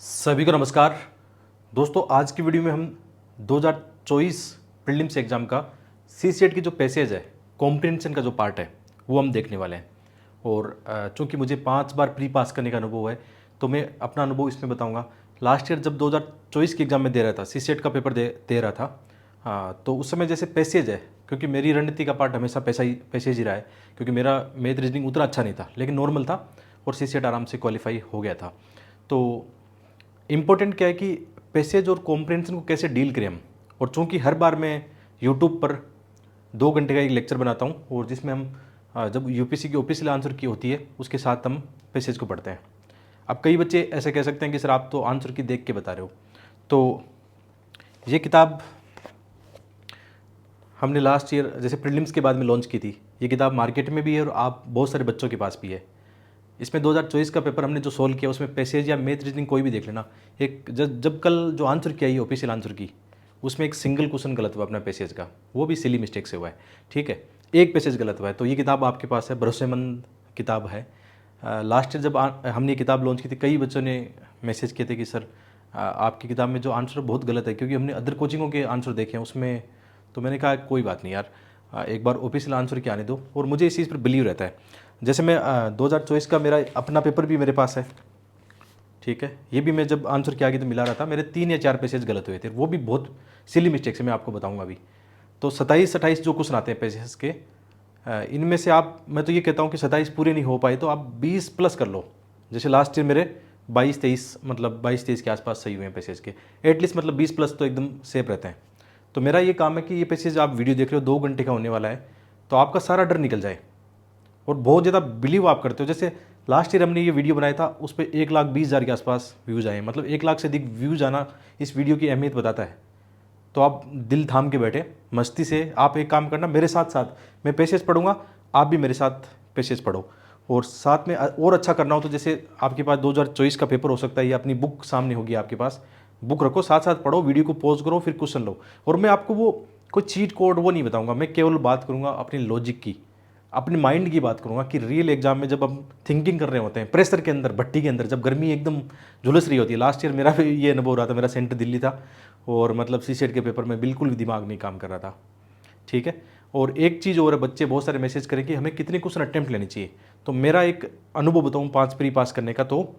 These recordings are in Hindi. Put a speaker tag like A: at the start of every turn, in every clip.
A: सभी को नमस्कार दोस्तों। आज की वीडियो में हम 2024 प्रीलिम्स एग्ज़ाम का सीसेट की जो पैसेज है, कॉम्प्रिहेंशन का जो पार्ट है, वो हम देखने वाले हैं। और चूँकि मुझे 5 बार प्री पास करने का अनुभव है, तो मैं अपना अनुभव इसमें बताऊंगा। लास्ट ईयर जब 2024 की एग्ज़ाम में दे रहा था, सीसेट का पेपर दे रहा था, हाँ, तो उस समय जैसे पैसेज है, क्योंकि मेरी रणनीति का पार्ट हमेशा पैसेज ही रहा है, क्योंकि मेरा मैथ रीजनिंग उतना अच्छा नहीं था, लेकिन नॉर्मल था और सीसेट आराम से क्वालिफाई हो गया था। तो इम्पोर्टेंट क्या है कि पैसेज और कॉम्प्रिहेंशन को कैसे डील करें हम। और चूंकि हर बार मैं यूट्यूब पर 2 घंटे का एक लेक्चर बनाता हूँ, और जिसमें हम जब यूपीएससी की ऑफिशियल आंसर की होती है उसके साथ हम पैसेज को पढ़ते हैं। अब कई बच्चे ऐसे कह सकते हैं कि सर आप तो आंसर की देख के बता रहे हो। तो ये किताब हमने लास्ट ईयर जैसे प्रीलिम्स के बाद में लॉन्च की थी। ये किताब मार्केट में भी है और आप बहुत सारे बच्चों के पास भी है। इसमें 2024 का पेपर हमने जो सोल्व किया उसमें पैसेज या मैथ रीजनिंग कोई भी देख लेना, एक जब कल जो आंसर किया ये ऑफिशियल आंसर की, उसमें एक सिंगल क्वेश्चन गलत हुआ अपना पैसेज का, वो भी सिली मिस्टेक से हुआ है। ठीक है, एक पैसेज गलत हुआ है। तो ये किताब आपके पास है, भरोसेमंद किताब है। लास्ट ईयर जब हमने ये किताब लॉन्च की थी, कई बच्चों ने मैसेज किए थे कि सर आपकी किताब में जो आंसर बहुत गलत है, क्योंकि हमने अदर कोचिंगों के आंसर देखे हैं उसमें। तो मैंने कहा कोई बात नहीं यार, एक बार ऑफिशियल आंसर के आने दो। और मुझे इस चीज़ पर बिलीव रहता है। जैसे मैं 2024 का मेरा अपना पेपर भी मेरे पास है। ठीक है, ये भी मैं जब आंसर किया गया तो मिला रहा था, मेरे 3 या 4 पैसेज गलत हुए थे, वो भी बहुत सिली मिस्टेक से, मैं आपको बताऊंगा अभी। तो 27-28 जो क्वेश्चन आते हैं पैसेज के, इनमें से मैं तो ये कहता हूँ कि 27 पूरे नहीं हो पाए तो आप 20 प्लस कर लो। जैसे लास्ट ईयर मेरे 22-23 मतलब 22-23 के आसपास सही हुए हैं पैसेज के, एटलीस्ट मतलब 20 प्लस तो एकदम सेफ रहते हैं। तो मेरा ये काम है कि ये पैसेज आप वीडियो देख रहे हो, 2 घंटे का होने वाला है, तो आपका सारा डर निकल जाए और बहुत ज़्यादा बिलीव आप करते हो। जैसे लास्ट ईयर हमने ये वीडियो बनाया था, उस पर 1,20,000 के आसपास व्यूज़ आए, मतलब 1 लाख से अधिक व्यूज़ आना इस वीडियो की अहमियत बताता है। तो आप दिल थाम के बैठे मस्ती से आप एक काम करना, मेरे साथ साथ मैं पैसेज पढ़ूंगा, आप भी मेरे साथ पैसेज पढ़ो। और साथ में और अच्छा करना हो तो जैसे आपके पास 2024 का पेपर हो सकता है, या अपनी बुक सामने होगी आपके पास, बुक रखो, साथ साथ पढ़ो, वीडियो को पॉज करो, फिर क्वेश्चन लो। और मैं आपको वो कोई चीट कोड वो नहीं बताऊंगा, मैं केवल बात करूंगा अपनी लॉजिक की, अपने माइंड की बात करूंगा कि रियल एग्जाम में जब हम थिंकिंग कर रहे होते हैं, प्रेशर के अंदर, भट्टी के अंदर, जब गर्मी एकदम झुलस रही होती है। लास्ट ईयर मेरा भी ये अनुभव रहा था, मेरा सेंटर दिल्ली था और मतलब सीसेट के पेपर में बिल्कुल भी दिमाग नहीं काम कर रहा था। ठीक है, और एक चीज़ और है, बच्चे बहुत सारे मैसेज करें कि हमें कितने क्वेश्चन अटेम्प्ट लेने चाहिए। तो मेरा एक अनुभव बताऊँ 5 प्री पास करने का, तो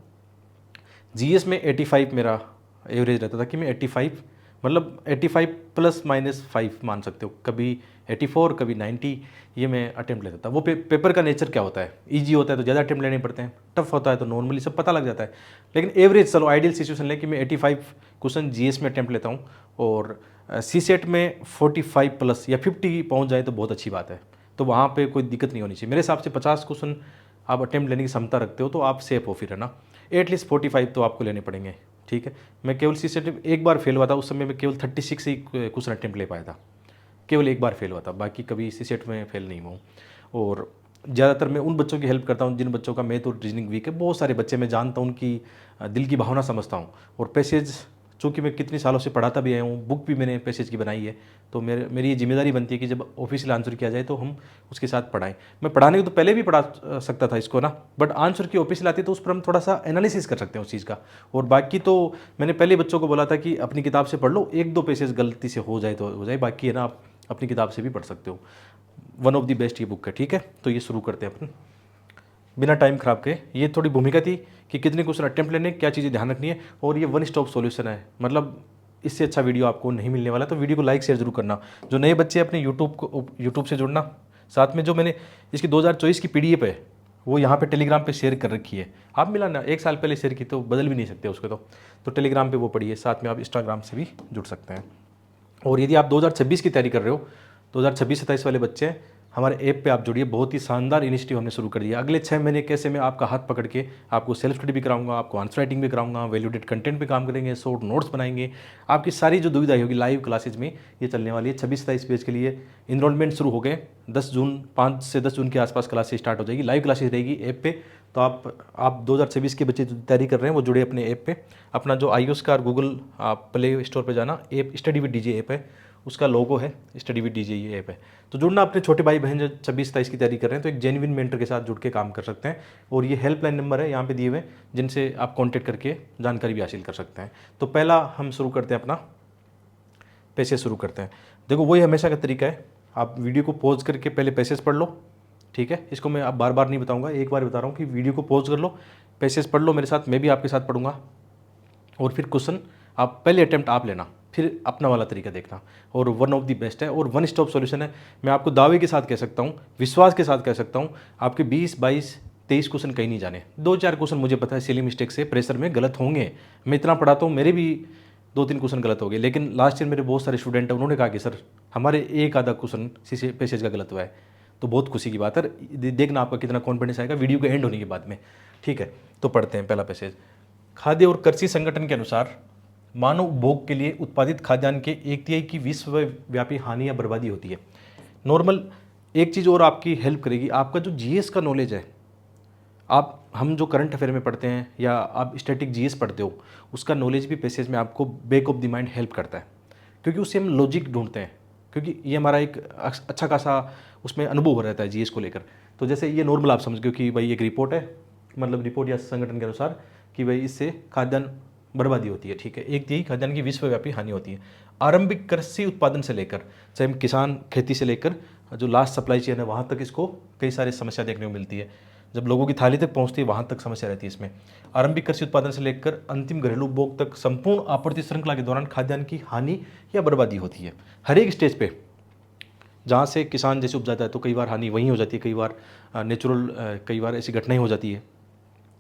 A: जीएस में 85 मेरा एवरेज रहता था कि मैं 85 मतलब 85 प्लस माइनस 5 मान सकते हो, कभी 84 कभी 90, ये मैं अटेम्प्ट लेता था। वो पेपर का नेचर क्या होता है, इजी होता है तो ज़्यादा अटेम्प्ट लेने पड़ते हैं, टफ होता है तो नॉर्मली सब पता लग जाता है। लेकिन एवरेज चलो आइडियल सिचुएशन लें कि मैं 85 क्वेश्चन जीएस में अटेम्प्ट लेता हूँ, और सीसेट में 45 प्लस या 50 पहुँच जाए तो बहुत अच्छी बात है। तो वहाँ पर कोई दिक्कत नहीं होनी चाहिए। मेरे हिसाब से 50 क्वेश्चन आप अटेम्प्ट लेने की क्षमता रखते हो तो आप सेफ हो फिर, है ना। एटलीस्ट 45 तो आपको लेने पड़ेंगे। ठीक है, मैं केवल सीसेट एक बार फेल हुआ था, उस समय मैं केवल 36 ही क्वेश्चन अटेम्प्ट ले पाया था, केवल एक बार फेल हुआ था, बाकी कभी सीसेट में फेल नहीं हुआ। और ज़्यादातर मैं उन बच्चों की हेल्प करता हूँ जिन बच्चों का मैथ और रीजनिंग वीक है। बहुत सारे बच्चे मैं जानता हूँ, उनकी दिल की भावना समझता हूँ। और पैसेज चूँकि मैं कितने सालों से पढ़ाता भी आया हूँ, बुक भी मैंने पैसेज की बनाई है, तो मेरी ये जिम्मेदारी बनती है कि जब ऑफिशियल आंसर किया जाए तो हम उसके साथ पढ़ाएं। मैं पढ़ाने को तो पहले भी पढ़ा सकता था इसको ना, बट आंसर की ऑफिशियल आती है तो उस पर हम थोड़ा सा एनालिसिस कर सकते हैं उस चीज़ का। और बाकी तो मैंने पहले बच्चों को बोला था कि अपनी किताब से पढ़ लो, 1-2 पैसेज गलती से हो जाए तो हो जाए, बाकी है ना आप अपनी किताब से भी पढ़ सकते हो। वन ऑफ द बेस्ट ये बुक है। ठीक है, तो ये शुरू करते हैं अपन बिना टाइम खराब के। ये थोड़ी भूमिका थी कि कितने क्वेश्चन अटेम्प्ट लेने, क्या चीज़ें ध्यान रखनी है, और ये वन स्टॉप सॉल्यूशन है, मतलब इससे अच्छा वीडियो आपको नहीं मिलने वाला। तो वीडियो को लाइक शेयर जरूर करना। जो नए बच्चे अपने यूट्यूब से जुड़ना, साथ में जो मैंने इसकी 2024 की पीडीएफ है वो यहाँ पे टेलीग्राम पे शेयर कर रखी है, आप मिलाना, 1 साल पहले शेयर की तो बदल भी नहीं सकते उसको। तो टेलीग्राम पे वो पढ़िए, साथ में आप इंस्टाग्राम से भी जुड़ सकते हैं। और यदि आप 2026 की तैयारी कर रहे हो, 2026-27 वाले बच्चे हैं, हमारे ऐप पे आप जुड़िए। बहुत ही शानदार इनिशिएटिव हमने शुरू कर दिया। अगले 6 महीने कैसे मैं आपका हाथ पकड़ के आपको सेल्फ स्टडी भी कराऊंगा, आपको आंसर राइटिंग भी कराऊंगा, वैल्यूडेड कंटेंट पे काम करेंगे, शॉर्ट नोट्स बनाएंगे। आपकी सारी जो दुविधा होगी लाइव क्लासेज में ये चलने वाली है। 26-27 पेज के लिए इनरोलमेंट शुरू हो गए। 10 जून 5 से 10 जून के आसपास क्लासेज स्टार्ट हो जाएगी, लाइव क्लासेज रहेगी ऐप पे। तो आप 2026 के बच्चे जो तैयारी कर रहे हैं वो जुड़े अपने ऐप पे। अपना जो iOS का गूगल आप प्ले स्टोर पे जाना, app study with DJ app है, उसका लोगो है, स्टडी विद डीजे ये ऐप है। तो जुड़ना अपने छोटे भाई बहन जो 26-27 की तैयारी कर रहे हैं तो एक जेन्युइन मेंटर के साथ जुड़ के काम कर सकते हैं। और ये हेल्पलाइन नंबर है यहाँ पे दिए हुए, जिनसे आप कॉन्टेक्ट करके जानकारी भी हासिल कर सकते हैं। तो पहला हम शुरू करते हैं, अपना पैसेज शुरू करते हैं। देखो वही हमेशा का तरीका है, आप वीडियो को पॉज करके पहले पैसेज पढ़ लो, ठीक है। इसको मैं अब बार बार नहीं बताऊंगा, एक बार बता रहा हूँ कि वीडियो को पॉज कर लो, पैसेज पढ़ लो मेरे साथ, मैं भी आपके साथ पढ़ूंगा, और फिर क्वेश्चन आप पहले अटेम्प्ट आप लेना, फिर अपना वाला तरीका देखना। और वन ऑफ द बेस्ट है और वन स्टॉप सॉल्यूशन है। मैं आपको दावे के साथ कह सकता हूँ, विश्वास के साथ कह सकता हूँ, आपके 20-22-23 क्वेश्चन कहीं नहीं जाने। 2-4 क्वेश्चन मुझे पता है सिली मिस्टेक से प्रेशर में गलत होंगे, मैं इतना पढ़ाता हूँ, मेरे भी 2-3 क्वेश्चन गलत हो गए। लेकिन लास्ट ईयर मेरे बहुत सारे स्टूडेंट हैं, उन्होंने कहा कि सर हमारे एक आधा क्वेश्चन सीसी पैसेज का गलत हुआ है। तो बहुत खुशी की बात है, देखना आपका कितना कॉन्फिडेंस आएगा वीडियो के एंड होने के बाद में, ठीक है। तो पढ़ते हैं पहला पैसेज। खाद्य और कृषि संगठन के अनुसार मानव उपभोग के लिए उत्पादित खाद्यान्न के 1/3 की विश्वव्यापी हानि या बर्बादी होती है। नॉर्मल एक चीज़ और आपकी हेल्प करेगी, आपका जो जीएस का नॉलेज है, हम जो करंट अफेयर में पढ़ते हैं या आप स्टैटिक जीएस पढ़ते हो, उसका नॉलेज भी पैसेज में आपको back of the mind help करता है, क्योंकि उससे हम लॉजिक ढूंढते हैं, क्योंकि ये हमारा एक अच्छा खासा उसमें अनुभव हो रहता है जीएस को लेकर। तो जैसे ये नॉर्मल आप समझ गए कि भाई एक रिपोर्ट है, मतलब रिपोर्ट या संगठन के अनुसार कि भाई इससे खाद्यान्न बर्बादी होती है, ठीक है। 1/3 खाद्यान्न की विश्वव्यापी हानि होती है। आरंभिक कृषि उत्पादन से लेकर, चाहे हम किसान खेती से लेकर जो लास्ट सप्लाई चेन है वहाँ तक इसको कई सारी समस्या देखने को मिलती है। जब लोगों की थाली तक पहुँचती है वहाँ तक समस्या रहती है इसमें। आरंभिक कृषि उत्पादन से लेकर अंतिम घरेलू उपभोग तक संपूर्ण आपूर्ति श्रृंखला के दौरान खाद्यान्न की हानि या बर्बादी होती है। हर एक स्टेज पे जहाँ से किसान जैसे उपजाता है तो कई बार हानि वहीं हो जाती है, कई बार नेचुरल कई बार ऐसी घटनाएं हो जाती है,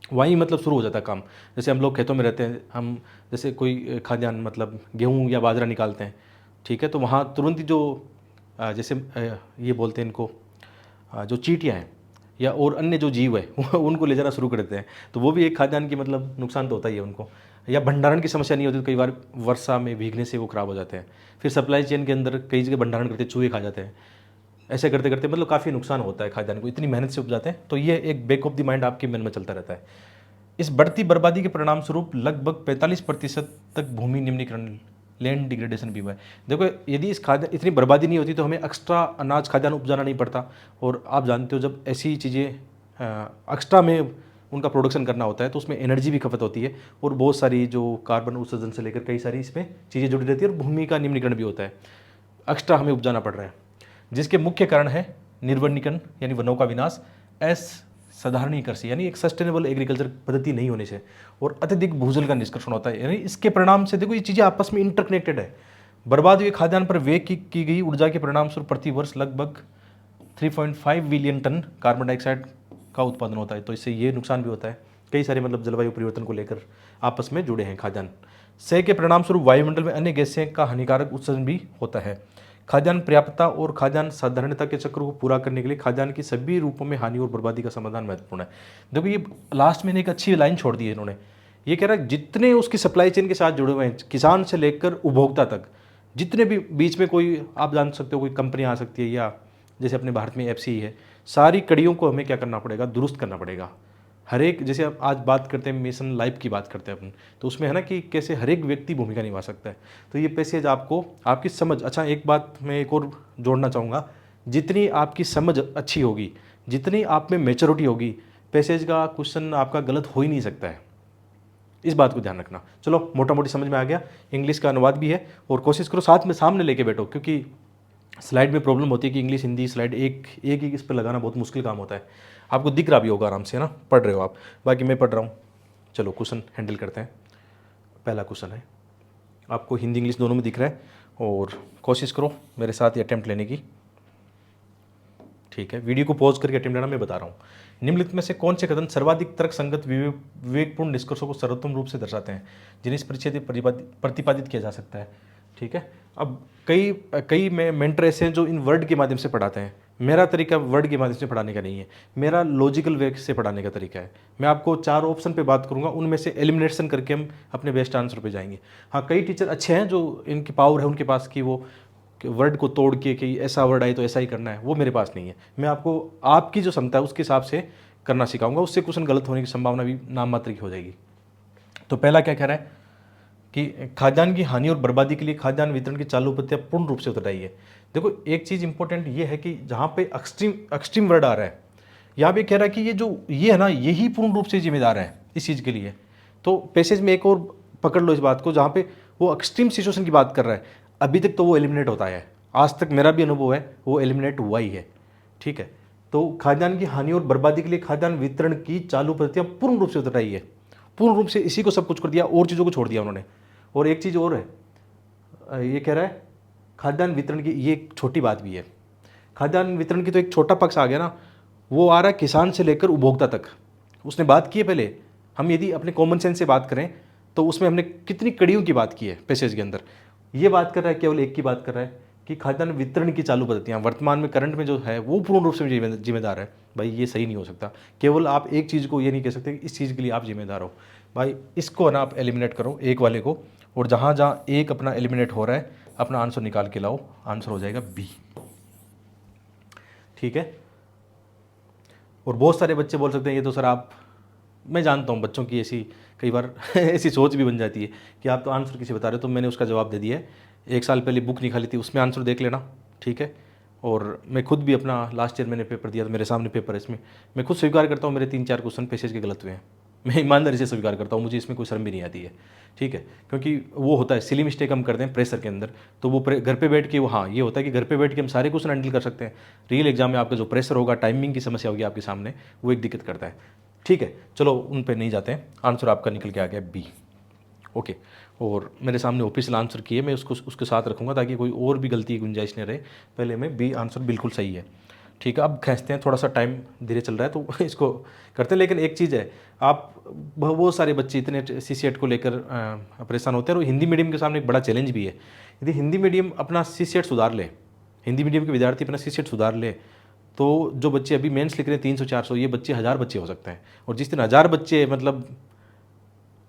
A: वहीं मतलब शुरू हो जाता है काम। जैसे हम लोग खेतों में रहते हैं, हम जैसे कोई खाद्यान्न मतलब गेहूँ या बाजरा निकालते हैं, ठीक है, तो वहाँ तुरंत ही जो जैसे ये बोलते हैं इनको जो चींटियाँ हैं या और अन्य जो जीव है उनको ले जाना शुरू कर देते हैं, तो वो भी एक खाद्यान्न की मतलब नुकसान तो होता ही है उनको। या भंडारण की समस्या नहीं होती तो कई बार वर्षा में भीगने से वो खराब हो जाते हैं। फिर सप्लाई चेन के अंदर कई जगह भंडारण करते चूहे खा जाते हैं, ऐसे करते करते मतलब काफ़ी नुकसान होता है खाद्यान्न को, इतनी मेहनत से उपजाते हैं। तो ये एक बैक ऑफ द माइंड आपके मन में चलता रहता है। इस बढ़ती बर्बादी के परिणाम स्वरूप लगभग 45% तक भूमि निम्नीकरण, लैंड डिग्रेडेशन भी हुआ है। देखो यदि इस खाद्य इतनी बर्बादी नहीं होती तो हमें एक्स्ट्रा अनाज खाद्यान्न उपजाना नहीं पड़ता। और आप जानते हो जब ऐसी चीज़ें एक्स्ट्रा में उनका प्रोडक्शन करना होता है तो उसमें एनर्जी भी खपत होती है और बहुत सारी जो कार्बन उत्सर्जन से लेकर कई सारी इसमें चीज़ें जुड़ी रहती है और भूमि का निम्नीकरण भी होता है, एक्स्ट्रा हमें उपजाना पड़ रहा है, जिसके मुख्य कारण है निर्वनीकरण यानी वनों का विनाश, साधारणीय कृषि यानी एक सस्टेनेबल एग्रीकल्चर पद्धति नहीं होने से, और अत्यधिक भूजल का निष्कर्षण होता है। यानी इसके परिणाम से देखो ये चीज़ें आपस में इंटरकनेक्टेड है। बर्बाद हुए खाद्यान्न पर व्यय की गई ऊर्जा के परिणाम स्वरूप प्रति वर्ष लगभग 3.5 बिलियन टन कार्बन डाइऑक्साइड का उत्पादन होता है। तो इससे ये नुकसान भी होता है, कई सारे मतलब जलवायु परिवर्तन को लेकर आपस में जुड़े हैं खाद्यान्न से के परिणाम स्वरूप वायुमंडल में अन्य गैसें का हानिकारक उत्सर्जन भी होता है। खाद्यान्न पर्याप्तता और खाद्यान्न साधारणता के चक्र को पूरा करने के लिए खाद्यान्न की सभी रूपों में हानि और बर्बादी का समाधान महत्वपूर्ण है। देखो ये लास्ट में एक अच्छी लाइन छोड़ दी है इन्होंने, ये कह रहा है जितने उसकी सप्लाई चेन के साथ जुड़े हुए हैं, किसान से लेकर उपभोक्ता तक, जितने भी बीच में कोई आप जान सकते हो कोई कंपनी आ सकती है या जैसे अपने भारत में एफसीआई है, सारी कड़ियों को हमें क्या करना पड़ेगा, दुरुस्त करना पड़ेगा। हर एक जैसे आप आज बात करते हैं मिशन लाइफ की बात करते हैं अपन, तो उसमें है ना कि कैसे हर एक व्यक्ति भूमिका निभा सकता है। तो ये पैसेज आपको आपकी समझ, अच्छा एक बात मैं एक और जोड़ना चाहूँगा, जितनी आपकी समझ अच्छी होगी, जितनी आप में मैच्योरिटी होगी, पैसेज का क्वेश्चन आपका गलत हो ही नहीं सकता है, इस बात को ध्यान रखना। चलो मोटा मोटी समझ में आ गया, इंग्लिश का अनुवाद भी है और कोशिश करो साथ में सामने लेके बैठो, क्योंकि स्लाइड में प्रॉब्लम होती है कि इंग्लिश हिंदी स्लाइड एक ही इस पर लगाना बहुत मुश्किल काम होता है। आपको दिख रहा भी होगा आराम से, है ना, पढ़ रहे हो आप, बाकी मैं पढ़ रहा हूँ। चलो क्वेश्चन हैंडल करते हैं। पहला क्वेश्चन है, आपको हिंदी इंग्लिश दोनों में दिख रहा है और कोशिश करो मेरे साथ ये अटेम्प्ट लेने की, ठीक है। वीडियो को पॉज करके अटेम्प्ट लेना मैं बता रहा हूँ। निम्नलिखित में से कौन से कथन सर्वाधिक तर्कसंगत विवेकपूर्ण निष्कर्षों को सर्वोत्तम रूप से दर्शाते हैं जिन्हें इस परिचय प्रतिपादित किया जा सकता है, ठीक है। अब कई मेंटर ऐसे हैं जो इन वर्ड के माध्यम से पढ़ाते हैं, मेरा तरीका वर्ड के माध्यम से पढ़ाने का नहीं है, मेरा लॉजिकल वे से पढ़ाने का तरीका है। मैं आपको 4 ऑप्शन पे बात करूंगा, उनमें से एलिमिनेशन करके हम अपने बेस्ट आंसर पे जाएंगे। हाँ, कई टीचर अच्छे हैं जो इनकी पावर है उनके पास कि वो वर्ड को तोड़ के कि ऐसा वर्ड आए तो ऐसा ही करना है, वो मेरे पास नहीं है। मैं आपको आपकी जो क्षमता है उसके हिसाब से करना सिखाऊंगा, उससे क्वेश्चन गलत होने की संभावना भी नाम मात्र की हो जाएगी। तो पहला क्या कह रहा है, कि खाद्यान्न की हानि और बर्बादी के लिए खाद्यान्न वितरण की चालू प्रक्रिया पूर्ण रूप से उत्तरदायी है। देखो एक चीज़ इंपॉर्टेंट ये है कि जहाँ पे एक्सट्रीम वर्ड आ रहा है, यहाँ पे कह रहा है कि ये है ना, यही पूर्ण रूप से जिम्मेदार है इस चीज़ के लिए। तो पैसेज में एक और पकड़ लो इस बात को, जहाँ पे वो एक्सट्रीम सिचुएशन की बात कर रहा है, अभी तक तो वो एलिमिनेट होता है, आज तक मेरा भी अनुभव है वो एलिमिनेट हुआ ही है। ठीक है, तो खाद्यान्न की हानि और बर्बादी के लिए खाद्यान्न वितरण की चालू प्रक्रिया पूर्ण रूप से उत्तरदायी है। पूर्ण रूप से इसी को सब कुछ कर दिया और चीज़ों को छोड़ दिया उन्होंने। और एक चीज़ और है, ये कह रहा है खाद्यान्न वितरण की, ये एक छोटी बात भी है, खाद्यान्न वितरण की तो एक छोटा पक्ष आ गया ना, वो आ रहा है किसान से लेकर उपभोक्ता तक। उसने बात की है पहले, हम यदि अपने कॉमन सेंस से बात करें तो उसमें हमने कितनी कड़ियों की बात की है पैसेज के अंदर। ये बात कर रहा है, केवल एक की बात कर रहा है कि खाद्यान्न वितरण की चालू पद्धतियाँ वर्तमान में करंट में जो है वो पूर्ण रूप से जिम्मेदार है। भाई ये सही नहीं हो सकता, केवल आप एक चीज़ को ये नहीं कह सकते कि इस चीज़ के लिए आप जिम्मेदार हो। भाई इसको ना आप एलिमिनेट करो, एक वाले को, और जहाँ जहाँ एक अपना एलिमिनेट हो रहा है अपना आंसर निकाल के लाओ, आंसर हो जाएगा बी। ठीक है, और बहुत सारे बच्चे बोल सकते हैं ये तो सर आप, मैं जानता हूँ बच्चों की ऐसी कई बार ऐसी सोच भी बन जाती है कि आप तो आंसर किसी बता रहे हो, तो मैंने उसका जवाब दे दिया है। एक साल पहले बुक निकाली थी, उसमें आंसर देख लेना। ठीक है, और मैं खुद भी अपना लास्ट ईयर मैंने पेपर दिया था, मेरे सामने पेपर है, इसमें मैं खुद स्वीकार करता हूँ मेरे 3-4 क्वेश्चन पैसेज के गलत हुए हैं। मैं ईमानदारी से स्वीकार करता हूँ, मुझे इसमें कोई शर्म भी नहीं आती है। ठीक है, क्योंकि वो होता है सिली मिस्टेक हम करते हैं प्रेशर के अंदर, तो वो घर पे बैठ के वो, हाँ ये होता है कि घर पे बैठ के हम सारे क्वेश्चन हैंडल कर सकते हैं। रियल एग्जाम में आपका जो प्रेशर होगा, टाइमिंग की समस्या होगी आपके सामने, वो एक दिक्कत करता है। ठीक है, चलो उन पे नहीं जाते हैं, आंसर आपका निकल के आ गया बी। ओके, और मेरे सामने ऑफिशियल आंसर किए, मैं उसको उसके साथ रखूँगा ताकि कोई और भी गलती की गुंजाइश नहीं रहे। पहले में बी आंसर बिल्कुल सही है। ठीक है, अब खींचते हैं, थोड़ा सा टाइम धीरे चल रहा है तो इसको करते हैं। लेकिन एक चीज़ है, आप बहुत सारे बच्चे इतने CCET को लेकर परेशान होते हैं, और हिंदी मीडियम के सामने एक बड़ा चैलेंज भी है। यदि हिंदी मीडियम अपना CCET सुधार ले, हिंदी मीडियम के विद्यार्थी अपना CCET सुधार ले, तो जो बच्चे अभी मेंस लिख रहे हैं 300-400, ये बच्चे 1000 बच्चे हो सकते हैं। और जिस दिन 1000 बच्चे मतलब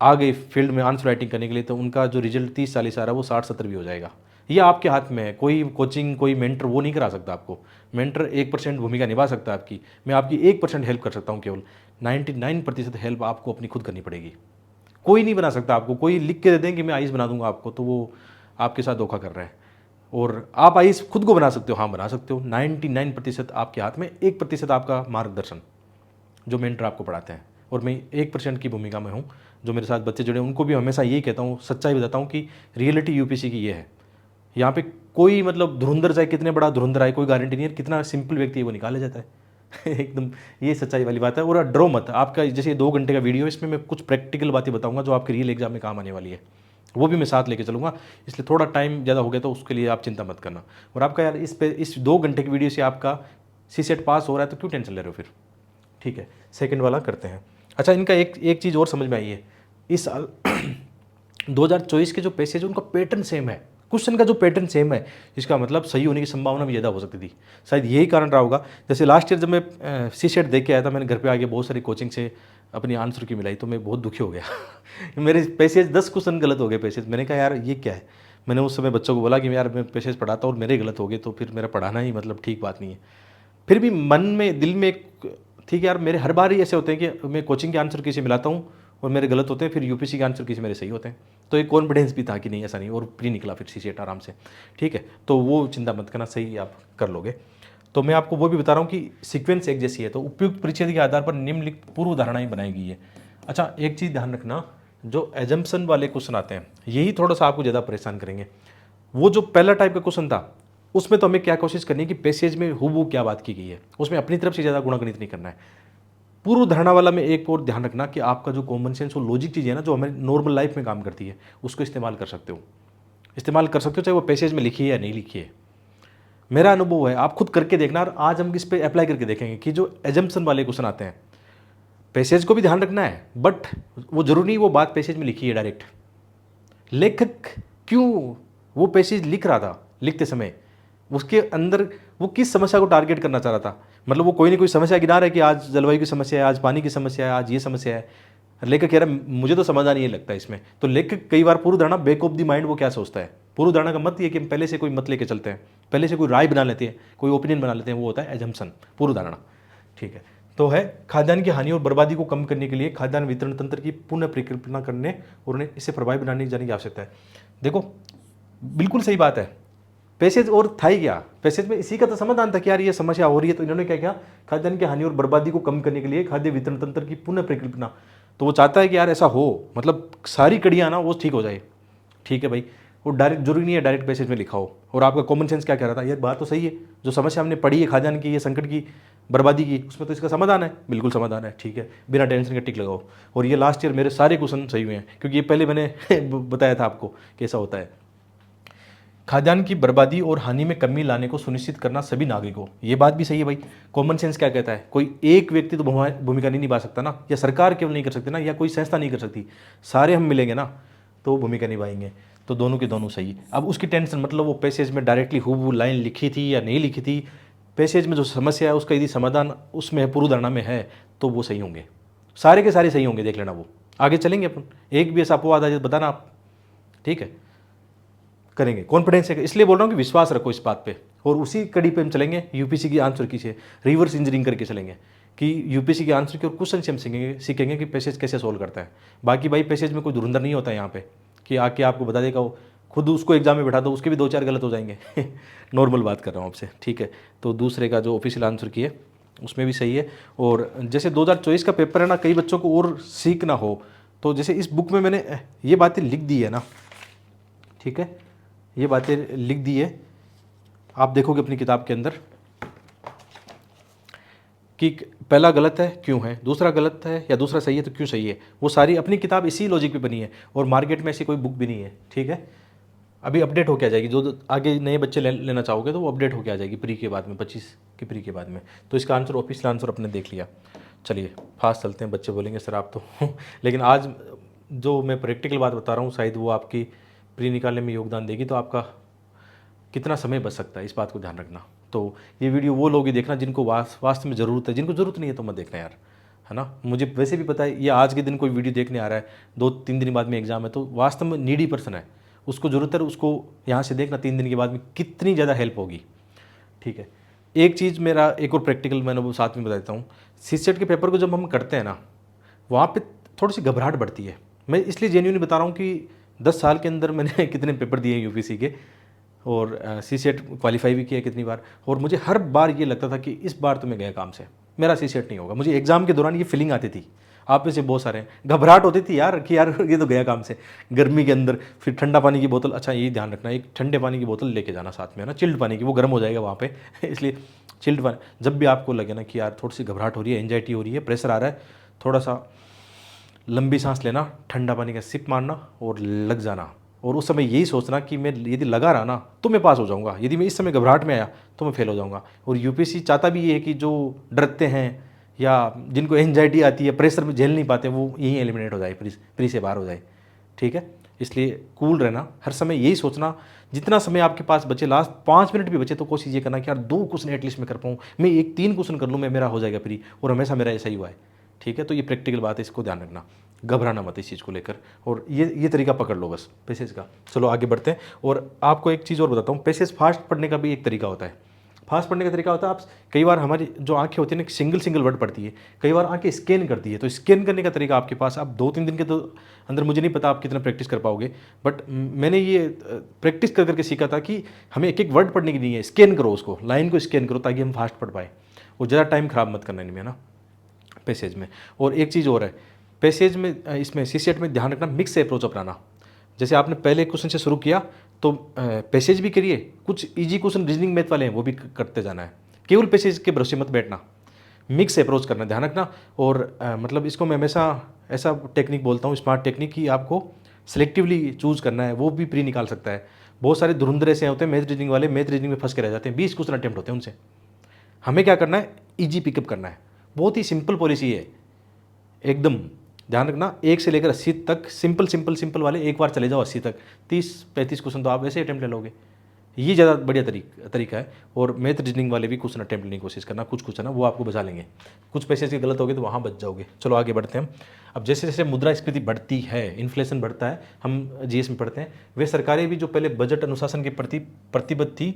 A: आ गए फील्ड में आंसर राइटिंग करने के लिए, तो उनका जो रिजल्ट 30-40 आ रहा है वो 60-70 भी हो जाएगा। ये आपके हाथ में है, कोई कोचिंग कोई मेंटर वो नहीं करा सकता आपको। मेंटर 1% भूमिका निभा सकता है आपकी, मैं आपकी 1% हेल्प कर सकता हूँ केवल, 99% हेल्प आपको अपनी खुद करनी पड़ेगी। कोई नहीं बना सकता आपको, कोई लिख के दे दें कि मैं आइस बना दूंगा आपको, तो वो आपके साथ धोखा कर रहा है। और आप आइस खुद को बना सकते हो, हाँ बना सकते हो, 99% आपके हाथ में, 1% आपका मार्गदर्शन जो मेंटर आपको पढ़ाते हैं। और मैं 1% की भूमिका में हूँ, जो मेरे साथ बच्चे जुड़े उनको भी हमेशा यही कहता हूँ, सच्चाई बताता हूँ कि रियलिटी UPSC की ये है। यहाँ पे कोई मतलब धुरंधर चाहे कितने बड़ा धुरंधर आए, कोई गारंटी नहीं है, कितना सिंपल व्यक्ति है वो निकाला जाता है एकदम ये सच्चाई वाली बात है। और डरो मत, आपका जैसे 2 घंटे का वीडियो, इसमें मैं कुछ प्रैक्टिकल बातें बताऊंगा जो आपके रियल एग्जाम में काम आने वाली है, वो भी मैं साथ लेके चलूँगा। इसलिए थोड़ा टाइम ज़्यादा हो गया तो उसके लिए आप चिंता मत करना। और आपका यार इस 2 घंटे की वीडियो से आपका CCET पास हो रहा है तो क्यों टेंशन ले रहे हो फिर। ठीक है, सेकंड वाला करते हैं। अच्छा, इनका एक चीज़ और समझ में आई है, इस साल 2024 के जो पैसेज उनका पैटर्न सेम है, क्वेश्चन का जो पैटर्न सेम है, इसका मतलब सही होने की संभावना भी ज़्यादा हो सकती थी। शायद यही कारण रहा होगा। जैसे लास्ट ईयर जब मैं CCET देख के आया था, मैंने घर पे आके बहुत सारी कोचिंग से अपनी आंसर की मिलाई, तो मैं बहुत दुखी हो गया मेरे पैसेज 10 क्वेश्चन गलत हो गए पैसेज। मैंने कहा यार ये क्या है। मैंने उस समय बच्चों को बोला कि यार मैं पैसेज पढ़ाता हूँ और मेरे गलत हो गए, तो फिर मेरा पढ़ाना ही मतलब ठीक बात नहीं है। फिर भी मन में दिल में ठीक है यार, मेरे हर बार ही ऐसे होते हैं कि मैं कोचिंग के आंसर किसी मिलाता हूँ और मेरे गलत होते हैं, फिर UPSC के आंसर किसी मेरे सही होते हैं, तो एक कॉन्फिडेंस भी था कि नहीं ऐसा नहीं, और प्री निकला फिर CCET आराम से। ठीक है, तो वो चिंता मत करना, सही आप कर लोगे। तो मैं आपको वो भी बता रहा हूँ कि सीक्वेंस एक जैसी है, तो उपयुक्त परिच्छेद के आधार पर निम्नलिखित पूर्व धारणाएं बनाई गई है। अच्छा, एक चीज़ ध्यान रखना, जो एजम्पशन वाले क्वेश्चन आते हैं यही थोड़ा सा आपको ज़्यादा परेशान करेंगे। वो जो पहला टाइप का क्वेश्चन था उसमें तो हमें क्या कोशिश करनी है कि पैसेज में हूबहू क्या बात की गई है, उसमें अपनी तरफ से ज़्यादा गुणागणित नहीं करना है। पूर्व धारणा वाला में एक और ध्यान रखना कि आपका जो कॉमन सेंस और लॉजिक चीज़ है ना, जो हमें नॉर्मल लाइफ में काम करती है, उसको इस्तेमाल कर सकते हो, चाहे वो पैसेज में लिखी है या नहीं लिखी है। मेरा अनुभव है, आप खुद करके देखना, और आज हम इस पर अप्लाई करके देखेंगे कि जो एजम्पशन वाले क्वेश्चन आते हैं, पैसेज को भी ध्यान रखना है, बट वो जरूरी नहीं वो बात पैसेज में लिखी है डायरेक्ट। लेखक क्यों वो पैसेज लिख रहा था, लिखते समय उसके अंदर वो किस समस्या को टारगेट करना चाह रहा था। मतलब वो कोई ना कोई समस्या गिना रहा है कि आज जलवायु की समस्या है, आज पानी की समस्या है, आज ये समस्या है। लेखक कह रहा है मुझे तो समझ नहीं लगता इसमें। तो लेखक कई बार पूर्व धारणा, बैक ऑफ द माइंड वो क्या सोचता है, पूर्व धारणा का मत ये कि हम पहले से कोई मत लेके चलते हैं, पहले से कोई राय बना लेते हैं, कोई ओपिनियन बना लेते हैं, वो होता है एजम्पशन, पूर्व धारणा। ठीक है, तो है खाद्यान्न की हानि और बर्बादी को कम करने के लिए खाद्यान्न वितरण तंत्र की पुनः परिकल्पना करने और उन्हें इसे प्रभावी बनाने जाने की आवश्यकता है। देखो बिल्कुल सही बात है। पैसेज और था ही क्या, पैसेज में इसी का तो समाधान था कि यार ये समस्या हो रही है, तो इन्होंने क्या किया, खाद्यान्न की हानि और बर्बादी को कम करने के लिए खाद्य वितरण तंत्र की पुनः परिकल्पना। तो वो चाहता है कि यार ऐसा हो, मतलब सारी कड़ियाँ ना वो ठीक हो जाए। ठीक है भाई, वो डायरेक्ट जरूरी नहीं है डायरेक्ट पैसेज में लिखा हो। और आपका कॉमन सेंस क्या कह रहा था, यार बात तो सही है, जो समस्या हमने पढ़ी है खाद्यान्न की, ये संकट की, बर्बादी की, उसमें तो इसका समाधान है, बिल्कुल समाधान है, ठीक है, बिना टेंशन के टिक लगाओ। और ये लास्ट ईयर मेरे सारे क्वेश्चन सही हुए हैं, क्योंकि ये पहले मैंने बताया था आपको कि ऐसा होता है। खाद्यान्न की बर्बादी और हानि में कमी लाने को सुनिश्चित करना सभी नागरिकों, ये बात भी सही है भाई। कॉमन सेंस क्या कहता है, कोई एक व्यक्ति तो भूमिका नहीं निभा सकता ना, या सरकार केवल नहीं कर सकती ना, या कोई संस्था नहीं कर सकती, सारे हम मिलेंगे ना तो भूमिका निभाएंगे। तो दोनों के दोनों सही। अब उसकी टेंशन, मतलब वो पैसेज में डायरेक्टली हूबहू लाइन लिखी थी या नहीं लिखी थी, पैसेज में जो समस्या है उसका यदि समाधान उसमें पूर्वधारणा में है तो वो सही होंगे, सारे के सारे सही होंगे, देख लेना। वो आगे चलेंगे अपन, एक भी ऐसा अपवाद आ जाए बताना आप, ठीक है, करेंगे कॉन्फिडेंस है। इसलिए बोल रहा हूँ कि विश्वास रखो इस बात पे, और उसी कड़ी पे हम चलेंगे। यूपीसी की आंसर की से रिवर्स इंजीनियरिंग करके चलेंगे कि यूपीसी के आंसर की और क्वेश्चन से हम सीखेंगे कि पैसेज कैसे सोल्व करता है। बाकी भाई पैसेज में कोई धुरंधर नहीं होता है यहाँ पे कि आके आपको बता देगा, वो खुद उसको एग्जाम में बैठा दो, उसके भी 2-4 गलत हो जाएंगे नॉर्मल बात कर रहा हूँ आपसे, ठीक है। तो दूसरे का जो ऑफिशियल आंसर की है उसमें भी सही है। और जैसे 2024 का पेपर है ना, कई बच्चों को और सीखना हो तो जैसे इस बुक में मैंने ये बातें लिख दी है ना, ठीक है, ये बातें लिख दी है, आप देखोगे अपनी किताब के अंदर कि पहला गलत है क्यों है, दूसरा गलत है या दूसरा सही है तो क्यों सही है। वो सारी अपनी किताब इसी लॉजिक पे बनी है, और मार्केट में ऐसी कोई बुक भी नहीं है, ठीक है। अभी अपडेट होके आ जाएगी, जो आगे नए बच्चे लेना चाहोगे तो वो अपडेट होके आ जाएगी प्री के बाद में, 25 की प्री के बाद में। तो इसका आंसर, ऑफिशियल आंसर अपने देख लिया। चलिए फास्ट चलते हैं, बच्चे बोलेंगे सर आप तो लेकिन आज जो मैं प्रैक्टिकल बात बता रहा हूँ शायद वो आपकी प्री निकालने में योगदान देगी, तो आपका कितना समय बच सकता है इस बात को ध्यान रखना। तो ये वीडियो वो लोग ही देखना जिनको वास्तव में ज़रूरत है, जिनको ज़रूरत नहीं है तो मत देखना यार, है ना। मुझे वैसे भी पता है ये आज के दिन कोई वीडियो देखने आ रहा है, 2-3 दिन बाद में एग्जाम है, तो वास्तव में नीडी पर्सन है, उसको ज़रूरत है, उसको यहाँ से देखना 3 दिन के बाद में कितनी ज़्यादा हेल्प होगी, ठीक है। एक चीज़ मेरा एक और प्रैक्टिकल मैंने वो साथ में बता देता हूँ। सीसेट के पेपर को जब हम करते हैं ना, वहाँ पे थोड़ी सी घबराहट बढ़ती है। मैं इसलिए जेन्युइनली बता रहा हूँ कि 10 साल के अंदर मैंने कितने पेपर दिए हैं यूपीसी के, और सीसेट क्वालिफाई भी किया कितनी बार, और मुझे हर बार ये लगता था कि इस बार तो मैं गया काम से, मेरा सीसेट नहीं होगा। मुझे एग्जाम के दौरान ये फीलिंग आती थी, आप में से बहुत सारे घबराहट होती थी यार कि यार ये तो गया काम से। गर्मी के अंदर फिर ठंडा पानी की बोतल, अच्छा यही ध्यान रखना, एक ठंडे पानी की बोतल लेके जाना साथ में, है ना, चिल्ड पानी की, वो गर्म हो जाएगा वहाँ पे इसलिए चिल्ड पानी। जब भी आपको लगे ना कि यार थोड़ी सी घबराहट हो रही है, एंजाइटी हो रही है, प्रेशर आ रहा है, थोड़ा सा लंबी सांस लेना, ठंडा पानी का सिप मारना और लग जाना, और उस समय यही सोचना कि मैं यदि लगा रहा ना तो मैं पास हो जाऊंगा, यदि मैं इस समय घबराहट में आया तो मैं फेल हो जाऊंगा। और यूपीएससी चाहता भी ये है कि जो डरते हैं या जिनको एंजाइटी आती है, प्रेशर में झेल नहीं पाते, वो यहीं एलिमिनेट हो जाए, प्री से बाहर हो जाए, ठीक है। इसलिए कूल रहना, हर समय यही सोचना, जितना समय आपके पास बचे, लास्ट 5 मिनट भी बचे तो कोशिश ये करना कि यार 2 क्वेश्चन एटलीस्ट मैं कर पाऊँ, मैं 3 क्वेश्चन कर लूँ, मैं मेरा हो जाएगा प्री, और हमेशा मेरा ऐसा ही हुआ है, ठीक है। तो ये प्रैक्टिकल बात है, इसको ध्यान रखना, घबराना मत इस चीज़ को लेकर, और ये तरीका पकड़ लो बस पैसेज का। चलो आगे बढ़ते हैं, और आपको एक चीज़ और बताता हूँ, पैसेज फास्ट पढ़ने का भी एक तरीका होता है। फास्ट पढ़ने का तरीका होता है, आप कई बार हमारी जो आंखें होती है ना, सिंगल वर्ड पढ़ती है, कई बार आंखें स्कैन करती है, तो स्कैन करने का तरीका आपके पास, आप 2-3 दिन के तो अंदर, मुझे नहीं पता आप कितना प्रैक्टिस कर पाओगे, बट मैंने ये प्रैक्टिस कर करके सीखा था कि हमें एक वर्ड पढ़ने की नहीं है, स्कैन करो उसको, लाइन को स्कैन करो ताकि हम फास्ट पढ़ पाए, और ज़्यादा टाइम ख़राब मत करना इनमें ना पैसेज में। और एक चीज़ और है पैसेज में, इसमें सीसेट में ध्यान रखना, मिक्स अप्रोच अपनाना। जैसे आपने पहले क्वेश्चन से शुरू किया तो पैसेज भी करिए, कुछ इजी क्वेश्चन रीजनिंग मैथ वाले हैं वो भी करते जाना है, केवल पैसेज के भरोसे मत बैठना, मिक्स अप्रोच करना, ध्यान रखना। और मतलब इसको मैं हमेशा ऐसा टेक्निक बोलता हूँ, स्मार्ट टेक्निक, कि आपको सिलेक्टिवली चूज़ करना है, वो भी प्री निकाल सकता है। बहुत सारे धुरंधर ऐसे होते हैं मैथ रीजनिंग वाले, मैथ रीजनिंग में फंस के रह जाते हैं, 20 क्वेश्चन अटेम्प्ट होते हैं उनसे। हमें क्या करना है, ईजी पिकअप करना है, बहुत ही सिंपल पॉलिसी है एकदम, ध्यान रखना। 1 से लेकर 80 तक सिंपल वाले एक बार चले जाओ 80 तक, 30-35 क्वेश्चन तो आप वैसे अटेम्प्ट ले लोगे, ये ज़्यादा बढ़िया तरीका है। और मैथ रीजनिंग वाले भी क्वेश्चन अटेम्प्ट लेने की कोशिश करना, कुछ क्वेश्चन ना वो आपको बचा लेंगे, कुछ पैसे के गलत हो गए तो वहाँ बच जाओगे। चलो आगे बढ़ते हैं। अब जैसे जैसे मुद्रास्फीति बढ़ती है, इन्फ्लेशन बढ़ता है, हम जीएस में पढ़ते हैं, वे सरकारें भी जो पहले बजट अनुशासन के प्रति प्रतिबद्ध थी,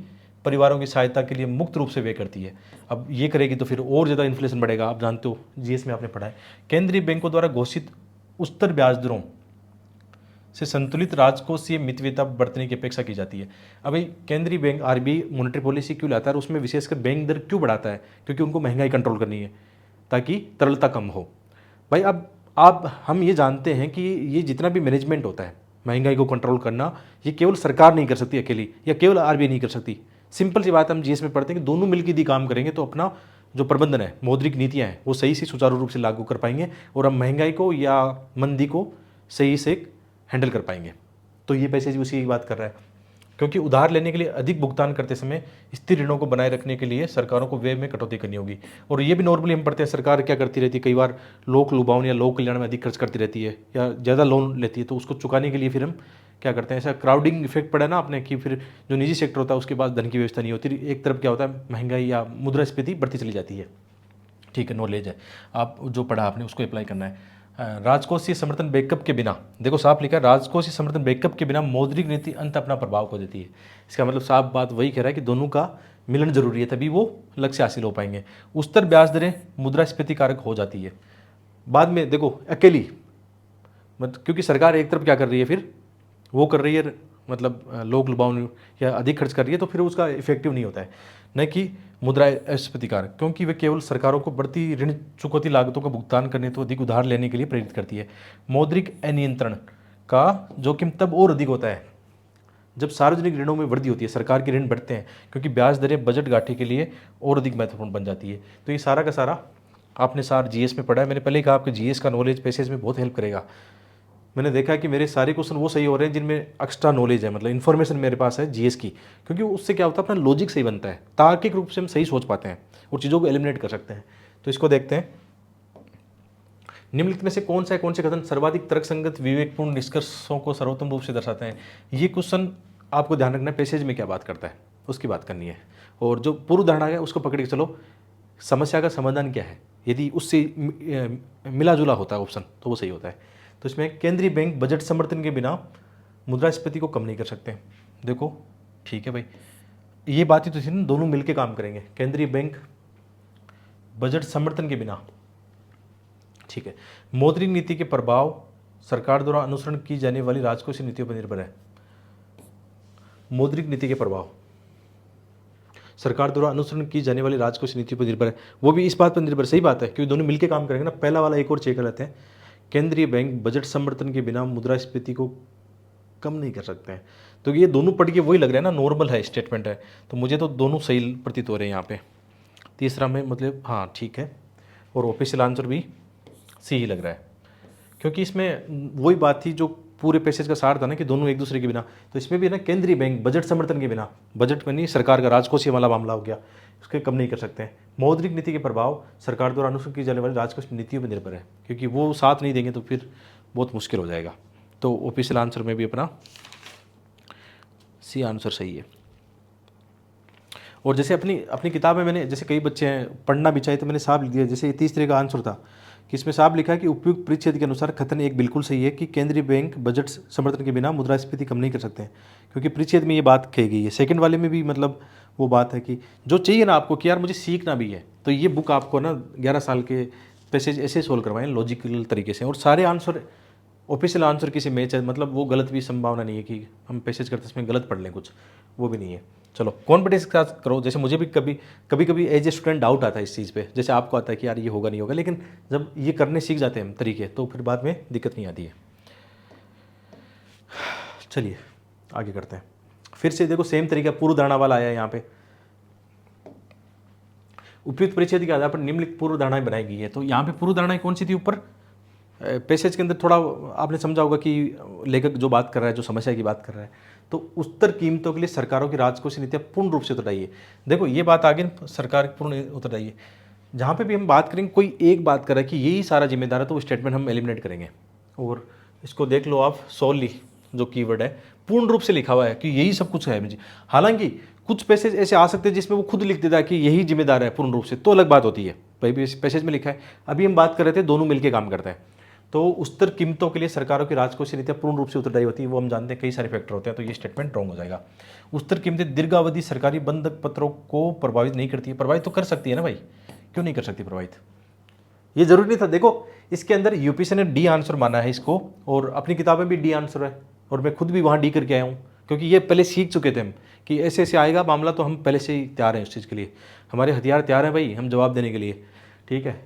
A: परिवारों की सहायता के लिए मुक्त रूप से व्यय करती है। अब ये करेगी तो फिर और ज़्यादा इन्फ्लेशन बढ़ेगा। आप जानते हो, जीएस में आपने पढ़ा है। केंद्रीय बैंकों द्वारा घोषित उच्चतर ब्याज दरों से संतुलित राजकोषीय मितव्ययता बरतने की अपेक्षा की जाती है। अब भाई केंद्रीय बैंक आरबीआई मॉनेटरी पॉलिसी क्यों लाता है और उसमें विशेषकर बैंक दर क्यों बढ़ाता है? क्योंकि उनको महंगाई कंट्रोल करनी है ताकि तरलता कम हो। भाई अब आप हम ये जानते हैं कि ये जितना भी मैनेजमेंट होता है महंगाई को कंट्रोल करना, ये केवल सरकार नहीं कर सकती अकेली, या केवल आरबीआई नहीं कर सकती। सिंपल सी बात हम जीएस में पढ़ते हैं कि दोनों मिलकर यदि काम करेंगे तो अपना जो प्रबंधन है, मौद्रिक नीतियाँ हैं, वो सही से सुचारू रूप से लागू कर पाएंगे और हम महंगाई को या मंदी को सही से हैंडल कर पाएंगे। तो ये पैसे उसी की बात कर रहा है, क्योंकि उधार लेने के लिए अधिक भुगतान करते समय स्थिर ऋणों को बनाए रखने के लिए सरकारों को व्यय में कटौती करनी होगी। और ये भी नॉर्मली हम पढ़ते हैं, सरकार क्या करती रहती है, कई बार लोक लुभावन या लोक कल्याण में अधिक खर्च करती रहती है या ज़्यादा लोन लेती है, तो उसको चुकाने के लिए फिर हम क्या करते हैं, ऐसा क्राउडिंग इफेक्ट पड़ा ना आपने, कि फिर जो निजी सेक्टर होता है उसके पास धन की व्यवस्था नहीं होती, एक तरफ क्या होता है, महंगाई या मुद्रास्फीति बढ़ती चली जाती है। ठीक है, नॉलेज है, आप जो पढ़ा आपने उसको अप्लाई करना है। राजकोषीय समर्थन बैकअप के बिना, देखो साफ लिखा है, राजकोषीय समर्थन बैकअप के बिना मौद्रिक नीति अंत अपना प्रभाव को देती है। इसका मतलब साफ बात वही कह रहा है कि दोनों का मिलन जरूरी है, तभी वो लक्ष्य हासिल हो पाएंगे। उच्चतर ब्याज दरें मुद्रास्फीति कारक हो जाती है। बाद में देखो अकेली क्योंकि सरकार एक तरफ क्या कर रही है, फिर वो कर रही है मतलब लोक लुभावन या अधिक खर्च कर रही है, तो फिर उसका इफेक्टिव नहीं होता है, न कि मुद्रास्फीति कारक, क्योंकि वे केवल सरकारों को बढ़ती ऋण चुकौती लागतों का भुगतान करने तो अधिक उधार लेने के लिए प्रेरित करती है। मौद्रिक अनियंत्रण का जोखिम तब और अधिक होता है जब सार्वजनिक ऋणों में वृद्धि होती है, सरकार के ऋण बढ़ते हैं, क्योंकि ब्याज दरें बजट घाटे के लिए और अधिक महत्वपूर्ण बन जाती है। तो ये सारा का सारा आपने सार जीएस में पढ़ा है। मैंने पहले ही कहा आपके जीएस का नॉलेज पैसेज में बहुत हेल्प करेगा। मैंने देखा कि मेरे सारे क्वेश्चन वो सही हो रहे हैं जिनमें एक्स्ट्रा नॉलेज है, मतलब इन्फॉर्मेशन मेरे पास है जीएस की, क्योंकि उससे क्या होता है, अपना लॉजिक सही बनता है, तार्किक रूप से हम सही सोच पाते हैं और चीज़ों को एलिमिनेट कर सकते हैं। तो इसको देखते हैं, निम्नलिखित में से कौन से कथन सर्वाधिक तर्कसंगत विवेकपूर्ण निष्कर्षों को सर्वोत्तम रूप से दर्शाते हैं? ये क्वेश्चन आपको ध्यान रखना है, पैसेज में क्या बात करता है उसकी बात करनी है, और जो पूर्व धारणा है उसको पकड़ के चलो, समस्या का समाधान क्या है, यदि उससे मिला जुला होता है ऑप्शन तो वो सही होता है। तो इसमें केंद्रीय बैंक बजट समर्थन के बिना मुद्रास्फीति को कम नहीं कर सकते। देखो ठीक है भाई, ये बात ही तो थी ना, दोनों मिलके काम करेंगे, केंद्रीय बैंक बजट समर्थन के बिना। ठीक है, मौद्रिक नीति के प्रभाव सरकार द्वारा अनुसरण की जाने वाली राजकोषीय नीतियों पर निर्भर है। मौद्रिक नीति के प्रभाव सरकार द्वारा अनुसरण की जाने वाली राजकोषीय नीतियों पर निर्भर है, वो भी इस बात पर निर्भर, सही बात है, क्योंकि दोनों मिलके काम करेंगे ना। पहला वाला एक और चेक कर लेते हैं, केंद्रीय बैंक बजट समर्थन के बिना मुद्रास्फीति को कम नहीं कर सकते हैं। तो ये दोनों पढ़ के वही लग रहा है ना, नॉर्मल है स्टेटमेंट है, तो मुझे तो दोनों सही प्रतीत हो रहे हैं यहाँ पे। तीसरा में मतलब हाँ ठीक है, और ऑफिशियल आंसर भी सी ही लग रहा है, क्योंकि इसमें वही बात थी जो पूरे पैसेज का सार था ना, कि दोनों एक दूसरे के बिना। तो इसमें भी है ना, केंद्रीय बैंक बजट समर्थन के बिना, बजट में नहीं, सरकार का राजकोषीय वाला मामला हो गया, उसके कम नहीं कर सकते हैं। मौद्रिक नीति के प्रभाव सरकार द्वारा अनुसरण की जाने वाली राजकोषीय नीतियों पर निर्भर है, क्योंकि वो साथ नहीं देंगे तो फिर बहुत मुश्किल हो जाएगा। तो ऑफिशियल आंसर में भी अपना सी आंसर सही है। और जैसे अपनी किताब में मैंने, जैसे कई बच्चे हैं पढ़ना भी चाहिए, तो मैंने साफ लिख दिया, जैसे तीसरे का आंसर था कि इसमें साफ लिखा है कि उपयुक्त परिच्छेद के अनुसार कथन एक बिल्कुल सही है कि केंद्रीय बैंक बजट समर्थन के बिना मुद्रास्फीति कम नहीं कर सकते हैं, क्योंकि परिच्छेद में ये बात कही गई है। सेकंड वाले में भी मतलब वो बात है कि जो चाहिए ना आपको कि यार मुझे सीखना भी है, तो ये बुक आपको ना 11 साल के पैसेज ऐसे सोल्व करवाएं लॉजिकल तरीके से, और सारे आंसर ऑफिशियल आंसर किसी मैच है, मतलब वो गलत भी संभावना नहीं है कि हम पैसेज करते इसमें गलत पढ़ लें कुछ, वो भी नहीं है। चलो कॉन्फिडेंस के साथ करो, जैसे मुझे भी कभी एज ए स्टूडेंट डाउट आता है इस चीज़ पे, जैसे आपको आता है कि यार ये होगा नहीं होगा, लेकिन जब ये करने सीख जाते हैं हम तरीके, तो फिर बाद में दिक्कत नहीं आती है। चलिए आगे करते हैं, फिर से देखो सेम तरीका पूर्व धारणा वाला आया है यहाँ पे। उपयुक्त परिच्छेद के आधार पर निम्नलिखित पूर्व धारणाएं बनाई गई है। तो यहाँ पे पूर्व धारणाएं कौन सी थी? ऊपर पैसेज के अंदर थोड़ा आपने समझा होगा कि लेखक जो बात कर रहा है, जो समस्या की बात कर रहा है, तो उच्चतर कीमतों के लिए सरकारों की राजकोषीय नीतियाँ पूर्ण रूप से उतराई है। देखो ये बात आगे सरकार पूर्ण उतराई है। जहाँ पे भी हम बात करेंगे, कोई एक बात कर रहा है कि यही सारा जिम्मेदार है, तो वो स्टेटमेंट हम एलिमिनेट करेंगे। और इसको देख लो आप, सोली जो कीवर्ड है पूर्ण रूप से लिखा हुआ है कि यही सब कुछ है मुझे। हालांकि कुछ पैसेज ऐसे आ सकते हैं जिसमें वो खुद लिख देता है कि यही जिम्मेदार है पूर्ण रूप से, तो अलग बात होती है। भाई भी पैसेज में लिखा है। अभी हम बात कर रहे थे दोनों मिलकर काम करते हैं, तो उच्चतर कीमतों के लिए सरकारों की राजकोषीय नीतियाँ पूर्ण रूप से उत्तरदायी होती है, वो हम जानते हैं, कई सारे फैक्टर होते हैं, तो ये स्टेटमेंट रॉन्ग हो जाएगा। उच्चतर कीमतें दीर्घावधि सरकारी बंधक पत्रों को प्रभावित नहीं करती है। प्रभावित तो कर सकती है ना भाई, क्यों नहीं कर सकती प्रभावित? ये जरूरी नहीं था। देखो इसके अंदर यूपीएससी ने डी आंसर माना है इसको, और अपनी किताबें भी डी आंसर है, और मैं खुद भी वहाँ डी करके आया हूँ, क्योंकि ये पहले सीख चुके थे हम कि ऐसे ऐसे आएगा मामला, तो हम पहले से ही तैयार हैं उस चीज़ के लिए, हमारे हथियार तैयार हैं भाई, हम जवाब देने के लिए, ठीक है।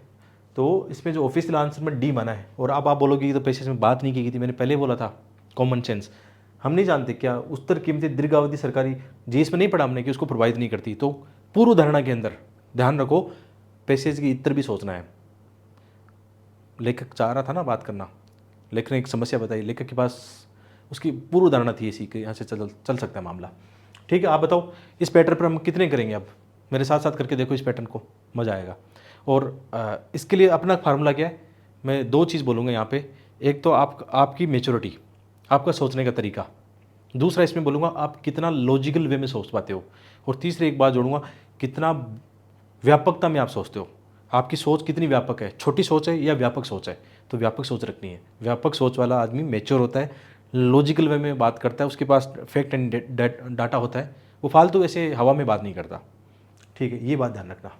A: तो इसमें जो ऑफिशियल आंसर में डी माना है। और अब आप बोलोगे तो पैसे में बात नहीं की गई थी, मैंने पहले बोला था, कॉमन सेंस। हम नहीं जानते क्या उच्चतर कीमतें दीर्घावधि सरकारी जी इसमें नहीं पढ़ा हमने कि उसको प्रभावित नहीं करती। तो पूर्व धारणा के अंदर ध्यान रखो, पैसेज की इतर भी सोचना है। लेखक चाह रहा था ना बात करना, लेखक ने एक समस्या बताई, लेखक के पास उसकी पूर्व धारणा थी इसी कि यहाँ से चल सकता है मामला। ठीक है, आप बताओ इस पैटर्न पर हम कितने करेंगे? अब मेरे साथ साथ करके देखो इस पैटर्न को, मज़ा आएगा। और इसके लिए अपना फार्मूला क्या है, मैं दो चीज़ बोलूँगा यहाँ पे। एक तो आपकी मेच्योरिटी, आपका सोचने का तरीका। दूसरा इसमें बोलूँगा आप कितना लॉजिकल वे में सोच पाते हो। और तीसरी एक बात जोड़ूंगा, कितना व्यापकता में आप सोचते हो। आपकी सोच कितनी व्यापक है, छोटी सोच है या व्यापक सोच है? तो व्यापक सोच रखनी है। व्यापक सोच वाला आदमी मेच्योर होता है, लॉजिकल वे में बात करता है, उसके पास फैक्ट एंड डाटा होता है, वो फालतू ऐसे हवा में बात नहीं करता। ठीक है, ये बात ध्यान रखना।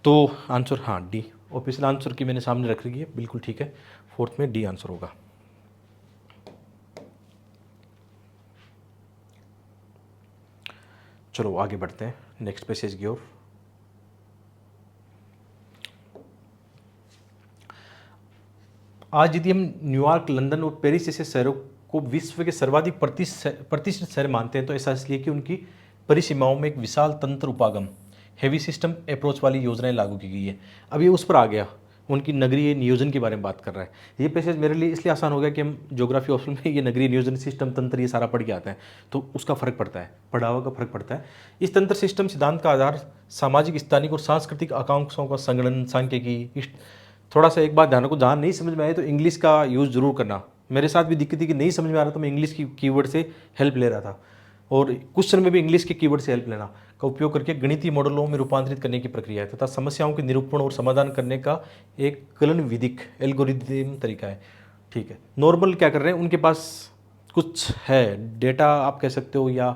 A: तो आंसर हाँ डी, ऑफिशियल आंसर की मैंने सामने रख रही है, बिल्कुल ठीक है, फोर्थ में डी आंसर होगा। चलो आगे बढ़ते हैं नेक्स्ट पैसेज की ओर। आज यदि हम न्यूयॉर्क, लंदन और पेरिस जैसे शहरों को विश्व के सर्वाधिक प्रतिष्ठित शहर मानते हैं, तो ऐसा इसलिए कि उनकी परिसीमाओं में एक विशाल तंत्र उपागम, हेवी सिस्टम अप्रोच वाली योजनाएं लागू की गई है। अब ये उस पर आ गया, उनकी नगरीय नियोजन के बारे में बात कर रहा है। ये पैसेज मेरे लिए इसलिए आसान हो गया कि हम ज्योग्राफी ऑप्शन में ये नगरीय नियोजन सिस्टम, तंत्र, ये सारा पढ़ के आते हैं, तो उसका फर्क पड़ता है, पढ़ावा का फर्क पड़ता है। इस तंत्र सिस्टम सिद्धांत का आधार सामाजिक, स्थानिक और सांस्कृतिक आकांक्षाओं का संगठन, सांख्यिकी। थोड़ा सा एक बात ध्यान रखो, जहाँ नहीं समझ में आए तो इंग्लिश का यूज़ जरूर करना। मेरे साथ भी दिक्कत थी कि नहीं समझ में आ रहा तो मैं इंग्लिश की कीवर्ड से हेल्प ले रहा था, और क्वेश्चन में भी इंग्लिश के कीवर्ड से हेल्प लेना का उपयोग करके गणितीय मॉडलों में रूपांतरित करने की प्रक्रिया है, तथा समस्याओं के निरूपण और समाधान करने का एक कलन विधिक एल्गोरिदम तरीका है। ठीक है, नॉर्मल क्या कर रहे हैं, उनके पास कुछ है डेटा आप कह सकते हो, या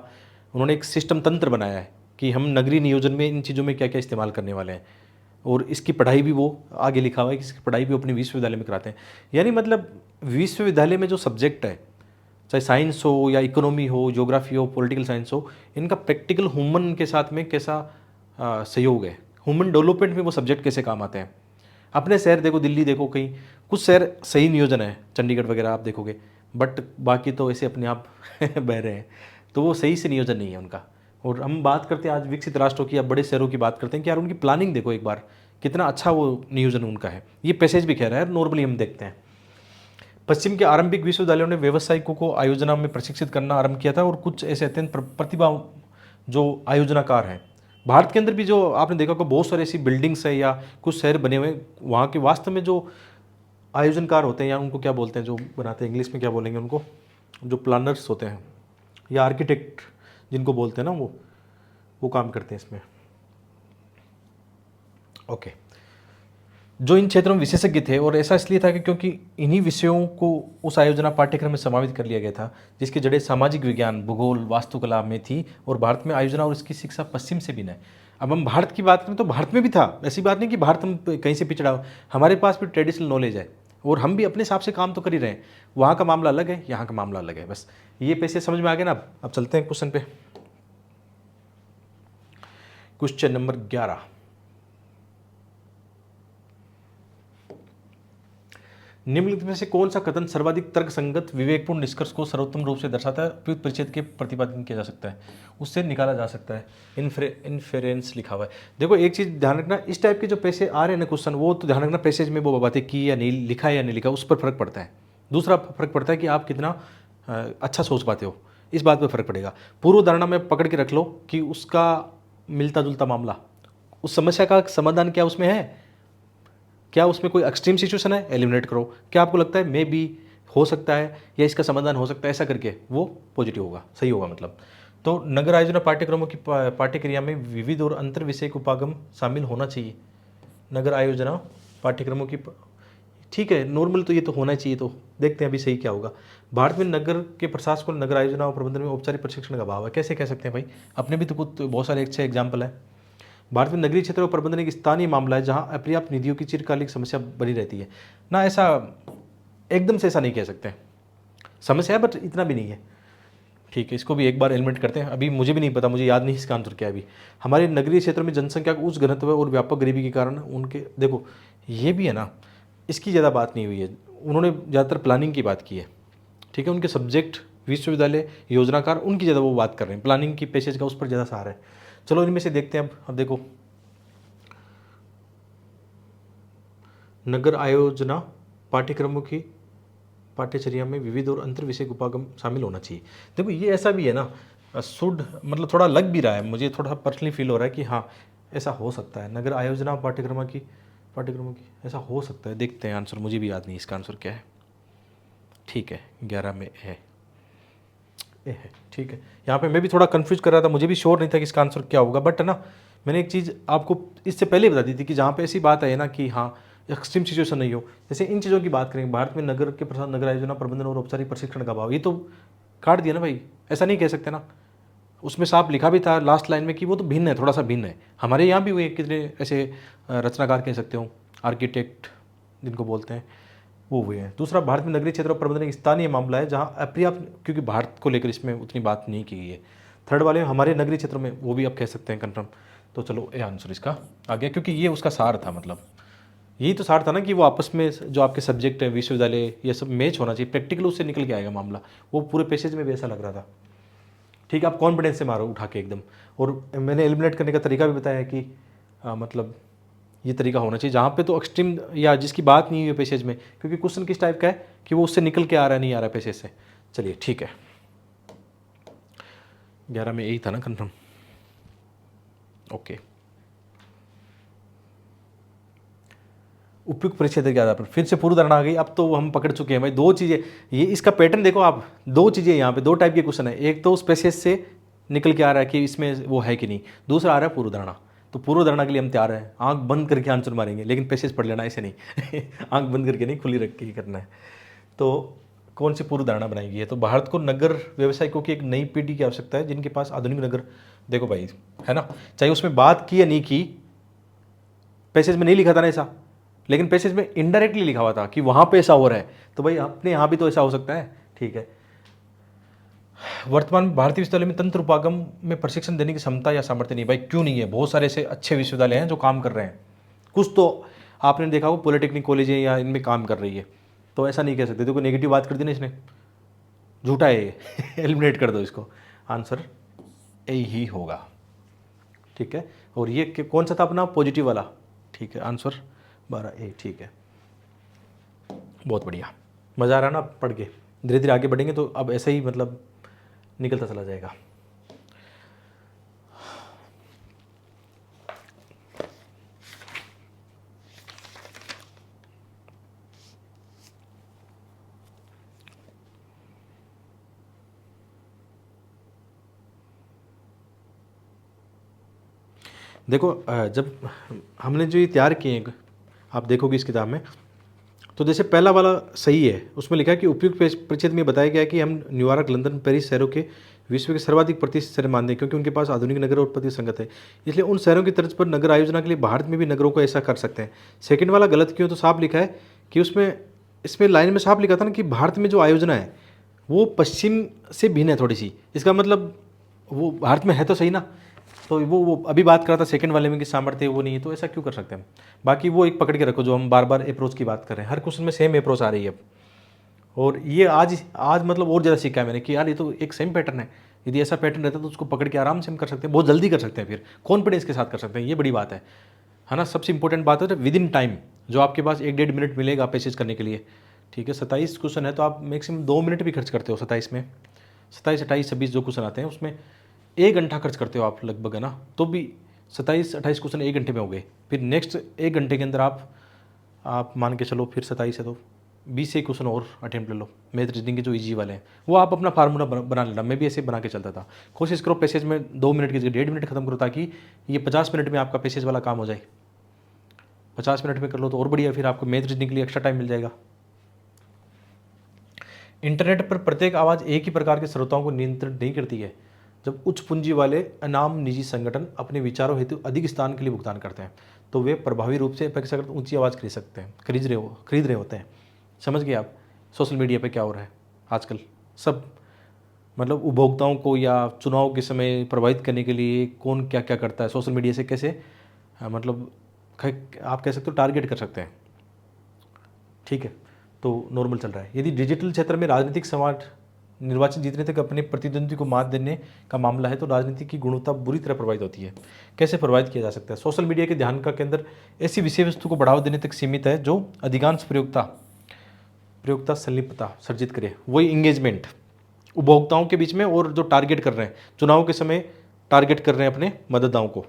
A: उन्होंने एक सिस्टम, तंत्र बनाया है कि हम नगरीय नियोजन में इन चीज़ों में क्या क्या इस्तेमाल करने वाले हैं। और इसकी पढ़ाई भी वो आगे लिखा हुआ है कि इसकी पढ़ाई भी अपने विश्वविद्यालय में कराते हैं। यानी मतलब विश्वविद्यालय में जो सब्जेक्ट है, चाहे साइंस हो या इकोनॉमी हो, ज्योग्राफी हो, पॉलिटिकल साइंस हो, इनका प्रैक्टिकल ह्यूमन के साथ में कैसा सहयोग है, ह्यूमन डेवलपमेंट में वो सब्जेक्ट कैसे काम आते हैं। अपने शहर देखो, दिल्ली देखो, कहीं कुछ शहर सही नियोजन है, चंडीगढ़ वगैरह आप देखोगे, बट बाकी तो ऐसे अपने आप बह रहे हैं, तो वो सही से नियोजन नहीं है उनका। और हम बात करते हैं आज विकसित राष्ट्रों की या बड़े शहरों की बात करते हैं कि यार उनकी प्लानिंग देखो एक बार, कितना अच्छा वो नियोजन उनका है। ये पैसेज भी कह रहा है, नॉर्मली हम देखते हैं। पश्चिम के आरंभिक विश्वविद्यालयों ने व्यावसायिकों को आयोजना में प्रशिक्षित करना आरंभ किया था, और कुछ ऐसे अत्यंत प्रतिभा जो आयोजनाकार हैं। भारत के अंदर भी जो आपने देखा होगा बहुत सारी ऐसी बिल्डिंग्स है या कुछ शहर बने हुए, वहाँ के वास्तव में जो आयोजनकार होते हैं, या उनको क्या बोलते हैं जो बनाते हैं, इंग्लिश में क्या बोलेंगे उनको, जो प्लानर्स होते हैं या आर्किटेक्ट जिनको बोलते हैं ना, वो काम करते हैं इसमें। ओके, जो इन क्षेत्रों में विशेषज्ञ थे, और ऐसा इसलिए था कि क्योंकि इन्हीं विषयों को उस आयोजना पाठ्यक्रम में समावित कर लिया गया था जिसकी जड़ें सामाजिक विज्ञान, भूगोल, वास्तुकला में थी। और भारत में आयोजना और इसकी शिक्षा पश्चिम से भिन्न है। अब हम भारत की बात करें तो भारत में भी था, ऐसी बात नहीं कि भारत हम कहीं से पिछड़ा हो, हमारे पास भी ट्रेडिशनल नॉलेज है, और हम भी अपने हिसाब से काम तो कर ही रहे हैं। वहाँ का मामला अलग है, यहाँ का मामला अलग है। बस ये पैसे समझ में आ गए ना। अब चलते हैं क्वेश्चन पे। क्वेश्चन नंबर 11, निम्नलिखित में से कौन सा कथन सर्वाधिक तर्कसंगत, विवेकपूर्ण निष्कर्ष को सर्वोत्तम रूप से दर्शाता है, उपयुक्त परिच्छेद के प्रतिपादन किया जा सकता है, उससे निकाला जा सकता है। इन्फेरेंस लिखा हुआ है। देखो एक चीज़ ध्यान रखना, इस टाइप के जो पैसे आ रहे हैं ना क्वेश्चन, वो तो ध्यान रखना पैसेज में वो बातें की या नहीं, लिखा है या नहीं लिखा, उस पर फर्क पड़ता है। दूसरा फर्क पड़ता है कि आप कितना अच्छा सोच पाते हो, इस बात पर फर्क पड़ेगा। पूर्व धारणा में पकड़ के रख लो कि उसका मिलता जुलता मामला, उस समस्या का समाधान क्या उसमें है, क्या उसमें कोई एक्सट्रीम सिचुएशन है, एलिमिनेट करो। क्या आपको लगता है मे बी हो सकता है या इसका समाधान हो सकता है, ऐसा करके वो पॉजिटिव होगा, सही होगा मतलब। तो नगर आयोजना पाठ्यक्रमों की पाठ्यक्रिया में विविध और अंतर विषय उपागम शामिल होना चाहिए। नगर आयोजना पाठ्यक्रमों की ठीक है, नॉर्मल तो ये तो होना चाहिए, तो देखते हैं अभी सही क्या होगा। भारत में नगर के प्रशासन को नगर आयोजना और प्रबंधन में औपचारिक प्रशिक्षण का अभाव है। कैसे कह सकते हैं भाई, अपने भी तो कुछ बहुत सारे अच्छे एग्जाम्पल है। भारत में नगरीय क्षेत्र और प्रबंधन एक स्थानीय मामला है जहां अपर्याप्त निधियों की चिरकालिक समस्या बनी रहती है ना। ऐसा एकदम से ऐसा नहीं कह सकते, समस्या है बट इतना भी नहीं है। ठीक है, इसको भी एक बार एलिमिनेट करते हैं। अभी मुझे भी नहीं पता, मुझे याद नहीं इसका आंसर क्या है अभी। हमारे नगरीय क्षेत्रों में जनसंख्या का उच्च घनत्व और व्यापक गरीबी के कारण उनके, देखो ये भी है ना, इसकी ज़्यादा बात नहीं हुई है, उन्होंने ज़्यादातर प्लानिंग की बात की है। ठीक है, उनके सब्जेक्ट विश्वविद्यालय योजनाकार उनकी ज़्यादा वो बात कर रहे हैं, प्लानिंग की पैसेज का उस पर ज़्यादा सहारा है। चलो इनमें से देखते हैं अब देखो, नगर आयोजना पाठ्यक्रमों की पाठ्यचर्या में विविध और अंतर विषय उपागम शामिल होना चाहिए। देखो ये ऐसा भी है ना, शुड मतलब थोड़ा लग भी रहा है, मुझे थोड़ा पर्सनली फील हो रहा है कि हाँ ऐसा हो सकता है, नगर आयोजना पाठ्यक्रमों की ऐसा हो सकता है। देखते हैं आंसर, मुझे भी याद नहीं इसका आंसर क्या है। ठीक है, 11 में है, ए है। ठीक है, यहाँ पे मैं भी थोड़ा कंफ्यूज कर रहा था, मुझे भी श्योर नहीं था कि इसका आंसर क्या होगा, बट ना मैंने एक चीज़ आपको इससे पहले बता दी थी कि जहाँ पे ऐसी बात है ना कि हाँ एक्सट्रीम सिचुएशन नहीं हो, जैसे इन चीज़ों की बात करें, भारत में नगर के प्रसाद नगर आयोजना प्रबंधन और औपचारिक प्रशिक्षण का अभाव, ये तो काट दिया ना भाई, ऐसा नहीं कह सकते ना। उसमें साफ लिखा भी था लास्ट लाइन में कि वो तो भिन्न है, थोड़ा सा भिन्न है। हमारे यहाँ भी हुए कितने ऐसे रचनाकार कह सकते हो, आर्किटेक्ट जिनको बोलते हैं, वो हुए हैं। दूसरा, भारत में नगरीय क्षेत्र प्रबंधन एक स्थानीय मामला है जहाँ अपर्याप्त, क्योंकि भारत को लेकर इसमें उतनी बात नहीं की गई है। थर्ड वाले में हमारे नगरीय क्षेत्र में, वो भी आप कह सकते हैं कन्फर्म। तो चलो ये आंसर इसका आ गया, क्योंकि ये उसका सार था, मतलब यही तो सार था ना कि वो आपस में जो आपके सब्जेक्ट है विश्वविद्यालय ये सब मैच होना चाहिए, प्रैक्टिकल उससे निकल के आएगा मामला। वो पूरे पैसेज में भी ऐसा लग रहा था। ठीक है, आप कॉन्फिडेंस से मारो उठा के एकदम। और मैंने एलिमिनेट करने का तरीका भी बताया कि मतलब ये तरीका होना चाहिए जहाँ पे तो एक्सट्रीम या जिसकी बात नहीं हुई है पैसेज में, क्योंकि क्वेश्चन किस टाइप का है कि वो उससे निकल के आ रहा है, नहीं आ रहा है पैसेज से। चलिए ठीक है, 11 में यही था ना कन्फर्म, ओके। उपयुक्त परिच्छेद के आधार पर फिर से पूर्व धारणा आ गई, अब तो हम पकड़ चुके हैं भाई। दो चीज़ें, ये इसका पैटर्न देखो आप, दो चीज़ें यहाँ पे, दो टाइप के क्वेश्चन है। एक तो उस पैसेज से निकल के आ रहा है कि इसमें वो है कि नहीं, दूसरा आ रहा है पूर्व धारणा। तो पूर्व धारणा के लिए हम तैयार हैं, आंख बंद करके आंसर मारेंगे, लेकिन पैसेज पढ़ लेना, ऐसे नहीं आंख बंद करके नहीं, खुली रख के ही करना है। तो कौन सी पूर्व धारणा बनाई गई है, तो भारत को नगर व्यवसायिकों की एक नई पीढ़ी की आवश्यकता है जिनके पास आधुनिक नगर, देखो भाई है ना, चाहे उसमें बात की या नहीं की, पैसेज में नहीं लिखा था ना ऐसा, लेकिन पैसेज में इनडायरेक्टली लिखा हुआ था कि वहां पे ऐसा हो रहा है, तो भाई अपने यहाँ भी तो ऐसा हो सकता है। ठीक है, वर्तमान में भारतीय विश्वविद्यालय में तंत्र उपागम में प्रशिक्षण देने की क्षमता या सामर्थ्य नहीं। भाई क्यों नहीं है, बहुत सारे ऐसे अच्छे विश्वविद्यालय हैं जो काम कर रहे हैं, कुछ तो आपने देखा हो पॉलिटेक्निक कॉलेज है या इनमें काम कर रही है, तो ऐसा नहीं कह सकते। देखो नेगेटिव बात कर दी ना इसने, झूठा है ये एलिमिनेट कर दो इसको, आंसर ए ही होगा। ठीक है, और ये कौन सा था अपना पॉजिटिव वाला, ठीक है, आंसर 12A। ठीक है, बहुत बढ़िया, मज़ा आ रहा है ना पढ़ के। धीरे धीरे आगे बढ़ेंगे तो अब ऐसा ही मतलब निकलता चला जाएगा। देखो जब हमने जो ये तैयार किए हैं, आप देखोगे इस किताब में, तो जैसे पहला वाला सही है, उसमें लिखा है कि उपयुक्त परिच्छेद में बताया गया है कि हम न्यूयॉर्क, लंदन, पेरिस शहरों के विश्व के सर्वाधिक प्रतिष्ठित शहर मानते हैं क्योंकि उनके पास आधुनिक नगर और प्रति संगत है। इसलिए उन शहरों की तर्ज पर नगर आयोजना के लिए भारत में भी नगरों को ऐसा कर सकते हैं। सेकंड वाला गलत क्यों, तो साफ लिखा है कि उसमें, इसमें लाइन में साफ लिखा था ना कि भारत में जो आयोजना है वो पश्चिम से भिन्न है थोड़ी सी, इसका मतलब वो भारत में है तो सही ना, तो वो अभी बात कर रहा था सेकंड वाले में कि सामर्थ्य वो नहीं है, तो ऐसा क्यों कर सकते हैं हम। बाकी वो एक पकड़ के रखो जो हम बार बार अप्रोच की बात कर रहे हैं, हर क्वेश्चन में सेम अप्रोच आ रही है अब। और ये आज आज मतलब और ज़्यादा सीखा है मैंने कि यार ये तो एक सेम पैटर्न है, यदि ऐसा पैटर्न रहता तो उसको पकड़ के आराम से हम कर सकते हैं, बहुत जल्दी कर सकते हैं, फिर कॉन्फिडेंस के साथ कर सकते हैं, ये बड़ी बात है ना। सबसे इंपॉर्टेंट बात है विद इन टाइम, जो आपके पास 1-1.5 मिनट मिलेगा पैसेज करने के लिए। ठीक है, 27 क्वेश्चन है तो आप मैक्सिमम 2 मिनट भी खर्च करते हो 27 में, 27, 28, 26 जो क्वेश्चन आते हैं उसमें 1 घंटा खर्च करते हो आप लगभग, है ना, तो भी 27-28 क्वेश्चन 1 घंटे में हो गए। फिर नेक्स्ट 1 घंटे के अंदर आप मान के चलो, फिर 27 है तो 20 से क्वेश्चन और अटेम्प्ट ले लो, मैथ रीजनिंग के जो इजी वाले हैं, वो आप अपना फार्मूला बना लेना। मैं भी ऐसे बना के चलता था। कोशिश करो पैसेज में 2 मिनट की जगह 1.5 मिनट खत्म करो, ताकि ये 50 मिनट में आपका पैसेज वाला काम हो जाए। 50 मिनट में कर लो तो और बढ़िया, फिर आपको मैथ रीजनिंग के लिए एक्स्ट्रा टाइम मिल जाएगा। इंटरनेट पर प्रत्येक आवाज़ एक ही प्रकार के श्रोताओं को नियंत्रित नहीं करती है। जब उच्च पूंजी वाले अनाम निजी संगठन अपने विचारों हेतु अधिक स्थान के लिए भुगतान करते हैं तो वे प्रभावी रूप से अपेक्षाकृत ऊंची आवाज़ खरीद सकते हैं, खरीद रहे होते हैं। समझ गए आप सोशल मीडिया पे क्या हो रहा है आजकल? सब मतलब उपभोक्ताओं को या चुनाव के समय प्रभावित करने के लिए कौन क्या क्या करता है, सोशल मीडिया से कैसे मतलब आप कह सकते हो टारगेट कर सकते हैं। ठीक है, तो नॉर्मल चल रहा है। यदि डिजिटल क्षेत्र में राजनीतिक समाज निर्वाचन जीतने तक अपने प्रतिद्वंदी को मात देने का मामला है तो राजनीति की गुणवत्ता बुरी तरह प्रभावित होती है। कैसे प्रभावित किया जा सकता है? सोशल मीडिया के ध्यान का केंद्र ऐसी विषय वस्तु को बढ़ावा देने तक सीमित है जो अधिकांश प्रयोक्ता संलिप्तता सर्जित करे, वही इंगेजमेंट उपभोक्ताओं के बीच में, और जो टारगेट कर रहे हैं चुनाव के समय टारगेट कर रहे हैं अपने मतदाताओं को,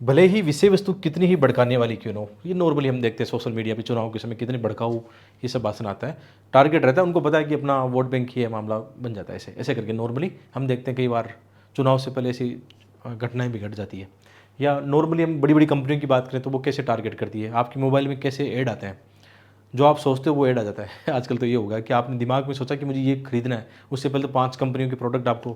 A: भले ही विषय वस्तु कितनी ही भड़काने वाली क्यों ना हो। ये नॉर्मली हम देखते हैं सोशल मीडिया पे चुनाव के समय कितने भड़काऊ ये सब भाषण आता है, टारगेट रहता है, उनको पता है कि अपना वोट बैंक ही है, मामला बन जाता है। ऐसे ऐसे करके नॉर्मली हम देखते हैं कई बार चुनाव से पहले ऐसी घटनाएं भी घट जाती है। या नॉर्मली हम बड़ी बड़ी कंपनियों की बात करें तो वो कैसे टारगेट करती है, आपके मोबाइल में कैसे ऐड आते हैं, जो आप सोचते हो वो ऐड आ जाता है। आजकल तो ये होगा कि आपने दिमाग में सोचा कि मुझे ये खरीदना है, उससे पहले तो 5 कंपनियों के प्रोडक्ट आपको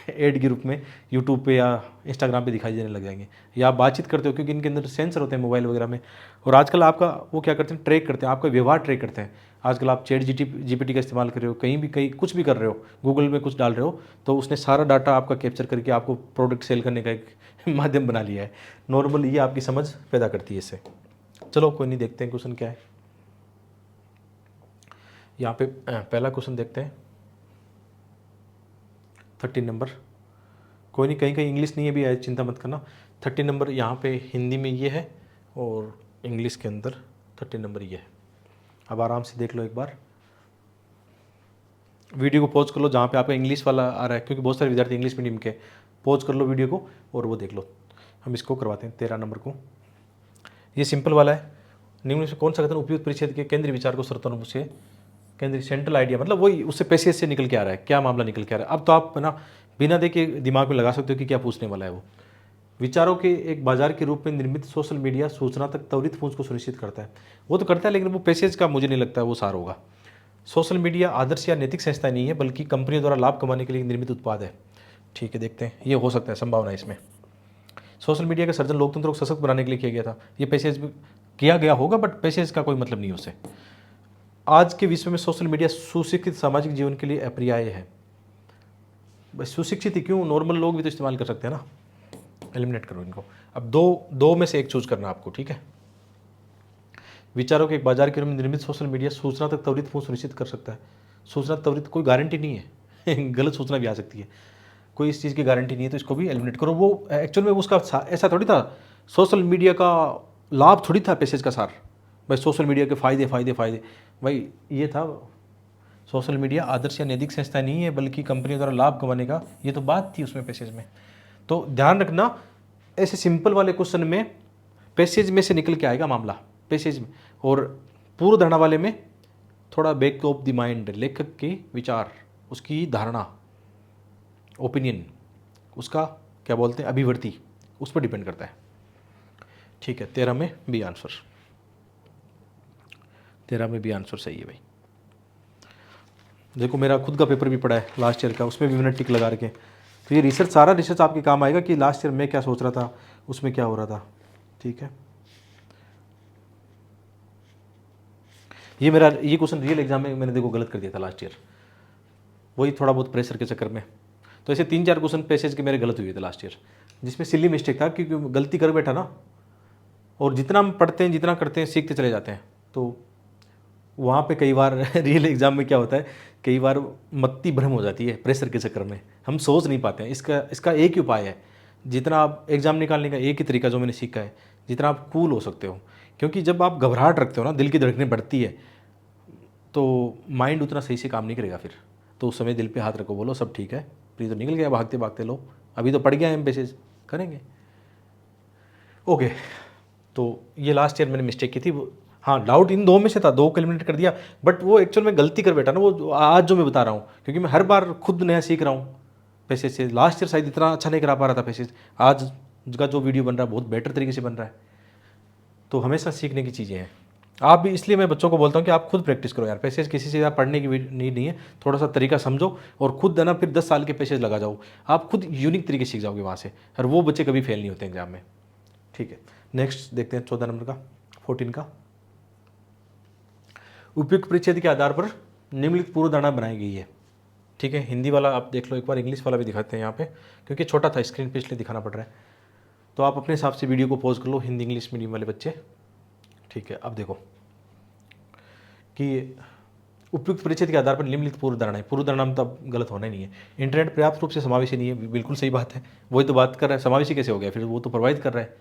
A: ऐड के रूप में यूट्यूब पे या इंस्टाग्राम पे दिखाई देने लग जाएंगे। या आप बातचीत करते हो क्योंकि इनके अंदर सेंसर होते हैं मोबाइल वगैरह में, और आजकल आपका वो क्या करते हैं, ट्रैक करते हैं, आपका व्यवहार ट्रैक करते हैं। आजकल आप चैट जीपीटी का इस्तेमाल कर रहे हो, कहीं कुछ भी कर रहे हो, गूगल में कुछ डाल रहे हो, तो उसने सारा डाटा आपका कैप्चर करके आपको प्रोडक्ट सेल करने का एक माध्यम बना लिया है। नॉर्मल ये आपकी समझ पैदा करती है इससे। चलो कोई नहीं, देखते हैं क्वेश्चन क्या है। यहाँ पे पहला क्वेश्चन देखते हैं 13 नंबर। कोई नहीं, कहीं कहीं इंग्लिश नहीं है भी है, चिंता मत करना। 13 नंबर यहाँ पे हिंदी में ये है और इंग्लिश के अंदर 13 नंबर ये है। अब आराम से देख लो एक बार, वीडियो को पॉज कर लो जहाँ पे आपका इंग्लिश वाला आ रहा है, क्योंकि बहुत सारे विद्यार्थी इंग्लिश मीडियम के। पॉज कर लो वीडियो को और वो देख लो। हम इसको करवाते हैं 13 नंबर को। ये सिंपल वाला है। निम्न से कौन सा कथन उपयुक्त परिच्छेद के केंद्रीय विचार को सर्वतोमुख से केंद्रीय सेंट्रल आइडिया, मतलब वही उससे पैसेज से निकल के आ रहा है, क्या मामला निकल के आ रहा है। अब तो आप ना बिना देखे दिमाग में लगा सकते हो कि क्या पूछने वाला है वो। विचारों के एक बाजार के रूप में निर्मित सोशल मीडिया सूचना तक त्वरित पहुंच को सुनिश्चित करता है। वो तो करता है, लेकिन वो पैसेज का मुझे नहीं लगता है वो सार होगा। सोशल मीडिया आदर्श या नैतिक संस्था नहीं है, बल्कि कंपनियों द्वारा लाभ कमाने के लिए निर्मित उत्पाद है। ठीक है, देखते हैं, ये हो सकता है संभावना इसमें। सोशल मीडिया का सर्जन लोकतंत्र को सशक्त बनाने के लिए किया गया था। ये पैसेज में किया गया होगा, बट पैसेज का कोई मतलब नहीं है उससे। आज के विश्व में सोशल मीडिया सुशिक्षित सामाजिक जीवन के लिए अपर्याय है। बस सुशिक्षित ही क्यों, नॉर्मल लोग भी तो इस्तेमाल कर सकते हैं ना। एलिमिनेट करो इनको। अब दो में से एक चूज करना आपको, ठीक है। विचारों के एक बाजार के रूप में निर्मित सोशल मीडिया सूचना तक त्वरित पहुंच सुनिश्चित कर सकता है। सूचना त्वरित कोई गारंटी नहीं है गलत सूचना भी आ सकती है, कोई इस चीज़ की गारंटी नहीं है, तो इसको भी एलिमिनेट करो। वो एक्चुअल में उसका ऐसा थोड़ी था, सोशल मीडिया का लाभ थोड़ी था पैसेज का सार। भाई सोशल मीडिया के फ़ायदे फ़ायदे फ़ायदे, भाई ये था सोशल मीडिया आदर्श या नैतिक संस्था नहीं है, बल्कि कंपनियों द्वारा लाभ कमाने का, ये तो बात थी उसमें पैसेज में। तो ध्यान रखना, ऐसे सिंपल वाले क्वेश्चन में पैसेज में से निकल के आएगा मामला, पैसेज में। और पूर्व धारणा वाले में थोड़ा बैक ऑफ द माइंड, लेखक के विचार, उसकी धारणा, ओपिनियन, उसका क्या बोलते हैं अभिव्यक्ति, उस पर डिपेंड करता है। ठीक है, 13 में बी आंसर, 13 में बी आंसर सही है भाई। देखो मेरा खुद का पेपर भी पड़ा है लास्ट ईयर का, उसमें भी मैंने टिक लगा रखे। तो ये रिसर्च, सारा रिसर्च आपके काम आएगा कि लास्ट ईयर मैं क्या सोच रहा था, उसमें क्या हो रहा था। ठीक है, ये क्वेश्चन रियल एग्जाम में मैंने देखो गलत कर दिया था लास्ट ईयर, वही थोड़ा बहुत प्रेशर के चक्कर में। तो ऐसे 3-4 क्वेश्चन पैसेज के मेरे गलत हुए थे लास्ट ईयर, जिसमें सिली मिस्टेक था, क्योंकि गलती कर बैठा ना। और जितना हम पढ़ते हैं, जितना करते हैं, सीखते चले जाते हैं। तो वहाँ पे कई बार रियल एग्जाम में क्या होता है, कई बार मत्ती भ्रम हो जाती है प्रेशर के चक्कर में, हम सोच नहीं पाते हैं। इसका एक ही उपाय है, जितना आप एग्ज़ाम निकालने का एक ही तरीका जो मैंने सीखा है, जितना आप कूल हो सकते हो। क्योंकि जब आप घबराहट रखते हो ना, दिल की धड़कनें बढ़ती है, तो माइंड उतना सही से काम नहीं करेगा फिर। तो उस समय दिल पे हाथ रखो, बोलो सब ठीक है, प्लीज तो निकल गया भागते भागते, लो अभी तो पड़ गया है, मैसेज करेंगे। ओके, तो ये लास्ट ईयर मैंने मिस्टेक की थी। हाँ, डाउट इन 2 में से था, 2 को एलिमिनेट कर दिया, बट वो एक्चुअल में गलती कर बैठा ना, वो आज जो मैं बता रहा हूँ, क्योंकि मैं हर बार खुद नया सीख रहा हूँ पैसेज से। लास्ट ईयर शायद इतना अच्छा नहीं करा पा रहा था पैसेज, आज का जो वीडियो बन रहा है बहुत बेटर तरीके से बन रहा है। तो हमेशा सीखने की चीज़ें हैं। आप भी, इसलिए मैं बच्चों को बोलता हूँ कि आप खुद प्रैक्टिस करो यार, पैसेज किसी से आप पढ़ने की नीड नहीं है, थोड़ा सा तरीका समझो और खुद है ना फिर 10 साल के पैसेज लगा जाओ, आप खुद यूनिक तरीके सीख जाओगे वहाँ से, और वो बच्चे कभी फेल नहीं होते एग्जाम में। ठीक है, नेक्स्ट देखते हैं 14 नंबर का, 14 का। उपयुक्त परिच्छेद के आधार पर निम्नलिखित पूर्व धारणा बनाई गई है। ठीक है, हिंदी वाला आप देख लो एक बार, इंग्लिश वाला भी दिखाते हैं यहाँ पे, क्योंकि छोटा था स्क्रीन पे इसलिए दिखाना पड़ रहा है। तो आप अपने हिसाब से वीडियो को पॉज कर लो, हिंदी इंग्लिश मीडियम वाले बच्चे। ठीक है, अब देखो कि उपयुक्त परिच्छेद के आधार पर निम्नलिखित पूर्व धारणाएं, पूर्व धारणा में तो अब गलत होना ही नहीं है। इंटरनेट पर्याप्त रूप से समावेशी नहीं है, बिल्कुल सही बात है, वही तो बात कर रहा है, समावेशी कैसे हो गया फिर, वो तो प्रोवाइड कर रहा है,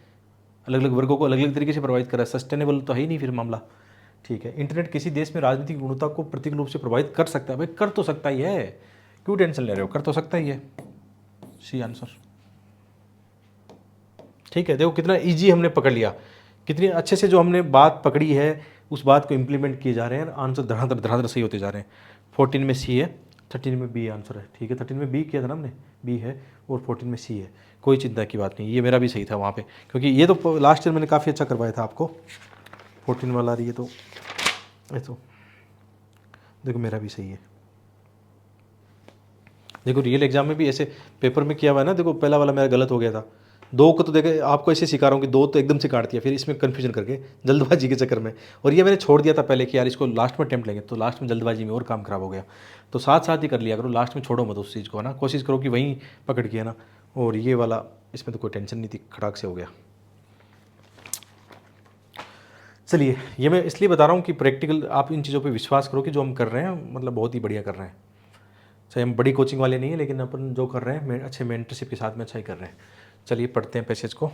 A: अलग अलग वर्गों को अलग अलग तरीके से प्रोवाइड कर रहा है, सस्टेनेबल तो है ही नहीं फिर मामला। ठीक है, इंटरनेट किसी देश में राजनीतिक गुणवत्ता को प्रतिकूल रूप से प्रोवाइड कर सकता है, भाई कर तो सकता ही है, क्यों टेंशन ले रहे हो, कर तो सकता ही है, सी आंसर। ठीक है, देखो कितना इजी हमने पकड़ लिया, कितनी अच्छे से जो हमने बात पकड़ी है उस बात को इम्प्लीमेंट किए जा रहे हैं, आंसर धड़ाधड़ धड़ाधड़ सही होते जा रहे हैं। 14 में सी है, 13 में बी आंसर है। ठीक है, 13 में बी किया था ना हमने, बी है, और 14 में सी है, कोई चिंता की बात नहीं, ये मेरा भी सही था वहाँ पे, क्योंकि ये तो लास्ट ईयर मैंने काफ़ी अच्छा करवाया था आपको। 14 वाला रही है तो देखो मेरा भी सही है। देखो रियल एग्जाम में भी ऐसे पेपर में किया हुआ है ना, देखो पहला वाला मेरा गलत हो गया था, 2 को तो देखे आपको ऐसे सिखा रहा हूँ कि 2 तो एकदम से काट दिया, फिर इसमें कन्फ्यूजन करके जल्दबाजी के चक्कर में, और ये मैंने छोड़ दिया था पहले कि यार इसको लास्ट में अटेम्प्ट लेंगे, तो लास्ट में जल्दबाजी में और काम खराब हो गया। तो साथ साथ ही कर लिया करो, लास्ट में छोड़ो मत उस चीज़ को, है ना, कोशिश करो कि वहीं पकड़ के, है ना। और ये वाला इसमें तो कोई टेंशन नहीं थी, खड़ाक से हो गया। चलिए, ये मैं इसलिए बता रहा हूँ कि प्रैक्टिकल आप इन चीज़ों पे विश्वास करो कि जो हम कर रहे हैं मतलब बहुत ही बढ़िया कर रहे हैं, चाहे हम बड़ी कोचिंग वाले नहीं हैं, लेकिन अपन जो कर रहे हैं अच्छे मेंटरशिप के साथ में अच्छा ही कर रहे हैं। चलिए पढ़ते हैं पैसेज को।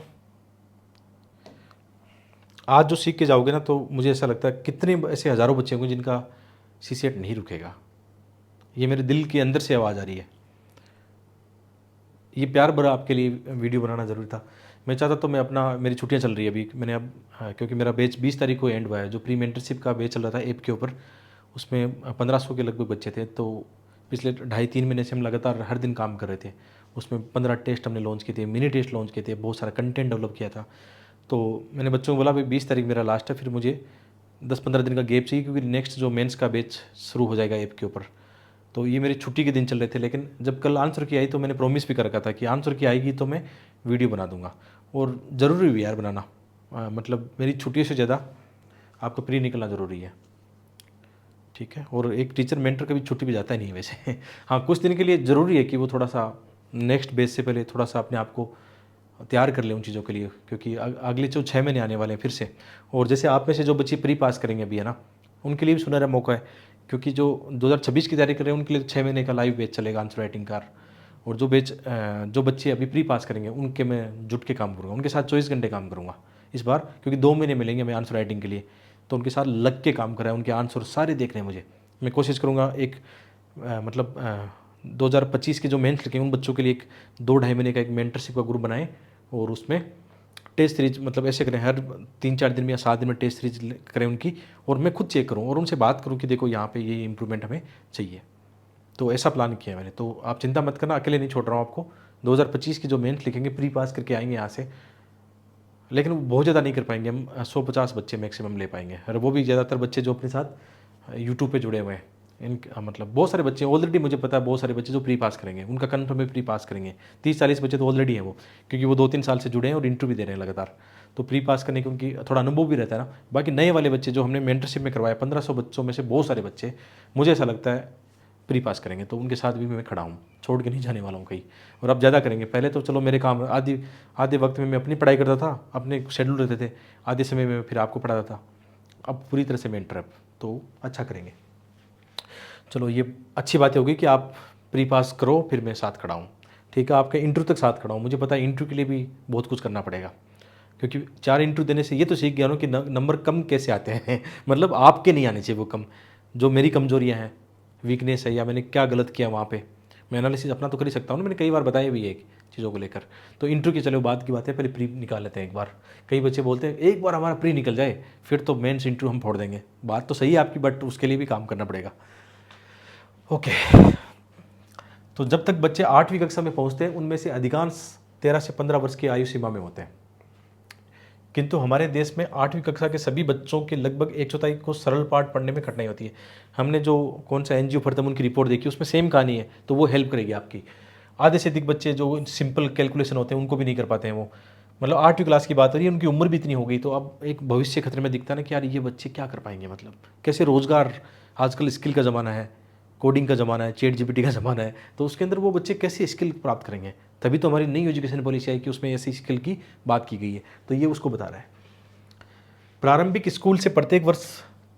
A: आज जो सीख के जाओगे ना, तो मुझे ऐसा लगता है कितने ऐसे हज़ारों बच्चे होंगे जिनका सीसीएट नहीं रुकेगा, ये मेरे दिल के अंदर से आवाज़ आ रही है। ये प्यार भरा आपके लिए वीडियो बनाना ज़रूरी था। मैं चाहता तो मैं अपना, मेरी छुट्टियां चल रही है अभी, मैंने अब क्योंकि मेरा बैच 20 तारीख को एंड हुआ है, जो प्री मेंटरशिप का बैच चल रहा था ऐप के ऊपर, उसमें 1500 के लगभग बच्चे थे। तो पिछले 2.5-3 महीने से हम लगातार हर दिन काम कर रहे थे, उसमें 15 टेस्ट हमने लॉन्च किए थे, मिनी टेस्ट लॉन्च किए थे, बहुत सारा कंटेंट डेवलप किया था। तो मैंने बच्चों को बोला भाई 20 तारीख मेरा लास्ट है, फिर मुझे 10-15 दिन का गैप चाहिए, क्योंकि नेक्स्ट जो मेंस का बैच शुरू हो जाएगा ऐप के ऊपर। तो ये मेरी छुट्टी के दिन चल रहे थे, लेकिन जब कल आंसर की आई तो मैंने प्रॉमिस भी कर रखा था कि आंसर की आएगी तो मैं वीडियो बना दूंगा, और ज़रूरी भी यार बनाना, मतलब मेरी छुट्टियों से ज़्यादा आपको प्री निकलना ज़रूरी है। ठीक है, और एक टीचर मेंटर कभी छुट्टी भी जाता ही नहीं वैसे हाँ, कुछ दिन के लिए ज़रूरी है कि वो थोड़ा सा नेक्स्ट बेस से पहले थोड़ा सा अपने आप को तैयार कर ले उन चीज़ों के लिए, क्योंकि अगले जो 6 महीने आने वाले हैं फिर से। और जैसे आप में से जो बच्चे प्री पास करेंगे अभी, है ना, उनके लिए भी सुनहरा मौका है, क्योंकि जो 2026 की तैयारी कर रहे हैं उनके लिए 6 महीने का लाइव बैच चलेगा आंसर राइटिंग का। और जो बच्चे अभी प्री पास करेंगे उनके मैं जुट के काम करूँगा, उनके साथ 24 घंटे काम करूँगा इस बार, क्योंकि 2 महीने मिलेंगे मैं आंसर राइटिंग के लिए, तो उनके साथ लग के काम कर रहा है, उनके आंसर सारे देख रहे हैं मुझे। मैं कोशिश करूँगा एक 2025 के जो मेंस लिखे उन बच्चों के लिए एक 2-2.5 महीने का एक मेंटरशिप का ग्रुप बनाएं, और उसमें टेस्ट सीरीज मतलब ऐसे करें, हर 3-4 दिन में या 7 दिन में टेस्ट सीरीज करें उनकी, और मैं खुद चेक करूँ और उनसे बात करूँ कि देखो यहाँ पे ये इम्प्रूवमेंट हमें चाहिए। तो ऐसा प्लान किया है मैंने, तो आप चिंता मत करना, अकेले नहीं छोड़ रहा हूँ आपको। 2025 की जो मेंस लिखेंगे प्री पास करके आएंगे यहाँ से, लेकिन वो बहुत ज़्यादा नहीं कर पाएंगे, हम 150 बच्चे मैक्सिमम ले पाएंगे, और वो भी ज़्यादातर बच्चे जो अपने साथ यूट्यूब पे जुड़े हुए हैं। मतलब बहुत सारे बच्चे ऑलरेडी, मुझे पता है बहुत सारे बच्चे जो प्री पास करेंगे, उनका कन्फर्म है प्री पास करेंगे। 30-40 बच्चे तो ऑलरेडी हैं वो, क्योंकि वो 2-3 साल से जुड़े हैं और इंटरव्यू भी दे रहे हैं लगातार, तो प्री पास करने के उनकी थोड़ा अनुभव भी रहता है ना। बाकी नए वाले बच्चे जो हमने मेंटरशिप में करवाया, 1500 बच्चों में से बहुत सारे बच्चे मुझे ऐसा लगता है प्री पास करेंगे, तो उनके साथ भी मैं खड़ा हूँ, छोड़ के नहीं जाने वाला हूँ कहीं। और अब ज़्यादा करेंगे, पहले तो चलो मेरे काम आधे वक्त में मैं अपनी पढ़ाई करता था, अपने शेड्यूल रहते थे, आधे समय में फिर आपको पढ़ाता था, अब पूरी तरह से मेंटर, तो अच्छा करेंगे। चलो ये अच्छी बात होगी कि आप प्री पास करो, फिर मैं साथ खड़ा हूँ। ठीक है, आपके इंटरव्यू तक साथ खड़ा हूँ, मुझे पता है इंटरव्यू के लिए भी बहुत कुछ करना पड़ेगा, क्योंकि 4 इंटरव्यू देने से ये तो सीख गया हूँ कि नंबर कम कैसे आते हैं मतलब आपके नहीं आने चाहिए वो कम, जो मेरी कमजोरियाँ हैं, वीकनेस है, या मैंने क्या गलत किया वहाँ पे, मैं एनालिसिस अपना तो कर ही सकता हूँ ना, मैंने कई बार बताया भी है चीज़ों को लेकर। तो इंटरव्यू की चलो बात की बात है, पहले प्री निकाल लेते हैं एक बार। कई बच्चे बोलते हैं एक बार हमारा प्री निकल जाए फिर तो मेंस इंटरव्यू हम फोड़ देंगे, बात तो सही है आपकी, बट उसके लिए भी काम करना पड़ेगा। ओके, तो जब तक बच्चे 8वीं कक्षा में पहुँचते हैं, उनमें से अधिकांश 13 से 15 वर्ष की आयु सीमा में होते हैं। किंतु हमारे देश में 8वीं कक्षा के सभी बच्चों के लगभग 1/4 को सरल पाठ पढ़ने में कठिनाई होती है। हमने जो कौन सा एनजीओ फॉर उनकी रिपोर्ट देखी, उसमें सेम कहानी है, तो वो हेल्प करेगी आपकी। आधे से अधिक बच्चे जो सिंपल कैलकुलेशन होते हैं उनको भी नहीं कर पाते हैं वो, मतलब 8वीं क्लास की बात हो रही है, उनकी उम्र भी इतनी हो गई, तो अब एक भविष्य खतरे में दिखता है ना कि यार ये बच्चे क्या कर पाएंगे, मतलब कैसे रोज़गार, आजकल स्किल का ज़माना है, कोडिंग का ज़माना है, चैट जीपीटी का ज़माना है, तो उसके अंदर वो बच्चे कैसे स्किल प्राप्त करेंगे। तभी तो हमारी नई एजुकेशन पॉलिसी आई कि उसमें ऐसी स्किल की बात की गई है, तो ये उसको बता रहा है। प्रारंभिक स्कूल से प्रत्येक वर्ष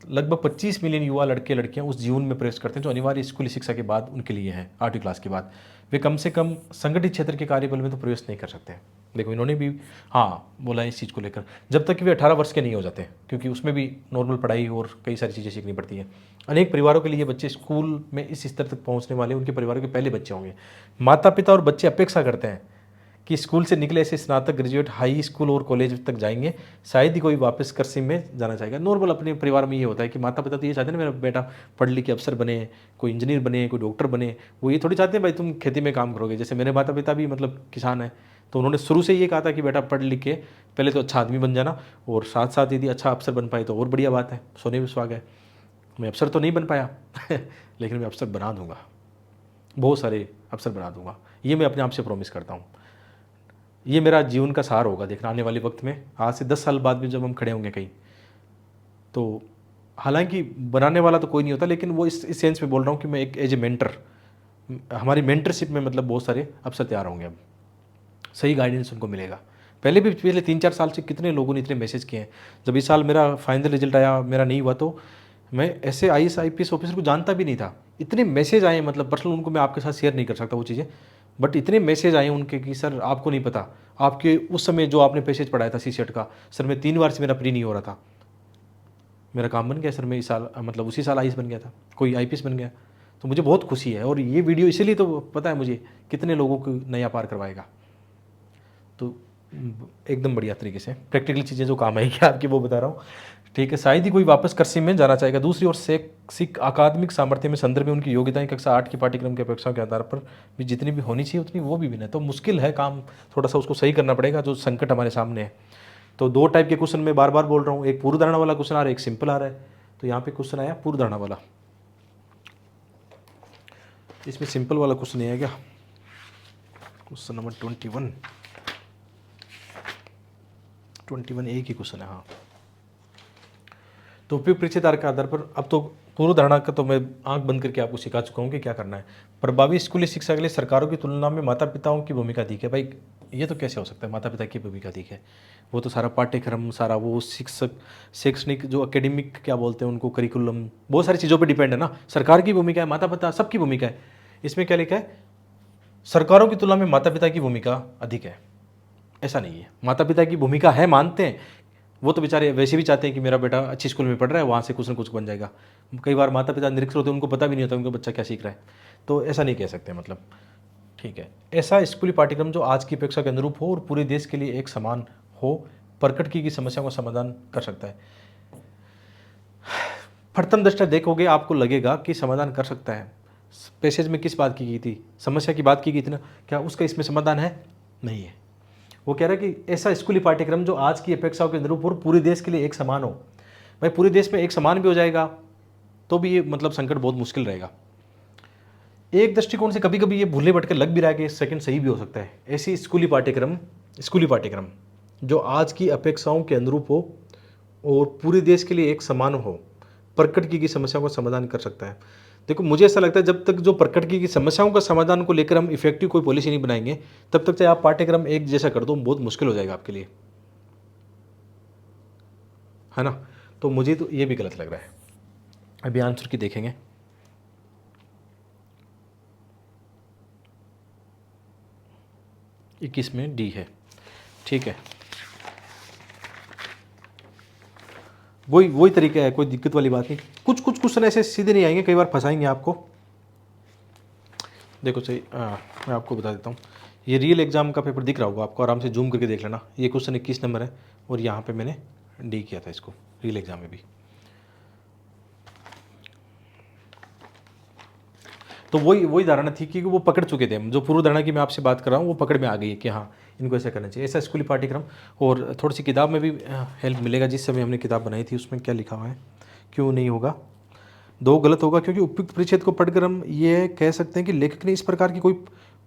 A: लगभग 25 मिलियन युवा लड़के लड़कियां उस जीवन में प्रवेश करते हैं जो अनिवार्य स्कूली शिक्षा के बाद उनके लिए है। 8वीं क्लास के बाद वे कम से कम संगठित क्षेत्र के कार्यबल में तो प्रवेश नहीं कर सकते। देखो इन्होंने भी हाँ बोला इस चीज़ को लेकर, जब तक कि वे 18 वर्ष के नहीं हो जाते, क्योंकि उसमें भी नॉर्मल पढ़ाई और कई सारी चीज़ें सीखनी पड़ती है। अनेक परिवारों के लिए बच्चे स्कूल में इस स्तर तक पहुँचने वाले उनके परिवारों के पहले बच्चे होंगे। माता पिता और बच्चे अपेक्षा करते हैं कि स्कूल से निकले ऐसे स्नातक, ग्रेजुएट, हाई स्कूल और कॉलेज तक जाएंगे, शायद ही कोई वापस कृषि में जाना चाहेगा। नॉर्मल अपने परिवार में ये होता है कि माता पिता तो ये चाहते हैं ना मेरा बेटा पढ़ लिख के अफसर बने, कोई इंजीनियर बने, कोई डॉक्टर बने। वो ये थोड़ी चाहते हैं भाई तुम खेती में काम करोगे। जैसे मेरे माता पिता भी मतलब किसान हैं, तो उन्होंने शुरू से ये कहा था कि बेटा पढ़ लिख के पहले तो अच्छा आदमी बन जाना, और साथ साथ यदि अच्छा अफसर बन पाए तो और बढ़िया बात है, सोने में सुहागा है। मैं अफसर तो नहीं बन पाया लेकिन मैं अफसर बना दूंगा, बहुत सारे अफसर बना दूंगा, ये मैं अपने आप से प्रॉमिस करता हूँ। ये मेरा जीवन का सार होगा। देखना आने वाले वक्त में, आज से 10 साल बाद भी जब हम खड़े होंगे कहीं, तो हालांकि बनाने वाला तो कोई नहीं होता, लेकिन वो इस सेंस में बोल रहा हूँ कि मैं एक एज ए मेंटर, हमारी मेंटरशिप में मतलब बहुत सारे अफसर तैयार होंगे। अब सही गाइडेंस उनको मिलेगा। पहले भी पिछले 3-4 साल से कितने लोगों ने इतने मैसेज किए हैं। जब इस साल मेरा फाइनल रिजल्ट आया, मेरा नहीं हुआ, तो मैं ऐसे IAS IPS ऑफिसर को जानता भी नहीं था। इतने मैसेज आए, मतलब पर्सनल उनको मैं आपके साथ शेयर नहीं कर सकता वो चीज़ें, बट इतने मैसेज आए उनके कि सर आपको नहीं पता, आपके उस समय जो आपने पैसेज पढ़ाया था CSET का, सर मैं 3 बार से मेरा प्री नहीं हो रहा था, मेरा काम बन गया सर, मैं इस साल मतलब उसी साल IAS बन गया था, कोई IPS बन गया। तो मुझे बहुत खुशी है, और ये वीडियो इसीलिए तो पता है मुझे कितने लोगों को नया पार करवाएगा। तो एकदम बढ़िया तरीके से प्रैक्टिकल चीज़ें जो काम आएगी आपकी वो बता रहा हूँ, ठीक है। शायद ही कोई वापस कृषि में जाना चाहेगा। दूसरी ओर शैक्षिक अकादमिक सामर्थ्य में संदर्भ में उनकी योग्यताएं कक्षा 8 की पाठ्यक्रम की अपेक्षाओं के आधार पर भी जितनी भी होनी चाहिए उतनी वो भी नहीं, तो मुश्किल है काम, थोड़ा सा उसको सही करना पड़ेगा जो संकट हमारे सामने है। तो 2 टाइप के क्वेश्चन मैं बार बार बोल रहा हूँ, एक पूर्व धारणा वाला क्वेश्चन आ रहा है, एक सिंपल आ रहा है। तो यहाँ पे क्वेश्चन आया पूर्व धारणा वाला, इसमें सिंपल वाला क्वेश्चन नहीं है क्या, क्वेश्चन नंबर 21 एक ही क्वेश्चन है। हाँ, तो उपयुक्त परीक्षित के आधार पर, अब तो पूर्व धारणा का तो मैं आंख बंद करके आपको सिखा चुका हूँ कि क्या करना है। प्रभावी स्कूली शिक्षा के लिए सरकारों की तुलना में माता पिताओं की भूमिका अधिक है। भाई ये तो कैसे हो सकता है, माता पिता की भूमिका अधिक है? वो तो सारा पाठ्यक्रम, सारा वो शिक्षक, शैक्षणिक जो एकेडमिक क्या बोलते हैं उनको, करिकुलम, बहुत सारी चीज़ों पर डिपेंड है ना। सरकार की भूमिका है, माता पिता सबकी भूमिका है। इसमें क्या लिखा है, सरकारों की तुलना में माता पिता की भूमिका अधिक है। ऐसा नहीं है, माता पिता की भूमिका है, मानते हैं, वो तो बेचारे वैसे भी चाहते हैं कि मेरा बेटा अच्छी स्कूल में पढ़ रहा है, वहाँ से कुछ ना कुछ बन जाएगा। कई बार माता पिता निरक्षर होते हैं, उनको पता भी नहीं होता उनका बच्चा क्या सीख रहा है, तो ऐसा नहीं कह सकते मतलब, ठीक है। ऐसा स्कूली पाठ्यक्रम जो आज की अपेक्षा के अनुरूप हो और पूरे देश के लिए एक समान हो, प्रकट की समस्या का समाधान कर सकता है। प्रथम दृष्टया देखोगे आपको लगेगा कि समाधान कर सकता है। पैसेज में किस बात की गई थी, समस्या की बात की गई थी ना, क्या उसका इसमें समाधान है? नहीं है। वो कह रहा है कि ऐसा स्कूली पाठ्यक्रम जो आज की अपेक्षाओं के अनुरूप और पूरे देश के लिए एक समान हो। भाई पूरे देश में एक समान भी हो जाएगा तो भी ये मतलब संकट बहुत मुश्किल रहेगा। एक दृष्टिकोण से कभी कभी ये भूले भटके लग भी रहा है कि सेकंड सही भी हो सकता है। ऐसी स्कूली पाठ्यक्रम जो आज की अपेक्षाओं के अनुरूप हो और पूरे देश के लिए एक समान हो, प्रकट की गई समस्याओं का समाधान कर सकता है। देखो मुझे ऐसा लगता है जब तक जो प्रकट की गई समस्याओं का समाधान को लेकर हम इफेक्टिव कोई पॉलिसी नहीं बनाएंगे, तब तक चाहे आप पाठ्यक्रम एक जैसा कर दो, बहुत मुश्किल हो जाएगा आपके लिए, है ना। तो मुझे तो ये भी गलत लग रहा है। अभी आंसर की देखेंगे। इक्कीस में डी है, ठीक है। वही तरीका है, कोई दिक्कत वाली बात नहीं। कुछ क्वेश्चन ऐसे सीधे नहीं आएंगे, कई बार फंसाएंगे आपको। देखो सही, मैं आपको बता देता हूँ, ये रियल एग्जाम का पेपर दिख रहा होगा आपको, आराम से जूम करके देख लेना। ये क्वेश्चन 21 नंबर है और यहाँ पे मैंने डी किया था इसको, रियल एग्जाम में भी। तो वही वही धारणा थी कि वो पकड़ चुके थे, जो पूर्व धारणा की मैं आपसे बात कर रहा हूँ वो पकड़ में आ गई है कि हाँ इनको ऐसा करना चाहिए, ऐसा स्कूली पाठ्यक्रम। और थोड़ी सी किताब में भी हेल्प मिलेगा, जिस समय हमने किताब बनाई थी उसमें क्या लिखा हुआ है, क्यों नहीं होगा, दो गलत होगा, क्योंकि उपयुक्त परिच्छेद को पढ़कर हम ये कह सकते हैं कि लेखक ने इस प्रकार की कोई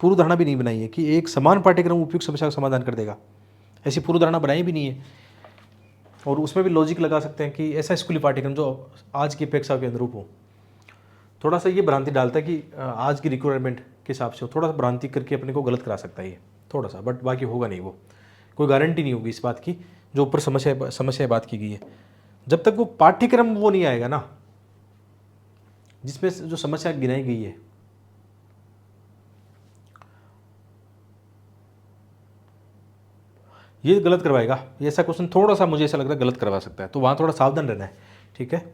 A: पूर्व धारणा भी नहीं बनाई है कि एक समान पाठ्यक्रम उपयुक्त समस्या का समाधान कर देगा, ऐसी पूर्व धारणा बनाई भी नहीं है। और उसमें भी लॉजिक लगा सकते हैं कि ऐसा स्कूली पाठ्यक्रम जो आज की अपेक्षा के अनुरूप हो। थोड़ा सा ये भ्रांति डालता है कि आज की रिक्वायरमेंट के हिसाब से थोड़ा सा भ्रांति करके अपने को गलत करा सकता है ये थोड़ा सा, बट बाकी होगा नहीं, वो कोई गारंटी नहीं होगी इस बात की जो ऊपर समस्या बात की गई है। जब तक वो पाठ्यक्रम वो नहीं आएगा ना जिसमें जो समस्या गिनाई गई है, ये गलत करवाएगा, ये ऐसा क्वेश्चन थोड़ा सा मुझे ऐसा लग रहा है गलत करवा सकता है, तो वहाँ थोड़ा सावधान रहना है, ठीक है।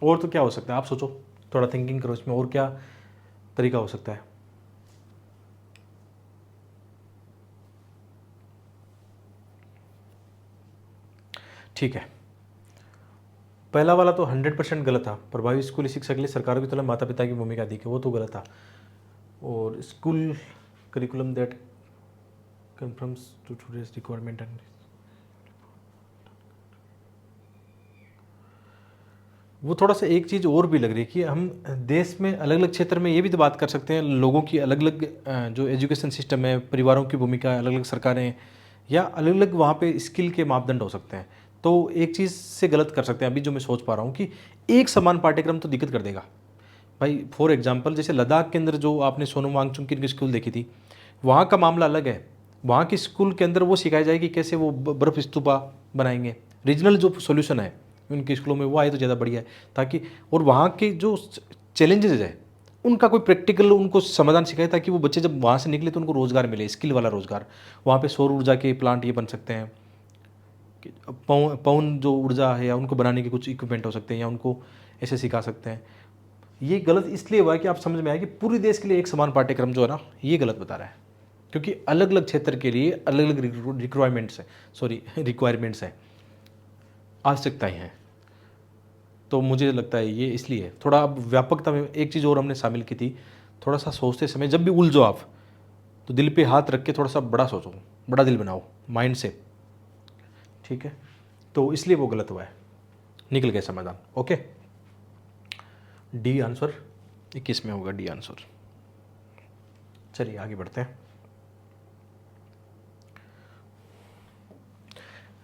A: और तो क्या हो सकता है, आप सोचो, थोड़ा थिंकिंग करो इसमें, और क्या तरीका हो सकता है। ठीक है, पहला वाला तो 100% गलत था, प्रभावी स्कूली शिक्षा के लिए सरकारों की तुलना में माता पिता की भूमिका अधिक है, वो तो गलत था। और school curriculum that confirms to today's requirement and, वो थोड़ा सा एक चीज़ और भी लग रही है कि हम देश में अलग अलग क्षेत्र में ये भी तो बात कर सकते हैं, लोगों की अलग अलग जो एजुकेशन सिस्टम है, परिवारों की भूमिका, अलग अलग सरकारें, या अलग अलग वहाँ पे स्किल के मापदंड हो सकते हैं। तो एक चीज़ से गलत कर सकते हैं अभी जो मैं सोच पा रहा हूँ कि एक समान पाठ्यक्रम तो दिक्कत कर देगा भाई। फॉर एग्जाम्पल जैसे लद्दाख के अंदर जो आपने सोनम वांगचुक की स्कूल देखी थी, वहाँ का मामला अलग है। वहाँ की स्कूल के अंदर वो सिखाया जाए कि कैसे वो बर्फ़ स्तूपा बनाएंगे, रीजनल जो सोल्यूशन है उनके स्कूलों में वो आए तो ज़्यादा बढ़िया है, ताकि और वहाँ के जो चैलेंजेस है उनका कोई प्रैक्टिकल उनको समाधान सिखाए, ताकि वो बच्चे जब वहाँ से निकले तो उनको रोज़गार मिले, स्किल वाला रोज़गार। वहाँ पे सौर ऊर्जा के प्लांट ये बन सकते हैं, पवन जो ऊर्जा है या उनको बनाने के कुछ इक्विपमेंट हो सकते हैं, या उनको ऐसे सिखा सकते हैं। ये गलत इसलिए हुआ है कि आप समझ में आए कि पूरे देश के लिए एक समान पाठ्यक्रम जो है ना ये गलत बता रहा है, क्योंकि अलग अलग क्षेत्र के लिए अलग अलग रिक्वायरमेंट्स हैं, आवश्यकताएं हैं। तो मुझे लगता है ये इसलिए थोड़ा अब व्यापकता में एक चीज़ और हमने शामिल की थी, थोड़ा सा सोचते समय जब भी उलझो आप तो दिल पे हाथ रख के थोड़ा सा बड़ा सोचो, बड़ा दिल बनाओ माइंड से, ठीक है। तो इसलिए वो गलत हुआ है, निकल गया समाधान। ओके, डी आंसर 21 में होगा, डी आंसर। चलिए आगे बढ़ते हैं।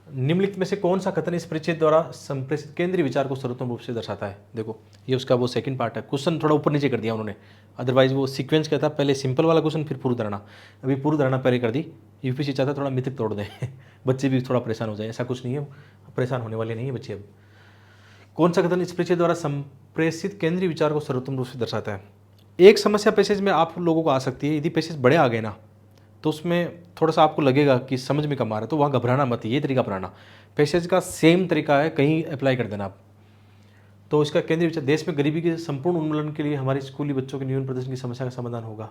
A: निम्नलिखित में से कौन सा कथन इस परिच्छेद द्वारा संप्रेषित केंद्रीय विचार को सर्वोत्तम रूप से दर्शाता है। देखो ये उसका वो सेकंड पार्ट है, क्वेश्चन थोड़ा ऊपर नीचे कर दिया उन्होंने, अदरवाइज वो सीक्वेंस क्या था, पहले सिंपल वाला क्वेश्चन फिर पूर्व धारणा, अभी पूर्व धारणा पहले कर दी। यूपीएससी चाहता थोड़ा मिथक तोड़ दें बच्चे भी थोड़ा परेशान हो जाए, ऐसा कुछ नहीं है, परेशान होने वाले नहीं है बच्चे। अब कौन सा कथन इस परिच्छेद द्वारा संप्रेषित केंद्रीय विचार को सर्वोत्तम रूप से दर्शाता है। एक समस्या पैसेज में आप लोगों को आ सकती है, यदि पैसेज बड़े आ गए ना तो उसमें थोड़ा सा आपको लगेगा कि समझ में कम आ रहा है, तो वहाँ घबराना मत, ये तरीका अपनाना। पैसेज का सेम तरीका है, कहीं अप्लाई कर देना आप। तो इसका केंद्रीय विचार, देश में गरीबी के संपूर्ण उन्मूलन के लिए हमारे स्कूली बच्चों के न्यूनतम प्रदर्शन की समस्या का समाधान होगा।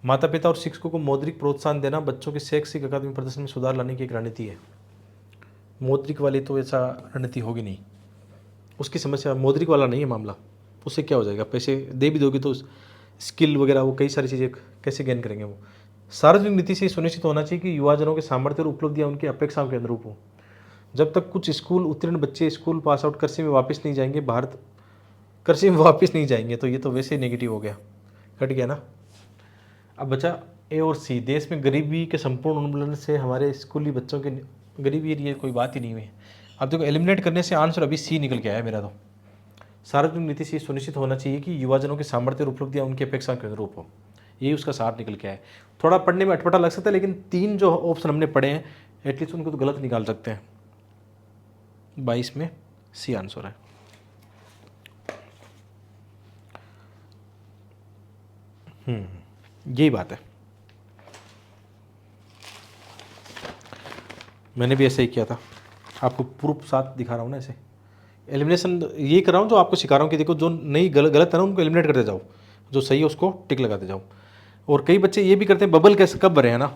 A: माता पिता और शिक्षकों को मौद्रिक प्रोत्साहन देना बच्चों के शैक्षिक अकादमिक प्रदर्शन में सुधार लाने की एक रणनीति है। मौद्रिक वाली तो ऐसा रणनीति होगी नहीं, उसकी समस्या मौद्रिक वाला नहीं है मामला। उससे क्या हो जाएगा, पैसे दे भी दोगे तो स्किल वगैरह वो कई सारी चीज़ें कैसे गेन करेंगे वो। सार्वजनिक नीति से सुनिश्चित होना चाहिए कि युवाजनों के सामर्थ्य और उपलब्धियां उनकी अपेक्षाओं के अनुरूप हो। जब तक कुछ स्कूल उत्तीर्ण बच्चे स्कूल पास आउट कृषि में वापस नहीं जाएंगे, भारत कृषि में वापस नहीं जाएंगे, तो ये तो वैसे ही नेगेटिव हो गया, कट गया ना। अब बचा ए और सी, देश में गरीबी के संपूर्ण उन्मूलन से हमारे स्कूली बच्चों के, गरीबी ये कोई बात ही नहीं हुई। अब देखो एलिमिनेट करने से आंसर अभी सी निकल के आया मेरा। तो सार्वजनिक नीति से सुनिश्चित होना चाहिए कि युवाजनों के सामर्थ्य और उपलब्धियां उनकी अपेक्षा के अनुरूप हो, यही उसका सार निकल के है। थोड़ा पढ़ने में अटपटा लग सकता है, लेकिन तीन जो ऑप्शन हमने पढ़े हैं एटलीस्ट उनको तो गलत निकाल सकते हैं। 22 में सी आंसर है। यही बात है, मैंने भी ऐसे ही किया था, आपको प्रूफ साथ दिखा रहा हूँ ना। ऐसे एलिमिनेशन ये कर रहा हूँ जो आपको सिखा रहा हूँ कि देखो जो नहीं गलत है ना उनको एलिमिनेट करते जाओ, जो सही है उसको टिक लगाते जाओ। और कई बच्चे ये भी करते हैं बबल कैसे कब भरे हैं ना,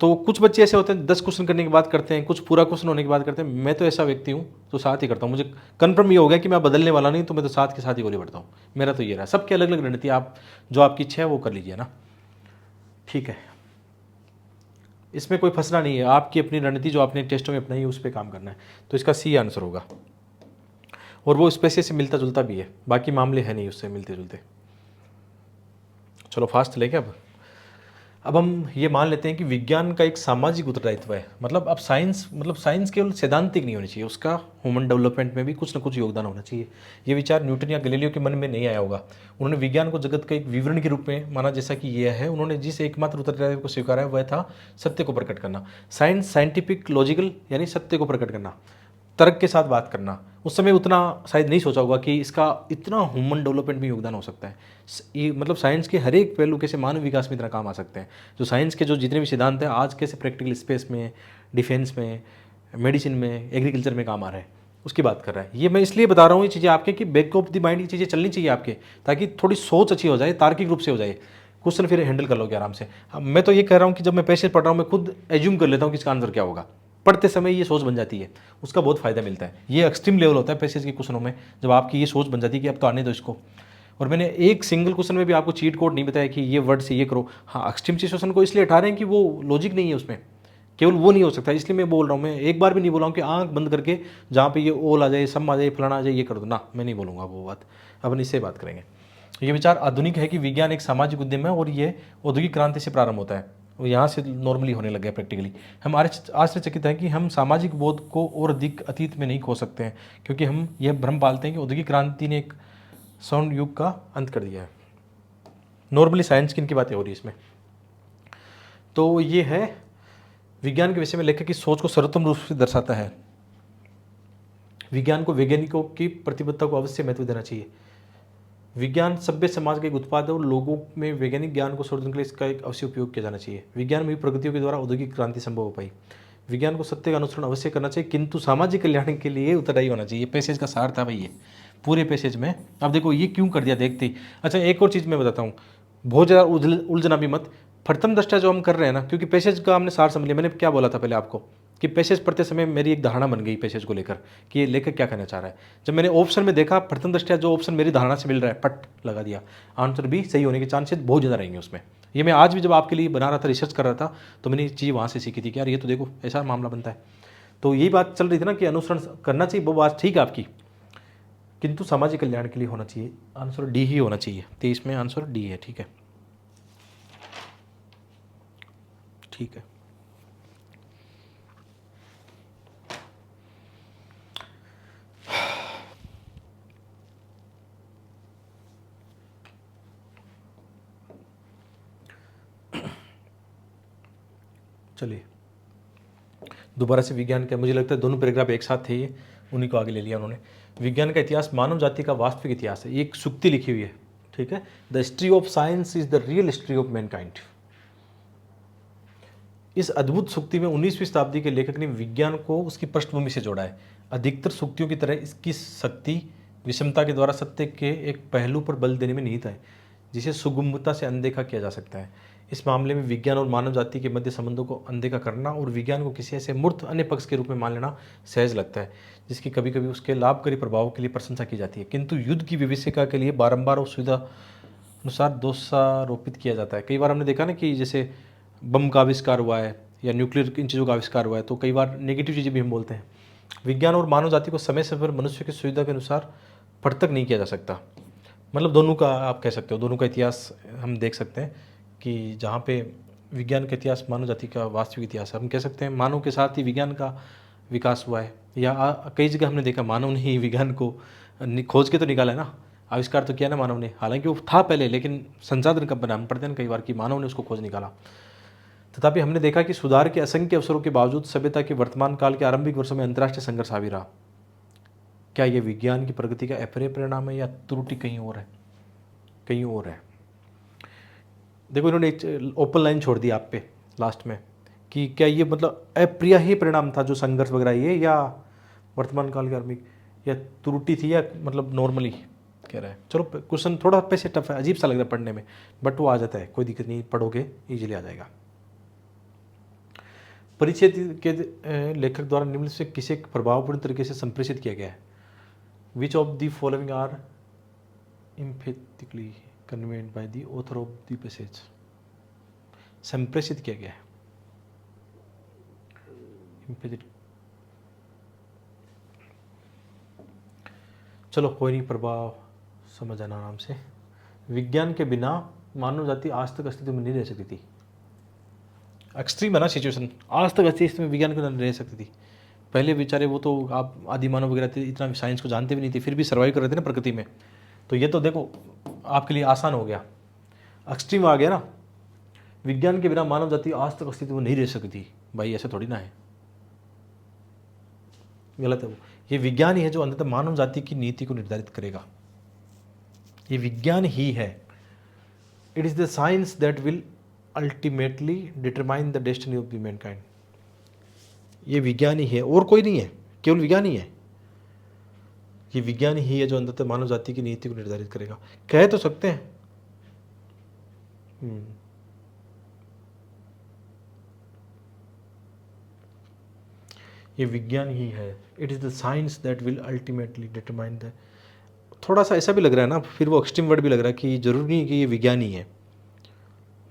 A: तो कुछ बच्चे ऐसे होते हैं 10 क्वेश्चन करने के बाद करते हैं, कुछ पूरा क्वेश्चन होने के बाद करते हैं। मैं तो ऐसा व्यक्ति हूँ तो साथ ही करता हूँ, मुझे कन्फर्म ये हो गया कि मैं बदलने वाला नहीं, तो मैं तो साथ के साथ ही गोली बढ़ता हूँ। मेरा तो ये रहा, सबकी अलग अलग रणनीति, आप जो आपकी इच्छा है वो कर लीजिए ना, ठीक है। इसमें कोई फंसना नहीं है, आपकी अपनी रणनीति जो आपने टेस्टों में अपनाई है उस पर काम करना है। तो इसका सी आंसर होगा, और वो स्पेसिस से मिलता जुलता भी है, बाकी मामले है नहीं उससे मिलते जुलते। चलो फास्ट लेके अब हम ये मान लेते हैं कि विज्ञान का एक सामाजिक उत्तरदायित्व है। मतलब अब साइंस केवल सैद्धांतिक नहीं होनी चाहिए, उसका ह्यूमन डेवलपमेंट में भी कुछ ना कुछ योगदान होना चाहिए। ये विचार न्यूटन या गैलीलियो के मन में नहीं आया होगा। उन्होंने विज्ञान को जगत का एक विवरण के रूप में माना, जैसा कि यह है। उन्होंने जिस एकमात्र उत्तरदायित्व को स्वीकारा वह था सत्य को प्रकट करना। साइंस साइंटिफिक लॉजिकल यानी सत्य को प्रकट करना, तर्क के साथ बात करना। उस समय उतना शायद नहीं सोचा होगा कि इसका इतना ह्यूमन डेवलपमेंट में योगदान हो सकता है। ये मतलब साइंस के हर एक पहलू कैसे मानव विकास में इतना काम आ सकते हैं। जो साइंस के जो जितने भी सिद्धांत हैं आज कैसे प्रैक्टिकल स्पेस में, डिफेंस में, मेडिसिन में, एग्रीकल्चर में काम आ रहा है, उसकी बात कर रहा है। ये मैं इसलिए बता रहा हूँ ये चीज़ें आपके कि बैक ऑफ द माइंड ये चीज़ें चलनी चाहिए आपके, ताकि थोड़ी सोच अच्छी हो जाए, तार्किक रूप से हो जाए, क्वेश्चन फिर हैंडल कर लोगे आराम से। मैं तो ये कह रहा हूँ कि जब मैं पैसेज पढ़ रहा हूँ मैं खुद एज्यूम कर लेता हूँ कि इसका आंसर क्या होगा। पढ़ते समय ये सोच बन जाती है, उसका बहुत फायदा मिलता है। ये एक्सट्रीम लेवल होता है पैसेज के क्वेश्चनों में, जब आपकी ये सोच बन जाती है कि अब तो आने दो इसको। और मैंने एक सिंगल क्वेश्चन में भी आपको चीट कोड नहीं बताया कि ये वर्ड से ये करो। हाँ, एक्सट्रीम सिचुएशन को इसलिए हटा रहे हैं कि वो लॉजिक नहीं है उसमें, केवल वो नहीं हो सकता, इसलिए मैं बोल रहा हूँ। मैं एक बार भी नहीं बोला हूँ कि आंख बंद करके जहाँ पे ये ओल आ जाए, सम आ जाए, फलाना आ जाए, ये कर दो ना, मैं नहीं बोलूँगा वो बात। अपन इससे बात करेंगे। ये विचार आधुनिक है कि विज्ञान एक सामाजिक उद्यम है और ये औद्योगिक क्रांति से प्रारंभ होता है, वो यहाँ से नॉर्मली होने लग गया प्रैक्टिकली। हम आश्चर्यचकित हैं कि हम सामाजिक बोध को और अधिक अतीत में नहीं खो सकते हैं, क्योंकि हम यह भ्रम पालते हैं कि औद्योगिक क्रांति ने एक स्वर्ण युग का अंत कर दिया है। नॉर्मली साइंस की इनकी बातें हो रही है इसमें। तो ये है विज्ञान के विषय में लेखक की सोच को सर्वोत्तम रूप से दर्शाता है। विज्ञान को वैज्ञानिकों की प्रतिबद्धता को अवश्य महत्व देना चाहिए। विज्ञान सभ्य समाज का एक उत्पाद है और लोगों में वैज्ञानिक ज्ञान को संवर्धन के लिए इसका एक अवश्य उपयोग किया जाना चाहिए। विज्ञान में प्रगतियों के द्वारा औद्योगिक क्रांति संभव हो पाई। विज्ञान को सत्य का अनुसरण अवश्य करना चाहिए, किंतु सामाजिक कल्याण के लिए उत्तरदायी होना चाहिए। पैसेज का सार था भाई ये पूरे पैसेज में। अब देखो ये क्यों कर दिया देखते ही। अच्छा, एक और चीज़ मैं बताता हूँ, बहुत ज़्यादा उलझना भी मत। प्रथम दृष्टया जो हम कर रहे हैं ना, क्योंकि पैसेज का हमने सार समझ लिया। मैंने क्या बोला था पहले आपको कि पैसेज पढ़ते समय मेरी एक धारणा बन गई पैसेज को लेकर कि ये लेखक क्या कहना चाह रहा है। जब मैंने ऑप्शन में देखा प्रथम दृष्टया जो ऑप्शन मेरी धारणा से मिल रहा है, पट लगा दिया। आंसर भी सही होने के चांसेस बहुत ज़्यादा रहेंगे उसमें। ये मैं आज भी जब आपके लिए बना रहा था, रिसर्च कर रहा था, तो मैंने ये चीज़ वहाँ से सीखी थी कि यार ये तो देखो ऐसा मामला बनता है। तो यही बात चल रही थी ना कि अनुसरण करना चाहिए, वो बात ठीक है आपकी, किंतु सामाजिक कल्याण के लिए होना चाहिए। आंसर डी ही होना चाहिए। 23 में आंसर डी है। ठीक है, ठीक है। चलिए दोबारा से विज्ञान का, मुझे लगता है दोनों पैराग्राफ एक साथ थे, ये उन्हीं को आगे ले लिया उन्होंने। विज्ञान का इतिहास मानव जाति का वास्तविक इतिहास है। ये एक सुक्ति लिखी हुई है, ठीक है। The history of science is the real history of Mankind. इस अद्भुत सुक्ति में 19वीं शताब्दी के लेखक ने विज्ञान को उसकी पृष्ठभूमि से जोड़ा है। अधिकतर सुक्तियों की तरह इसकी शक्ति विषमता के द्वारा सत्य के एक पहलू पर बल देने में निहित है, जिसे सुगमता से अनदेखा किया जा सकता है। इस मामले में विज्ञान और मानव जाति के मध्य संबंधों को अनदेखा करना और विज्ञान को किसी ऐसे मूर्त अन्य पक्ष के रूप में मान लेना सहज लगता है, जिसकी कभी कभी उसके लाभकारी प्रभाव के लिए प्रशंसा की जाती है, किंतु युद्ध की विभीषिका के लिए बारंबार उस सुविधा अनुसार दोषारोपित किया जाता है। कई बार हमने देखा ना कि जैसे बम का आविष्कार हुआ है या न्यूक्लियर इन चीज़ों का आविष्कार हुआ है, तो कई बार नेगेटिव चीज़ें भी हम बोलते हैं। विज्ञान और मानव जाति को समय समय पर मनुष्य की सुविधा के अनुसार पृथक नहीं किया जा सकता। मतलब दोनों का आप कह सकते हो, दोनों का इतिहास हम देख सकते हैं कि जहाँ पे विज्ञान का इतिहास मानव जाति का वास्तविक इतिहास है। हम कह सकते हैं मानव के साथ ही विज्ञान का विकास हुआ है, या कई जगह हमने देखा मानव ने ही विज्ञान को खोज के तो निकाला है ना, आविष्कार तो किया ना मानव ने। हालांकि वो था पहले, लेकिन संसाधन कब बना, हम पढ़ते हैं कई बार कि मानव ने उसको खोज निकाला। तथापि हमने देखा कि सुधार के असंख्य अवसरों के बावजूद सभ्यता के वर्तमान काल के आरंभिक वर्षों में अंतर्राष्ट्रीय संघर्ष हावी रहा। क्या यह विज्ञान की प्रगति का अपरिय परिणाम है या त्रुटि कहीं और है? कहीं और है। देखो इन्होंने एक ओपन लाइन छोड़ दी आप पे लास्ट में कि क्या ये मतलब अप्रिय ही परिणाम था जो संघर्ष वगैरह ये, या वर्तमान काल के आरंभिक, या त्रुटि थी, या मतलब नॉर्मली कह रहा है। चलो क्वेश्चन थोड़ा पैसे टफ है, अजीब सा लग रहा है पढ़ने में, बट वो आ जाता है, कोई दिक्कत नहीं, पढ़ोगे इजीली आ जाएगा। परिचय के लेखक द्वारा निम्न से किसे प्रभावपूर्ण तरीके से संप्रेषित किया गया है? Which of the following are emphatically conveyed by the author of the passage? संप्रेषित किया गया है चलो कोई नहीं, प्रभाव समझ आना आराम से। विज्ञान के बिना मानव जाति आज तक अस्तित्व में नहीं रह सकती थी। एक्सट्रीम है ना सिचुएशन, आज तक अस्तित्व में विज्ञान को नहीं रह सकती थी। पहले बेचारे वो तो आप आदि मानव वगैरह थे, इतना साइंस को जानते भी नहीं थे, फिर भी सर्वाइव कर रहे थे ना प्रकृति में। तो ये तो देखो आपके लिए आसान हो गया, एक्सट्रीम आ गया ना। विज्ञान के बिना मानव जाति आज तक अस्तित्व में नहीं रह सकती। भाई ऐसे थोड़ी ना है, गलत है वो। ये विज्ञान ही है जो अंततः मानव जाति की नीति को निर्धारित करेगा। ये विज्ञान ही है। It is the science that will ultimately determine the destiny of the Mankind. ये विज्ञान ही है और कोई नहीं है, केवल विज्ञान ही है। ये विज्ञान ही है जो अंततः मानव जाति की नीति को निर्धारित करेगा। कह तो सकते हैं ये विज्ञान ही है। It is the science that will ultimately determine the. थोड़ा सा ऐसा भी लग रहा है ना, फिर वो एक्सट्रीम वर्ड भी लग रहा है कि जरूरी नहीं कि ये विज्ञान ही है।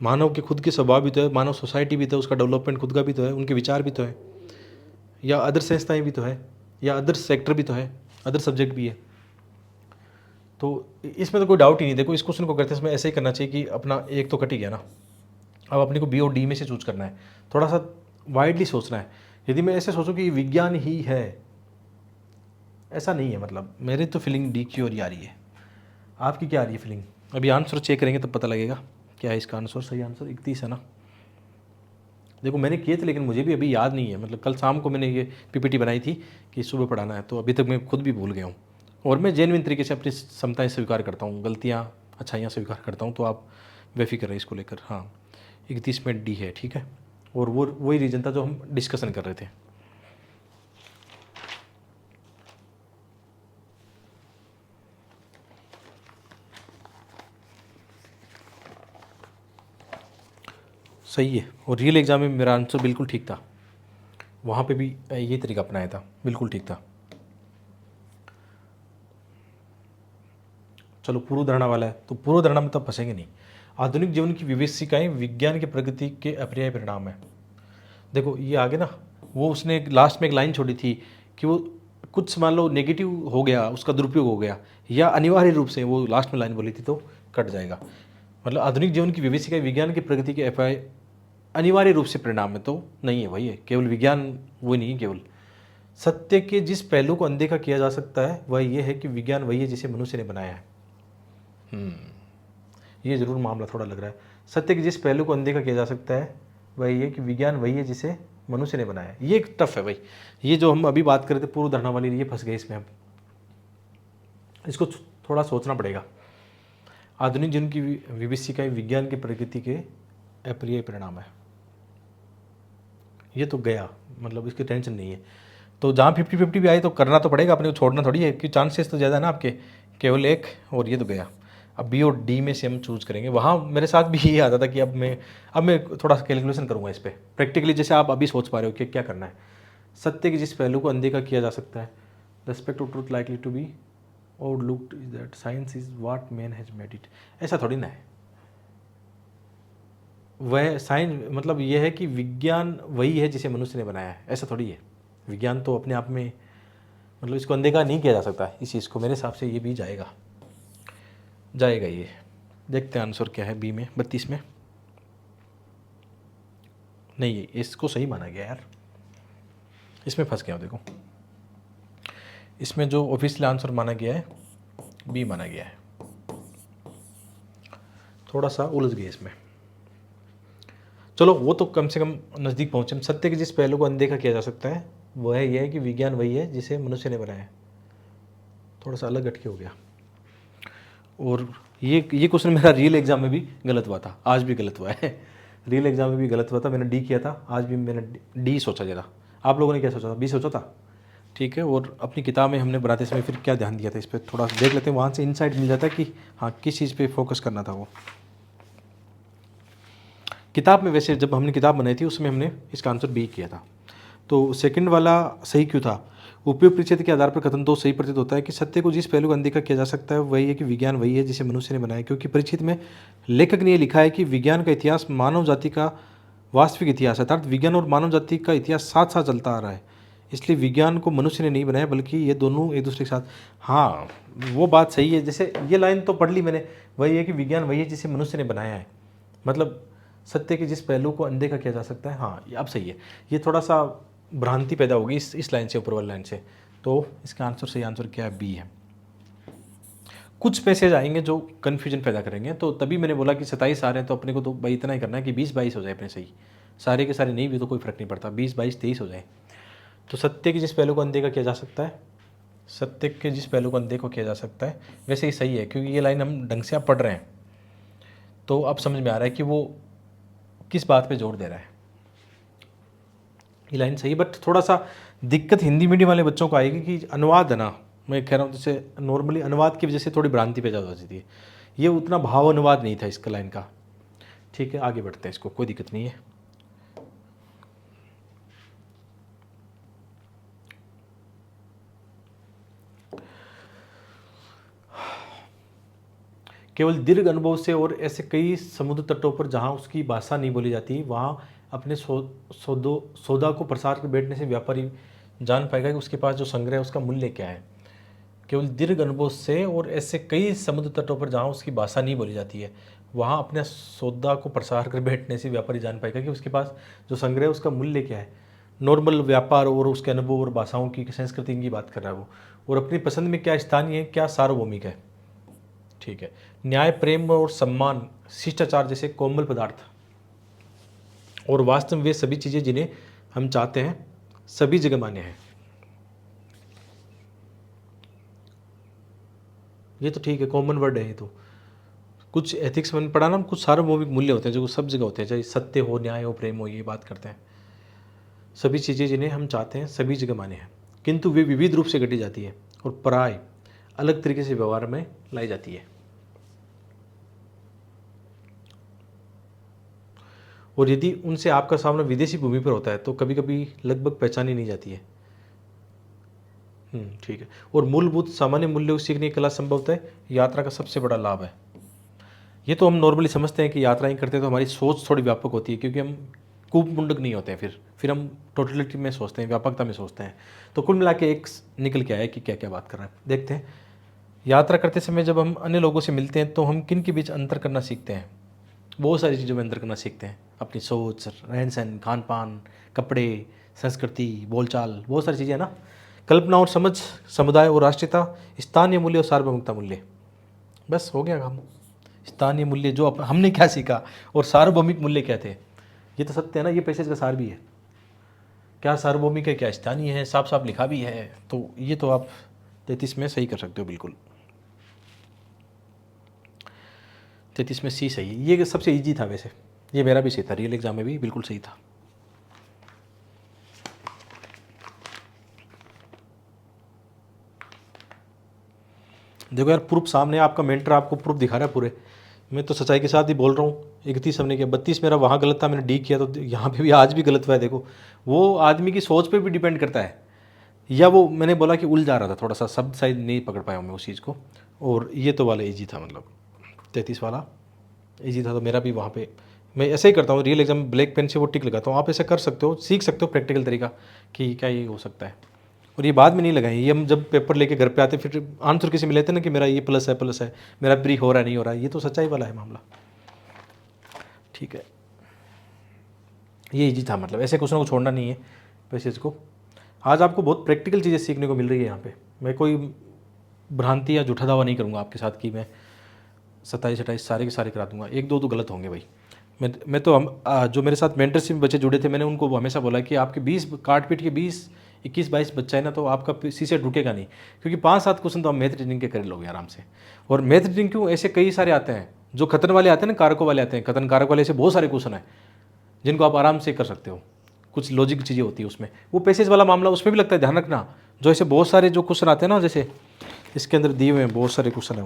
A: मानव के खुद के स्वभाव भी तो है, मानव सोसाइटी भी तो है, उसका डेवलपमेंट खुद का भी तो है, उनके विचार भी तो है, या अदर संस्थाएं भी तो है, या अदर सेक्टर भी तो है, अदर सब्जेक्ट भी है। तो इसमें तो कोई डाउट ही नहीं। देखो इस क्वेश्चन को करते समय ऐसे ही करना चाहिए कि अपना एक तो कट ही गया ना, अब अपने को बी और डी में से चूज करना है। थोड़ा सा वाइडली सोचना है। यदि मैं ऐसे सोचूं कि विज्ञान ही है, ऐसा नहीं है। मतलब मेरी तो फीलिंग डी की ओर ही आ रही है। आपकी क्या आ रही है फीलिंग? अभी आंसर चेक करेंगे तब पता लगेगा क्या है इसका आंसर। सही आंसर 31 है ना। देखो मैंने किए थे लेकिन मुझे भी अभी याद नहीं है। मतलब कल शाम को मैंने ये पीपीटी बनाई थी कि सुबह पढ़ाना है, तो अभी तक मैं खुद भी भूल गया हूँ। और मैं जेन्युइन तरीके से अपनी क्षमताएं स्वीकार करता हूँ, गलतियाँ अच्छाइयाँ स्वीकार करता हूँ। तो आप बेफिक्र रहे इसको लेकर। हाँ 31 में डी है, ठीक है। और वो वही रीजन था जो हम डिस्कशन कर रहे थे। सही है। और रियल एग्जाम में मेरा आंसर बिल्कुल ठीक था, वहाँ पे भी ये तरीका अपनाया था, बिल्कुल ठीक था। चलो पूर्व धारणा वाला है, तो पूर्व धारणा में तो फंसेंगे नहीं। आधुनिक जीवन की विविधताएं विज्ञान के प्रगति के अपर्याय परिणाम है। देखो ये आगे ना, वो उसने लास्ट में एक लाइन छोड़ी थी कि वो कुछ मान लो नेगेटिव हो गया, उसका दुरुपयोग हो गया, या अनिवार्य रूप से, वो लास्ट में लाइन बोली थी तो कट जाएगा। मतलब आधुनिक जीवन की विविधताएं विज्ञान की प्रगति के अपर्याय अनिवार्य रूप से परिणाम में तो नहीं है। वही है, केवल विज्ञान वो नहीं है। केवल सत्य के जिस पहलू को अनदेखा किया जा सकता है वह ये है कि विज्ञान वही है जिसे मनुष्य ने बनाया है। ये जरूर मामला थोड़ा लग रहा है। सत्य के जिस पहलू को अनदेखा किया जा सकता है वह ये कि विज्ञान वही है जिसे मनुष्य ने बनाया है। ये एक टफ है भाई। ये जो हम अभी बात कर रहे थे पूर्व धारणा वाली, ये फंस गए इसमें। हम इसको थोड़ा सोचना पड़ेगा। आधुनिक जीवन की विविधताएं विज्ञान की प्रगति के अप्रिय परिणाम है। ये तो गया, मतलब इसकी टेंशन नहीं है। तो जहाँ 50-50 भी आए तो करना तो पड़ेगा, अपने को छोड़ना थोड़ी है, कि चांसेस तो ज़्यादा है ना आपके, केवल एक। और ये तो गया। अब बी और डी में से हम चूज करेंगे। वहाँ मेरे साथ भी ये आता था कि अब मैं थोड़ा सा कैलकुलेशन करूँगा इस पर प्रैक्टिकली, जैसे आप अभी सोच पा रहे हो कि क्या करना है। सत्य के जिस पहलू को अनदेखा किया जा सकता है, respect to truth likely to be overlooked is that science is what man has made it. ऐसा थोड़ी ना है। वह साइंस मतलब यह है कि विज्ञान वही है जिसे मनुष्य ने बनाया है, ऐसा थोड़ी है। विज्ञान तो अपने आप में, मतलब इसको अनदेखा नहीं किया जा सकता इस चीज़ को। मेरे हिसाब से ये भी जाएगा ये। देखते हैं आंसर क्या है बी में, 32 में। नहीं है, इसको सही माना गया यार। इसमें फंस गया हूँ। देखो इसमें जो ऑफिशियल आंसर माना गया है बी माना गया है। थोड़ा सा उलझ गया इसमें। चलो वो तो कम से कम नज़दीक पहुँचे। सत्य के जिस पहलू को अनदेखा किया जा सकता है वह यह है कि विज्ञान वही है जिसे मनुष्य ने बनाया है। थोड़ा सा अलग हटके हो गया। और ये क्वेश्चन मेरा रियल एग्जाम में भी गलत हुआ था, आज भी गलत हुआ है। रियल एग्जाम में भी गलत हुआ था। मैंने डी किया था, आज भी मैंने डी सोचा। ज़रा आप लोगों ने क्या सोचा था? बी सोचा था? ठीक है। और अपनी किताब में हमने बनाते समय फिर क्या ध्यान दिया था, इस पर थोड़ा सा देख लेते हैं, वहाँ से इंसाइट मिल जाता है कि हाँ किस चीज़ पे फोकस करना था। वो किताब में वैसे जब हमने किताब बनाई थी उसमें हमने इसका आंसर बी किया था। तो सेकंड वाला सही क्यों था? उपयोग परिचित के आधार पर कथन तो सही प्रतीत होता है कि सत्य को जिस पहलू का अनदेखा किया जा सकता है वही है कि विज्ञान वही है जिसे मनुष्य ने बनाया, क्योंकि परिचित में लेखक ने यह लिखा है कि विज्ञान का इतिहास मानव जाति का वास्तविक इतिहास है, अर्थात विज्ञान और मानव जाति का इतिहास साथ साथ चलता आ रहा है, इसलिए विज्ञान को मनुष्य ने नहीं बनाया बल्कि ये दोनों एक दूसरे के साथ। हाँ वो बात सही है, जैसे ये लाइन तो पढ़ ली मैंने, वही है कि विज्ञान वही है जिसे मनुष्य ने बनाया है, मतलब सत्य के जिस पहलू को अनदेखा किया जा सकता है। हाँ ये अब सही है, ये थोड़ा सा भ्रांति पैदा होगी इस लाइन से, ऊपर वाली लाइन से। तो इसका आंसर सही आंसर क्या है? बी है। कुछ मैसेज आएंगे जो कन्फ्यूजन पैदा करेंगे, तो तभी मैंने बोला कि 27 आ रहे हैं तो अपने को तो भाई इतना ही करना है कि 20-22 हो जाए अपने सही, सारे के सारे नहीं भी तो कोई फर्क नहीं पड़ता, 20-22-23 हो जाए। तो सत्य के जिस पहलू को अनदेखा किया जा सकता है, सत्य के जिस पहलू को अनदेखा किया जा सकता है, वैसे ही सही है क्योंकि ये लाइन हम ढंग से आप पढ़ रहे हैं तो अब समझ में आ रहा है कि वो किस बात पे जोर दे रहा है। ये लाइन सही, बट थोड़ा सा दिक्कत हिंदी मीडियम वाले बच्चों को आएगी कि अनुवाद है ना, मैं कह रहा हूँ जैसे नॉर्मली अनुवाद की वजह से थोड़ी भ्रांति पैदा हो जाती है, ये उतना भाव अनुवाद नहीं था इसका लाइन का। ठीक है आगे बढ़ते हैं, इसको कोई दिक्कत नहीं है। केवल दीर्घ अनुभव से और ऐसे कई समुद्र तटों पर जहाँ उसकी भाषा नहीं बोली जाती वहाँ अपने सौदा को प्रसार कर बैठने से व्यापारी जान पाएगा कि उसके पास जो संग्रह है उसका मूल्य क्या है। केवल दीर्घ अनुभव से और ऐसे कई समुद्र तटों पर जहाँ उसकी भाषा नहीं बोली जाती है वहाँ अपने सौदा को प्रसार कर बैठने से व्यापारी जान पाएगा कि उसके पास जो संग्रह है उसका मूल्य क्या है। नॉर्मल व्यापार और उसके अनुभव और भाषाओं की संस्कृति की बात कर रहा है वो, और अपनी पसंद में क्या स्थानीय है क्या सार्वभौमिक है। ठीक है। न्याय प्रेम और सम्मान शिष्टाचार जैसे कोमल पदार्थ और वास्तव में वे सभी चीज़ें जिन्हें हम चाहते हैं सभी जगह मान्य हैं। ये तो ठीक है, कॉमन वर्ड है ये तो। कुछ एथिक्स मैंने पढ़ा ना, कुछ सार्वभौमिक मूल्य होते हैं जो सब जगह होते हैं, चाहे सत्य हो न्याय हो प्रेम हो, ये बात करते हैं। सभी चीज़ें जिन्हें हम चाहते हैं सभी जगह मान्य हैं, किंतु वे विविध रूप से घटी जाती है और पराय अलग तरीके से व्यवहार में लाई जाती है। और यदि उनसे आपका सामना विदेशी भूमि पर होता है तो कभी कभी लगभग पहचानी नहीं जाती है। ठीक है। और मूलभूत सामान्य मूल्य सीखने की कला संभवतः यात्रा का सबसे बड़ा लाभ है। ये तो हम नॉर्मली समझते हैं कि यात्राएं करते हैं तो हमारी सोच थोड़ी व्यापक होती है क्योंकि हम कूपमुंडक नहीं होते हैं, फिर हम टोटलिटी में सोचते हैं, व्यापकता में सोचते हैं। तो कुल मिला के एक निकल के आया कि क्या क्या बात कर रहे हैं। देखते हैं, यात्रा करते समय जब हम अन्य लोगों से मिलते हैं तो हम किन के बीच अंतर करना सीखते हैं। बहुत सारी चीज़ों में अंतर करना सीखते हैं, अपनी सोच, रहन सहन, खान पान, कपड़े, संस्कृति, बोलचाल, बहुत सारी चीज़ें है ना। कल्पना और समझ, समुदाय और राष्ट्रीयता, स्थानीय मूल्य और सार्वभौमिकता मूल्य। बस हो गया काम। स्थानीय मूल्य जो हमने क्या सीखा और सार्वभौमिक मूल्य क्या थे, ये तो सत्य है ना, ये पैसेज का सार भी है। क्या सार्वभौमिक है क्या स्थानीय है, साफ साफ लिखा भी है। तो ये तो आप 33 में सही कर सकते हो बिल्कुल। 33 में सी सही है। ये सबसे इजी था वैसे, ये मेरा भी सही था, रियल एग्जाम में भी बिल्कुल सही था। देखो यार प्रूफ सामने, आपका मेंटर आपको प्रूफ दिखा रहा है पूरे, मैं तो सच्चाई के साथ ही बोल रहा हूँ। 31 हमने किया, 32 मेरा वहाँ गलत था, मैंने डी किया, तो यहाँ पे भी आज भी गलत हुआ है। देखो वो आदमी की सोच पे भी डिपेंड करता है, या वो मैंने बोला कि उलझा रहा था थोड़ा सा, शब्द शायद नहीं पकड़ पाया मैं उस चीज़ को। और ये तो वाला ईजी था, मतलब 33 वाला ईजी था। तो मेरा भी वहाँ पे मैं ऐसे ही करता हूँ, रियल एग्जाम ब्लैक पेन से वो टिक लगाता हूँ। आप ऐसे कर सकते हो, सीख सकते हो प्रैक्टिकल तरीका कि क्या ये हो सकता है। और ये बाद में नहीं लगाएं, ये हम जब पेपर लेके घर पे आते फिर आंसर किसी में लेते ना कि मेरा ये प्लस है, मेरा प्री हो रहा है नहीं हो रहा है, ये तो सच्चाई वाला है मामला। ठीक है, ये इजी था, मतलब ऐसे क्वेश्चन को छोड़ना नहीं है पैसेज को। आज आपको बहुत प्रैक्टिकल चीज़ें सीखने को मिल रही है यहाँ पे। मैं कोई भ्रांति या झूठा दावा नहीं करूँगा आपके साथ कि मैं 27-28 सारे के सारे करा दूंगा, एक दो तो गलत होंगे भाई। मैं तो जो मेरे साथ मेंटरशिप में बच्चे जुड़े थे, मैंने उनको हमेशा बोला कि आपके 20 काट पीट के 21-22 बच्चा है ना, तो आपका सी से रुकेगा नहीं, क्योंकि 5-7 क्वेश्चन तो आप मैथ रीजनिंग के कर लोगे आराम से। और मैथ रीजनिंग क्यों, ऐसे कई सारे आते हैं जो कथन वाले आते हैं ना, कारकों वाले आते हैं, कथन कारक वाले, ऐसे बहुत सारे क्वेश्चन हैं जिनको आप आराम से कर सकते हो। कुछ लॉजिक चीज़ें होती है उसमें, वो पैसेज वाला मामला उसमें भी लगता है, ध्यान रखना। जो ऐसे बहुत सारे जो क्वेश्चन आते हैं ना, जैसे इसके अंदर दिए हुए हैं बहुत सारे क्वेश्चन है,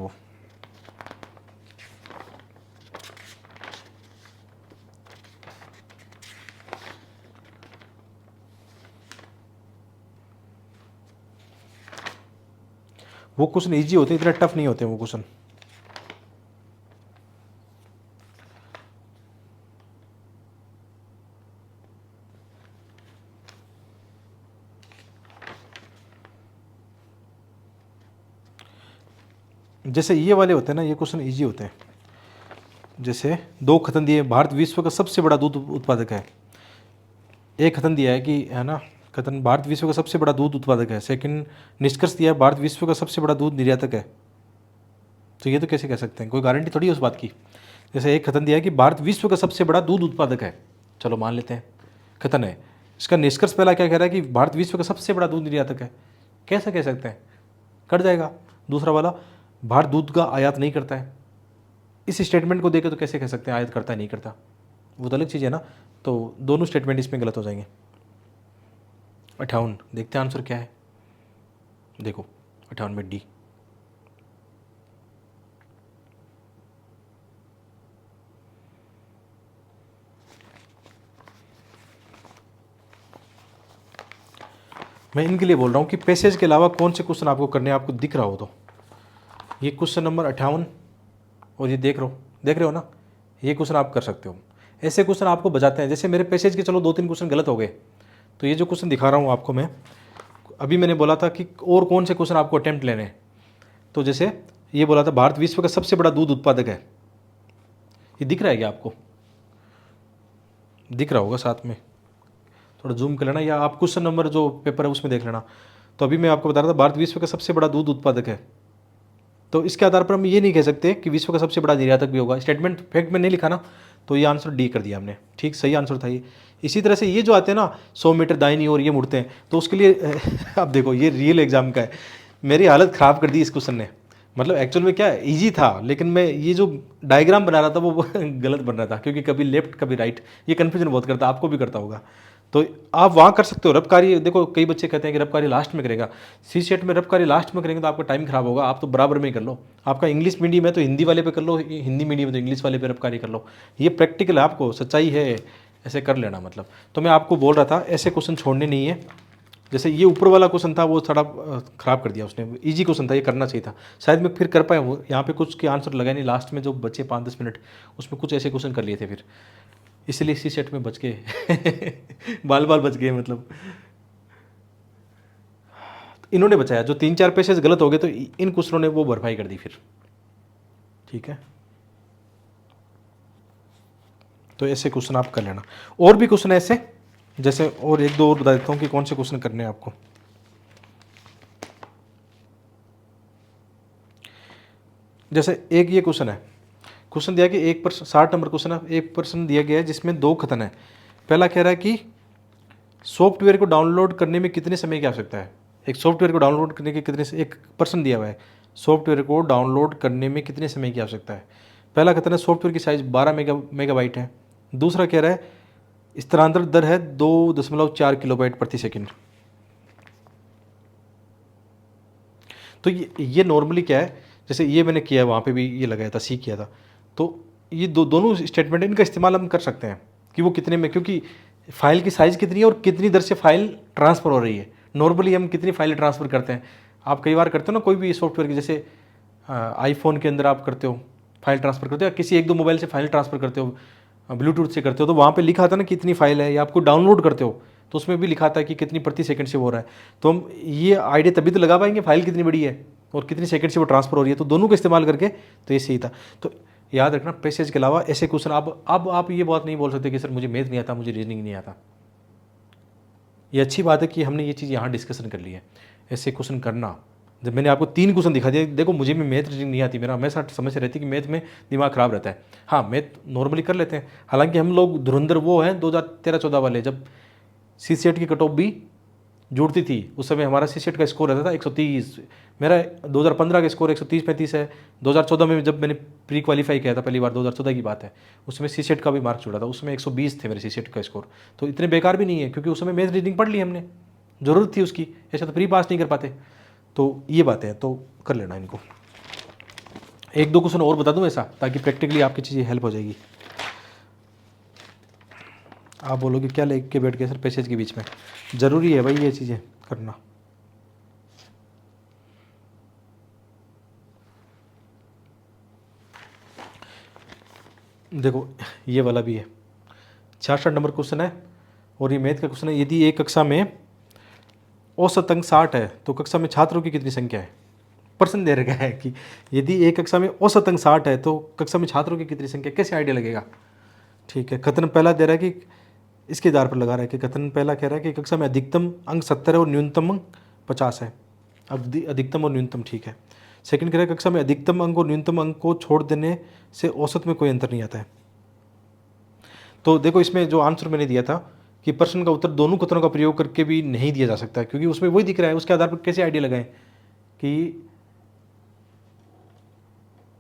A: वो क्वेश्चन इजी होते हैं, इतने टफ नहीं होते वो क्वेश्चन। जैसे ये वाले होते हैं ना, ये क्वेश्चन इजी होते हैं। जैसे दो कथन दिए, भारत विश्व का सबसे बड़ा दूध उत्पादक है। एक कथन दिया है कि, है ना, कथन भारत विश्व का सबसे बड़ा दूध उत्पादक है। सेकंड निष्कर्ष दिया है भारत विश्व का सबसे बड़ा दूध निर्यातक है। तो ये तो कैसे कह सकते हैं, कोई गारंटी थोड़ी है उस बात की। जैसे एक कथन दिया है कि भारत विश्व का सबसे बड़ा दूध उत्पादक है, चलो मान लेते हैं कथन है। इसका निष्कर्ष पहला क्या कह रहा है कि भारत विश्व का सबसे बड़ा दूध निर्यातक है, कैसे कह सकते हैं, कट जाएगा। दूसरा वाला, भारत दूध का आयात नहीं करता है, इस स्टेटमेंट को देखे तो कैसे कह सकते हैं आयात करता है नहीं करता, वो तो अलग चीज़ है ना। तो दोनों स्टेटमेंट इसमें गलत हो जाएंगे। 58 देखते हैं आंसर क्या है। देखो 58 में डी। मैं इनके लिए बोल रहा हूँ कि पैसेज के अलावा कौन से क्वेश्चन आपको करने आपको दिख रहा हो तो। ये क्वेश्चन नंबर 58 और ये देख रहे हो ना, ये क्वेश्चन आप कर सकते हो। ऐसे क्वेश्चन आपको बजाते हैं। जैसे मेरे पैसेज के चलो 2-3 क्वेश्चन गलत हो गए, तो ये जो क्वेश्चन दिखा रहा हूँ आपको मैं, अभी मैंने बोला था कि और कौन से क्वेश्चन आपको अटेम्प्ट लेने हैं। तो जैसे ये बोला था भारत विश्व का सबसे बड़ा दूध उत्पादक है, ये दिख रहा है क्या आपको, दिख रहा होगा साथ में, थोड़ा जूम कर लेना, या आप क्वेश्चन नंबर जो पेपर है उसमें देख लेना। तो अभी मैं आपको बता रहा था भारत विश्व का सबसे बड़ा दूध उत्पादक है, तो इसके आधार पर हम ये नहीं कह सकते कि विश्व का सबसे बड़ा निर्यातक भी होगा। स्टेटमेंट फैक्ट में नहीं लिखा ना, तो ये आंसर डी कर दिया हमने, ठीक सही आंसर था ये। इसी तरह से ये जो आते हैं ना 100 मीटर दाहिनी ओर ये मुड़ते हैं, तो उसके लिए अब देखो ये रियल एग्जाम का है, मेरी हालत ख़राब कर दी इस क्वेश्चन ने। मतलब एक्चुअल में क्या इजी था, लेकिन मैं ये जो डायग्राम बना रहा था वो गलत बन रहा था, क्योंकि कभी लेफ्ट कभी राइट, ये कन्फ्यूजन बहुत करता, आपको भी करता होगा। तो आप वहाँ कर सकते हो रब कार्य। देखो कई बच्चे कहते हैं कि रब कार्य लास्ट में करेगा, सी सेट में रब कार्य लास्ट में करेंगे तो आपका टाइम खराब होगा, आप तो बराबर में ही कर लो। आपका इंग्लिश मीडियम है तो हिंदी वाले पे कर लो, हिंदी मीडियम है तो इंग्लिश वाले पे रब कार्य कर लो। ये प्रैक्टिकल है, आपको सच्चाई है, ऐसे कर लेना। मतलब तो मैं आपको बोल रहा था ऐसे क्वेश्चन छोड़ने नहीं है। जैसे ये ऊपर वाला क्वेश्चन था वो थोड़ा ख़राब कर दिया उसने, इजी क्वेश्चन था, ये करना चाहिए था, शायद मैं फिर कर पाया वो। यहाँ पे कुछ के आंसर लगाए नहीं, लास्ट में जो बचे 5-10 मिनट उसमें कुछ ऐसे क्वेश्चन कर लिए थे फिर, इसलिए इसी सेट में बच गए बाल बाल बच गए। मतलब इन्होंने बचाया, जो 3-4 पेशेज गलत हो गए तो इन क्वेश्चनों ने वो भरपाई कर दी फिर, ठीक है। तो ऐसे क्वेश्चन आप कर लेना। और भी क्वेश्चन ऐसे, जैसे और एक दो और बता देता हूँ कि कौन से क्वेश्चन करने हैं आपको। जैसे एक ये क्वेश्चन है, क्वेश्चन दिया कि 60 नंबर क्वेश्चन है, एक प्रश्न दिया गया है जिसमें 2 कथन है। पहला कह रहा है कि सॉफ्टवेयर को डाउनलोड करने में कितने समय की आवश्यकता है। एक सॉफ्टवेयर को डाउनलोड करने के कितने, एक प्रश्न दिया हुआ है, सॉफ्टवेयर को डाउनलोड करने में कितने समय की आवश्यकता है। पहला कथन है सॉफ्टवेयर की साइज 12 मेगाबाइट है। दूसरा कह रहा है स्थानांतरण दर है 2.4 किलोबाइट प्रति सेकंड। तो ये नॉर्मली क्या है, जैसे ये मैंने किया है, वहाँ पे भी ये लगाया था, सी किया था। तो ये दोनों स्टेटमेंट इनका इस्तेमाल हम कर सकते हैं कि वो कितने में, क्योंकि फाइल की साइज़ कितनी है और कितनी दर से फाइल ट्रांसफ़र हो रही है। नॉर्मली हम कितनी फाइलें ट्रांसफ़र करते हैं, आप कई बार करते हो ना कोई भी सॉफ्टवेयर की, जैसे आईफोन के अंदर आप करते हो फाइल ट्रांसफ़र करते हो, या किसी 1-2 मोबाइल से फाइल ट्रांसफ़र करते हो, ब्लूटूथ से करते हो, तो वहाँ पे लिखा था ना कितनी फाइल है, या आपको डाउनलोड करते हो तो उसमें भी लिखा था कि कितनी प्रति सेकंड से हो रहा है। तो हम ये आइडिया तभी तो लगा पाएंगे फाइल कितनी बड़ी है और कितनी सेकंड से वो ट्रांसफर हो रही है। तो दोनों का इस्तेमाल करके तो ये सही था। तो याद रखना पैसेज के अलावा ऐसे क्वेश्चन अब आप ये बात नहीं बोल सकते कि सर मुझे मैथ नहीं आता, मुझे रीजनिंग नहीं आता। ये अच्छी बात है कि हमने ये चीज़ यहाँ डिस्कशन कर ली है। ऐसे क्वेश्चन करना, जब मैंने आपको 3 क्वेश्चन दिखा दिया, देखो मुझे भी मैथ रीजनिंग नहीं आती, मेरा हमेशा समस्या रहती है कि मैथ में दिमाग खराब रहता है। हाँ मैथ नॉर्मली कर लेते हैं, हालांकि हम लोग धुरंधर वो हैं 2013-14 वाले, जब सी सेट की कट ऑफ भी जुड़ती थी, उस समय हमारा सी सेट का स्कोर रहता था 130। मेरा 2015 का स्कोर 130-135 है। 2014 में जब मैंने प्री क्वालिफाई किया था पहली बार, 2014 की बात है, उसमें सी सेट का भी मार्क्स जुड़ा था, उसमें 120 थे मेरे सी सेट का स्कोर। तो इतने बेकार भी नहीं है, क्योंकि उस समय मैथ रीडिंग पढ़ ली हमने, ज़रूरत थी उसकी, ऐसा तो प्री पास नहीं कर पाते। तो ये बातें हैं, तो कर लेना इनको। एक दो क्वेश्चन और बता दूं ऐसा, ताकि प्रैक्टिकली आपकी चीज़ें हेल्प हो जाएगी। आप बोलोगे क्या लेके बैठ गए सर पैसेज के बीच में, ज़रूरी है भाई ये चीज़ें करना। देखो ये वाला भी है, 66 नंबर क्वेश्चन है और ये मैथ का क्वेश्चन है। यदि एक कक्षा में औसत अंक 60 है तो कक्षा में छात्रों की कितनी संख्या है। प्रश्न दे रखा है कि यदि एक कक्षा में औसत अंक 60 है तो कक्षा में छात्रों की कितनी संख्या, कैसे आइडिया लगेगा। ठीक है, कथन पहला दे रहा है कि इसके आधार पर लगा रहा है कि कथन पहला कह रहा है कि कक्षा में अधिकतम अंक 70 है और न्यूनतम अंक 50 है। अब अधिकतम और न्यूनतम ठीक है। सेकंड कह रहा है कक्षा में अधिकतम अंक और न्यूनतम अंक को छोड़ देने से औसत में कोई अंतर नहीं आता है। तो देखो इसमें जो आंसर मैंने दिया था कि प्रश्न का उत्तर दोनों कथनों का प्रयोग करके भी नहीं दिया जा सकता, क्योंकि उसमें वही दिख रहा है, उसके आधार पर कैसे आइडिया लगाएं कि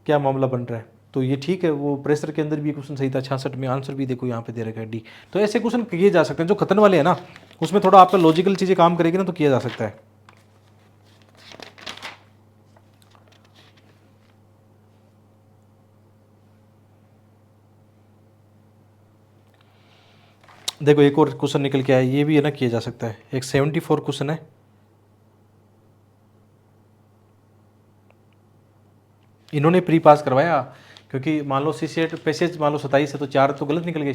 A: क्या मामला बन रहा है। तो ये ठीक है, वो प्रेशर के अंदर भी क्वेश्चन सही था, 66 में आंसर भी देखो यहाँ पे दे रखा है डी। तो ऐसे क्वेश्चन किए जा सकते हैं जो कथन वाले हैं ना, उसमें थोड़ा आपका लॉजिकल चीज़ें काम करेगी ना, तो किया जा सकता है। देखो एक और क्वेश्चन निकल के आया, ये भी है ना किया जा सकता है। एक 74 क्वेश्चन है, इन्होंने प्री पास करवाया, क्योंकि मान लो सी सेट पैसेज मान लो 27 है तो 4 तो गलत निकल गए,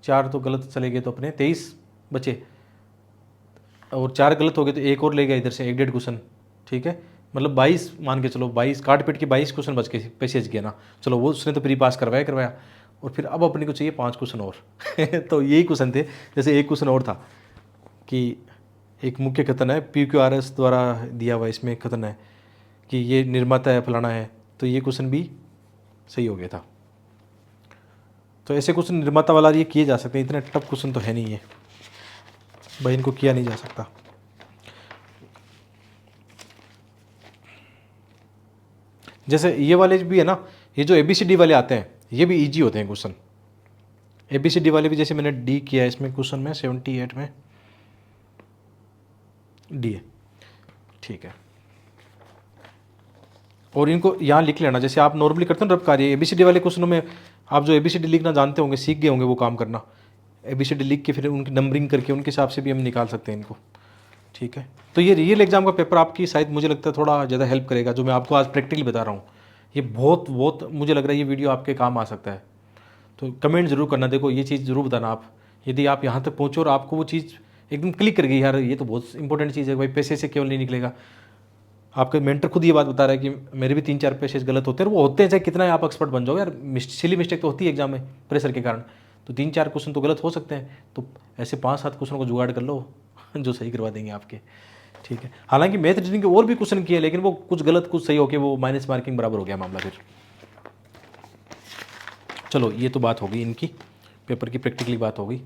A: 4 तो गलत चले गए, तो अपने 23 बचे, और 4 गलत हो गए तो एक और ले गया इधर से 1.5 क्वेश्चन। ठीक है, मतलब 22 मान के चलो, 22 काट पीट के 22 क्वेश्चन बच गए पैसेज के ना। चलो वो उसने तो प्री पास करवाया, और फिर अब अपने को चाहिए 5 क्वेश्चन और तो यही क्वेश्चन थे। जैसे एक क्वेश्चन और था कि एक मुख्य कथन है PQRS द्वारा दिया हुआ, इसमें कथन है कि ये निर्माता है फलाना है, तो ये क्वेश्चन भी सही हो गया था। तो ऐसे क्वेश्चन निर्माता वाला ये किए जा सकते हैं, इतने टफ क्वेश्चन तो है नहीं है भाई, इनको किया नहीं जा सकता। जैसे ये वाले भी है ना, ये जो ABCD वाले आते हैं ये भी इजी होते हैं क्वेश्चन। ABCD वाले भी जैसे मैंने डी किया है इसमें क्वेश्चन में 78 में डी है। ठीक है, और इनको यहाँ लिख लेना जैसे आप नॉर्मली करते हो रब कार्य। ABCD वाले क्वेश्चनों में आप जो ABCD लिखना जानते होंगे, सीख गए होंगे वो काम करना। ABCD लिख के फिर उनकी नंबरिंग करके उनके हिसाब से भी हम निकाल सकते हैं इनको। ठीक है, तो ये रियल एग्जाम का पेपर आपकी शायद मुझे लगता है थोड़ा ज़्यादा हेल्प करेगा, जो मैं आपको आज प्रैक्टिकली बता रहा हूँ। ये बहुत बहुत मुझे लग रहा है ये वीडियो आपके काम आ सकता है। तो कमेंट जरूर करना, देखो ये चीज़ जरूर बताना आप, यदि आप यहाँ तक पहुँचो और आपको वो चीज़ एकदम क्लिक कर गई, यार ये तो बहुत इंपॉर्टेंट चीज़ है भाई, पैसे से केवल नहीं निकलेगा। आपका मेंटर खुद ये बात बता रहा है कि मेरे भी 3-4 पैसेज गलत होते हैं, और वो होते हैं चाहे कितना आप एक्सपर्ट बन जाओ यार, सिली मिस्टेक तो होती है एग्जाम में प्रेशर के कारण। तो 3-4 क्वेश्चन तो गलत हो सकते हैं, तो ऐसे 5-7 क्वेश्चन को जुगाड़ कर लो जो सही करवा देंगे आपके। ठीक है, हालांकि मैथ रीजनिंग के और भी क्वेश्चन किए, लेकिन वो कुछ गलत कुछ सही होके वो माइनस मार्किंग बराबर हो गया मामला फिर। चलो ये तो बात हो गई इनकी पेपर की प्रैक्टिकली बात हो गई।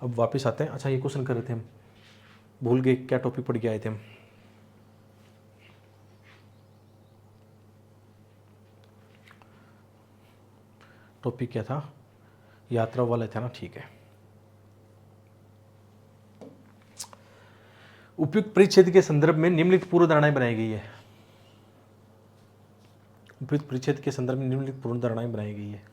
A: अब वापस आते हैं। अच्छा ये क्वेश्चन कर रहे थे हम, भूल गए क्या टॉपिक पढ़ के आए थे हम। टॉपिक क्या था, यात्रा वाला था ना। ठीक है, उपयुक्त परिच्छेद के संदर्भ में निम्नलिखित पूर्व धारणाएं बनाई गई है। उपयुक्त परिच्छेद के संदर्भ में निम्नलिखित पूर्व धारणाएं बनाई गई है।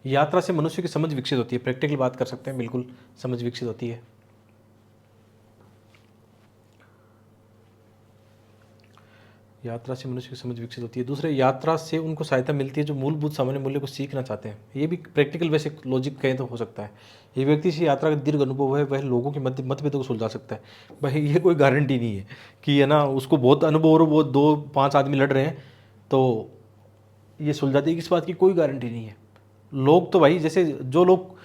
A: यात्रा से मनुष्य की समझ विकसित होती है, प्रैक्टिकल बात कर सकते हैं, बिल्कुल समझ विकसित होती है। यात्रा से मनुष्य की समझ विकसित होती है। दूसरे, यात्रा से उनको सहायता मिलती है जो मूलभूत सामान्य मूल्य को सीखना चाहते हैं। ये भी प्रैक्टिकल वैसे लॉजिक कहें तो हो सकता है। ये व्यक्ति से यात्रा का दीर्घ अनुभव है, वह लोगों के मतभेदों को सुलझा सकता है। भाई ये कोई गारंटी नहीं है कि है ना उसको बहुत अनुभव और वो 2-5 आदमी लड़ रहे हैं तो ये सुलझाती है, किस बात की कोई गारंटी नहीं है। लोग तो भाई जैसे जो लोग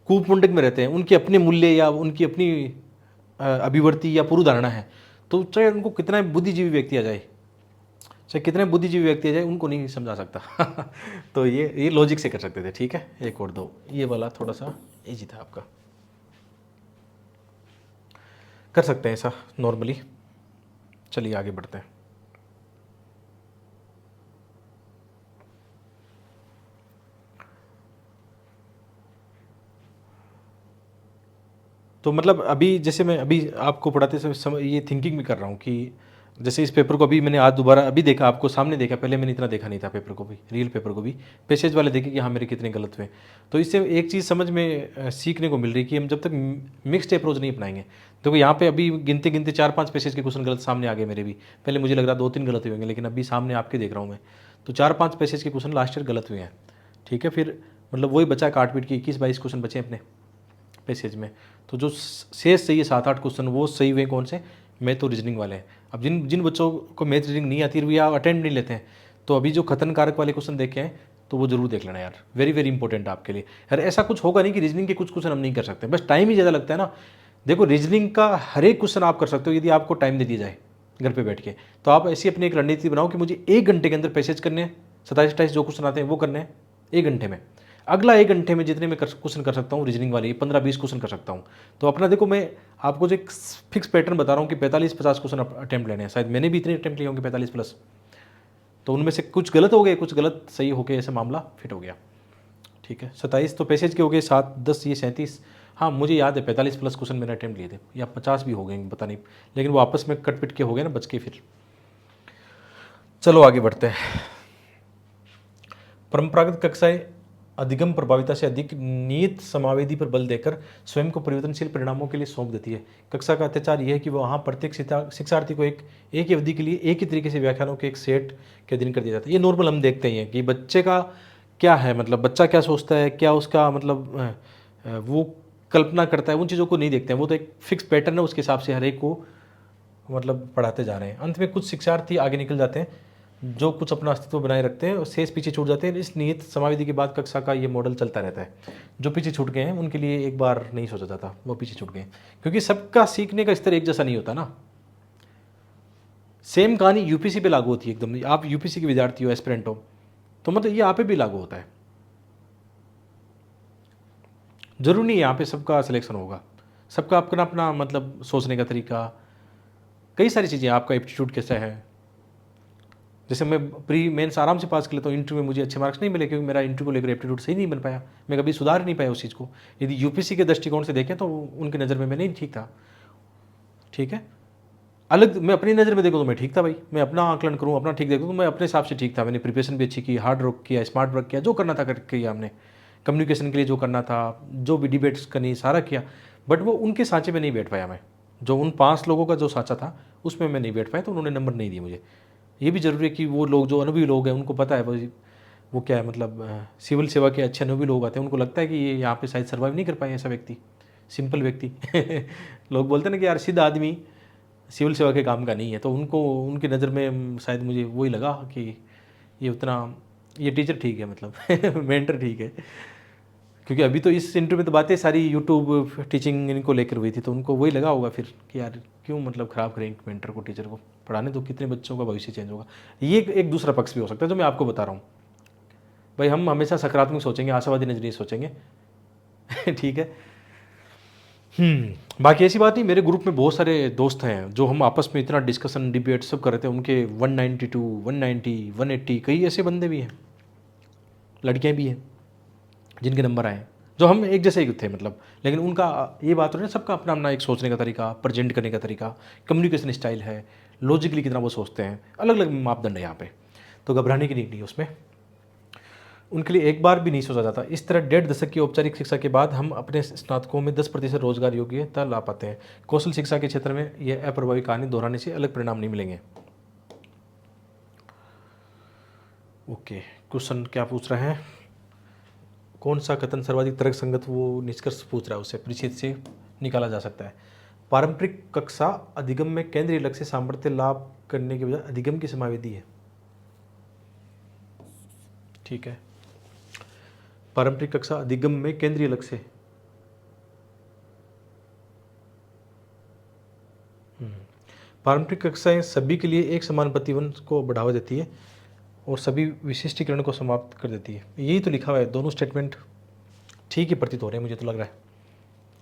A: कूपमंडक में रहते हैं उनकी अपने मूल्य या उनकी अपनी अभिवर्ती या पूर्व धारणा है, तो चाहे उनको कितना बुद्धिजीवी व्यक्ति आ जाए, चाहे कितने बुद्धिजीवी व्यक्ति आ जाए, उनको नहीं समझा सकता तो ये लॉजिक से कर सकते थे। ठीक है, एक और दो, ये वाला थोड़ा सा इजी था आपका, कर सकते हैं ऐसा नॉर्मली। चलिए आगे बढ़ते हैं। तो मतलब अभी जैसे मैं अभी आपको पढ़ाते समय ये थिंकिंग भी कर रहा हूँ कि जैसे इस पेपर को अभी मैंने आज दोबारा अभी देखा, आपको सामने देखा, पहले मैंने इतना देखा नहीं था पेपर को भी, रियल पेपर को भी, पैसेज वाले देखे कि हाँ मेरे कितने गलत हुए। तो इससे एक चीज़ समझ में सीखने को मिल रही है कि हम जब तक मिक्स्ड अप्रोच नहीं अपनाएंगे, देखो यहाँ पे अभी गिनते गिनते 4-5 पैसेज के क्वेश्चन गलत सामने आ गए मेरे भी, पहले मुझे लग रहा 2-3 गलत हुए होंगे, लेकिन अभी सामने आपके देख रहा हूँ मैं, तो 4-5 पैसेज के क्वेश्चन लास्ट ईयर गलत हुए हैं। ठीक है, फिर मतलब वही बचा काट पीट के 21-22 क्वेश्चन बचे अपने पैसेज में। तो जो शेष सही है 7-8 क्वेश्चन वो सही हुए कौन से, मैथ और रीजनिंग वाले हैं। अब जिन जिन बच्चों को मैथ रीजनिंग नहीं आती है या अटेंड नहीं लेते हैं, तो अभी जो खतन कारक वाले क्वेश्चन देखे हैं तो वो जरूर देख लेना यार, वेरी वेरी इंपॉर्टेंट आपके लिए यार। ऐसा कुछ होगा नहीं कि रीजनिंग के कुछ क्वेश्चन हम नहीं कर सकते, बस टाइम ही ज़्यादा लगता है ना। देखो रीजनिंग का हर एक क्वेश्चन आप कर सकते हो यदि आपको टाइम दे दिया जाए घर पे बैठ के। तो आप ऐसी अपनी एक रणनीति बनाओ कि मुझे 1 घंटे के अंदर पैसेज करने हैं, 27-28 जो क्वेश्चन आते हैं वो करने हैं 1 घंटे में। अगला 1 घंटे में जितने मैं क्वेश्चन कर सकता हूँ रीजनिंग वाले 15-20 क्वेश्चन कर सकता हूँ। तो अपना देखो, मैं आपको जो एक फिक्स पैटर्न बता रहा हूँ कि 45-50 क्वेश्चन अटेम्प्ट लेने हैं, शायद मैंने भी इतने अटेम्प्ट लिए होंगे 45 प्लस। तो उनमें से कुछ गलत हो गए, कुछ गलत सही हो गए, ऐसा मामला फिट हो गया। ठीक है, 27 तो पैसेज के हो गए, 7-10 ये 37। हाँ मुझे याद है 45 प्लस क्वेश्चन मैंने अटेम्प्ट लिए थे, या 50 भी हो गए पता नहीं, लेकिन वो आपस में कट पिट के हो गए ना, बच के। फिर चलो आगे बढ़ते हैं। परंपरागत कक्षाएं अधिगम प्रभाविता से अधिक नियत समावेदी पर बल देकर स्वयं को परिवर्तनशील परिणामों के लिए सौंप देती है। कक्षा का अत्याचार यह है कि वहाँ प्रत्येक शिक्षार्थी को एक ही अवधि के लिए एक ही तरीके से व्याख्यानों के एक सेट के अधीन कर दिया जाता है। ये नॉर्मल हम देखते ही हैं कि बच्चे का क्या है, मतलब बच्चा क्या सोचता है, क्या उसका मतलब वो कल्पना करता है, उन चीज़ों को नहीं देखते हैं। वो तो एक फिक्स पैटर्न है, उसके हिसाब से हर एक को मतलब पढ़ाते जा रहे हैं। अंत में कुछ शिक्षार्थी आगे निकल जाते हैं जो कुछ अपना अस्तित्व बनाए रखते हैं और शेष पीछे छूट जाते हैं। इस नियत समाविधि के बाद कक्षा का ये मॉडल चलता रहता है। जो पीछे छूट गए हैं उनके लिए एक बार नहीं सोचा जाता, वो पीछे छूट गए, क्योंकि सबका सीखने का स्तर एक जैसा नहीं होता ना। सेम कहानी यूपीसी पे लागू होती है एकदम। आप यूपीसी के विद्यार्थी हो, एस्पिरेंट हो, तो मतलब ये यहाँ पे भी लागू होता है। जरूरी नहीं यहाँ पे सबका सिलेक्शन होगा, सबका अपना अपना मतलब सोचने का तरीका, कई सारी चीज़ें, आपका एप्टीट्यूड कैसा है। जैसे मैं प्री मेंस आराम से पास कर लेता हूँ, इंटरव्यू में मुझे अच्छे मार्क्स नहीं मिले क्योंकि मेरा इंटरव्यू को लेकर एप्टीट्यूड सही नहीं बन पाया, मैं कभी सुधार नहीं पाया उस चीज़ को। यदि यूपीसी के दृष्टिकोण से देखें तो उनकी नज़र में मैं नहीं ठीक था। ठीक है, अलग मैं अपनी नज़र में देखूँ तो मैं ठीक था भाई, मैं अपना आकलन करूँ, अपना ठीक देखूँ तो मैं अपने हिसाब से ठीक था। मैंने प्रिपरेशन भी अच्छी की, हार्ड वर्क किया, स्मार्ट वर्क किया, जो करना था कर किया हमने, कम्युनिकेशन के लिए जो करना था, जो भी डिबेट्स करनी सारा किया। बट वो उनके सांचे में नहीं बैठ पाया मैं, जो उन 5 लोगों का जो सांचा था उसमें मैं नहीं बैठ पाया, तो उन्होंने नंबर नहीं दिए मुझे। ये भी ज़रूरी है कि वो लोग जो अनुभवी लोग हैं उनको पता है वो क्या है, मतलब सिविल सेवा के अच्छे अनुभवी लोग आते हैं, उनको लगता है कि ये यहाँ पे शायद सर्वाइव नहीं कर पाए ऐसा व्यक्ति, सिंपल व्यक्ति लोग बोलते हैं ना कि यार सीधा आदमी सिविल सेवा के काम का नहीं है, तो उनको उनकी नज़र में शायद मुझे वही लगा कि ये उतना, ये टीचर ठीक है, मतलब मेंटर ठीक है। क्योंकि अभी तो इस इंटरव्यू में तो बातें सारी यूट्यूब टीचिंग इनको लेकर हुई थी, तो उनको वही लगा होगा फिर कि यार क्यों मतलब ख़राब करें मेंटर को, टीचर को पढ़ाने, तो कितने बच्चों का भविष्य चेंज होगा। ये एक दूसरा पक्ष भी हो सकता है जो मैं आपको बता रहा हूँ भाई। हम हमेशा सकारात्मक सोचेंगे, आशावादी नजरिए सोचेंगे ठीक है। बाकी ऐसी बात नहीं, मेरे ग्रुप में बहुत सारे दोस्त हैं जो हम आपस में इतना डिस्कशन डिबेट सब कर रहे थे, उनके 192 190 180 कई ऐसे बंदे भी हैं, लड़कियां भी हैं जिनके नंबर आए, जो हम एक जैसे ही थे मतलब। लेकिन उनका ये बात हो रही है, सबका अपना अपना एक सोचने का तरीका, प्रेजेंट करने का तरीका, कम्युनिकेशन स्टाइल है, लॉजिकली कितना वो सोचते हैं, अलग अलग मापदंड है यहाँ पे। तो घबराने की नीड नहीं उसमें, उनके लिए एक बार भी नहीं सोचा जाता। इस तरह 1.5 दशक की औपचारिक शिक्षा के बाद हम अपने स्नातकों में 10% रोजगार योग्यता ला पाते हैं। कौशल शिक्षा के क्षेत्र में यह अप्रभावी कहानी दोहराने से अलग परिणाम नहीं मिलेंगे। ओके, क्वेश्चन क्या पूछ रहे हैं, कौन सा कथन सर्वाधिक तर्कसंगत, वो निष्कर्ष पूछ रहा है, उससे परिचित से निकाला जा सकता है। पारंपरिक कक्षा अधिगम में केंद्रीय लक्ष्य सामर्थ्य लाभ करने के बजाय अधिगम की समावेदी है। ठीक है, पारंपरिक कक्षा अधिगम में केंद्रीय लक्ष्य, पारंपरिक कक्षाएं सभी के लिए एक समान प्रतिबंध को बढ़ावा देती है और सभी विशिष्टीकरण को समाप्त कर देती है। यही तो लिखा हुआ है, दोनों स्टेटमेंट ठीक ही प्रतीत हो रहे हैं मुझे तो लग रहा है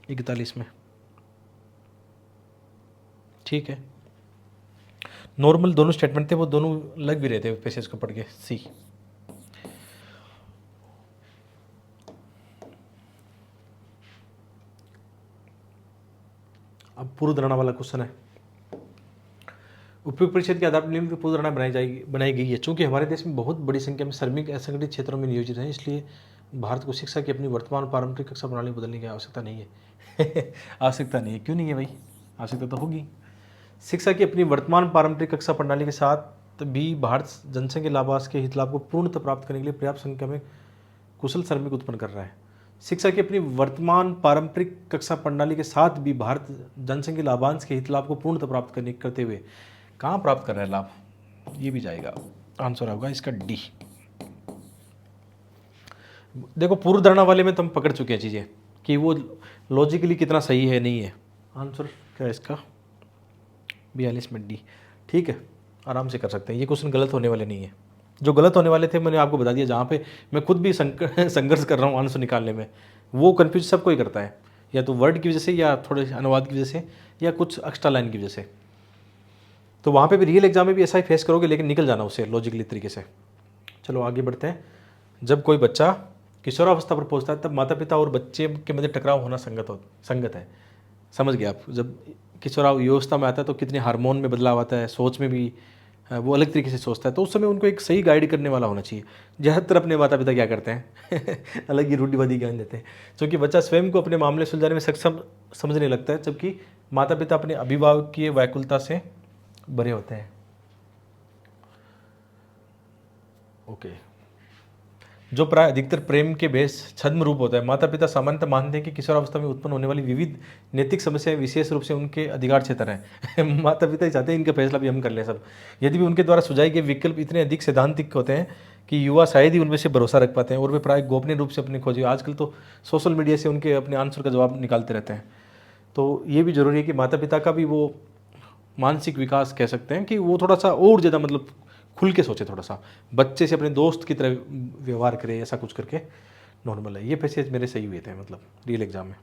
A: 41 में। ठीक है, नॉर्मल दोनों स्टेटमेंट थे, वो दोनों लग भी रहे थे पैसेज को पढ़ के। सी अब पूर्व धारणा वाला क्वेश्चन है। उपयुक्त परिषद के आधार पर निम्नलिखित पूर्व धारणा बनाई गई है। चूंकि हमारे देश में बहुत बड़ी संख्या में श्रमिक असंगठित क्षेत्रों में नियोजित हैं, इसलिए भारत को शिक्षा की अपनी वर्तमान पारंपरिक कक्षा प्रणाली बदलने की आवश्यकता नहीं है। आवश्यकता नहीं है, क्यों नहीं है भाई? आवश्यकता तो होगी। शिक्षा की अपनी वर्तमान पारंपरिक कक्षा प्रणाली के साथ भी भारत जनसंघ के लाभांश के हित लाभ को पूर्णतः प्राप्त करने के लिए पर्याप्त संख्या में कुशल श्रमिक उत्पन्न कर रहा है। शिक्षा की अपनी वर्तमान पारंपरिक कक्षा प्रणाली के साथ भी भारत जनसंघ के लाभांश के हित लाभ को पूर्णतः प्राप्त करते हुए कहाँ प्राप्त कर रहा है लाभ? ये भी जाएगा, आंसर होगा इसका डी। देखो पूर्व धारणा वाले में तो हम पकड़ चुके हैं चीज़ें कि वो लॉजिकली कितना सही है नहीं है। आंसर क्या है इसका? 42 में डी। ठीक है, आराम से कर सकते हैं, ये क्वेश्चन गलत होने वाले नहीं है। जो गलत होने वाले थे मैंने आपको बता दिया, जहाँ पे मैं खुद भी संघर्ष कर रहा हूँ आंसर निकालने में, वो कन्फ्यूज सब कोई करता है, या तो वर्ड की वजह से, या थोड़े अनुवाद की वजह से, या कुछ एक्स्ट्रा लाइन की वजह से। तो वहाँ पे भी रियल एग्जाम में भी ऐसा ही फेस करोगे, लेकिन निकल जाना उससे लॉजिकली तरीके से। चलो आगे बढ़ते हैं। जब कोई बच्चा किशोरावस्था पर पहुँचता है तब माता पिता और बच्चे के मध्य टकराव होना संगत है। समझ गए आप? जब किशोरावस्था में आता है तो कितने हार्मोन में बदलाव आता है, सोच में भी वो अलग तरीके से सोचता है, तो उस समय उनको एक सही गाइड करने वाला होना चाहिए। ज़्यादातर अपने माता पिता क्या करते हैं अलग ही रूढ़िवादी ज्ञान देते हैं, क्योंकि बच्चा स्वयं को अपने मामले सुलझाने में सक्षम समझने लगता है, जबकि माता पिता अपने अभिभावकीय व्याकुलता से भरे होते हैं। ओके। जो प्राय अधिकतर प्रेम के बेस छद्म रूप होता है। माता पिता सामान्यतः मानते हैं कि किशोरावस्था में उत्पन्न होने वाली विविध नैतिक समस्याएं विशेष रूप से उनके अधिकार क्षेत्र हैं। माता पिता ही चाहते हैं इनका फैसला भी हम कर लें सब। यदि भी उनके द्वारा सुझाए गए विकल्प इतने अधिक सैद्धांतिक होते हैं कि युवा शायद ही उनमें से भरोसा रख पाते हैं, और वे प्राय गोपनीय रूप से अपनी खोज, आजकल तो सोशल मीडिया से उनके अपने आंसर का जवाब निकालते रहते हैं। तो ये भी जरूरी है कि माता पिता का भी वो मानसिक विकास कह सकते हैं कि वो थोड़ा सा और ज़्यादा मतलब खुल के सोचे, थोड़ा सा बच्चे से अपने दोस्त की तरह व्यवहार करे, ऐसा कुछ करके नॉर्मल है। ये पैसेज मेरे सही हुए थे मतलब रियल एग्जाम में।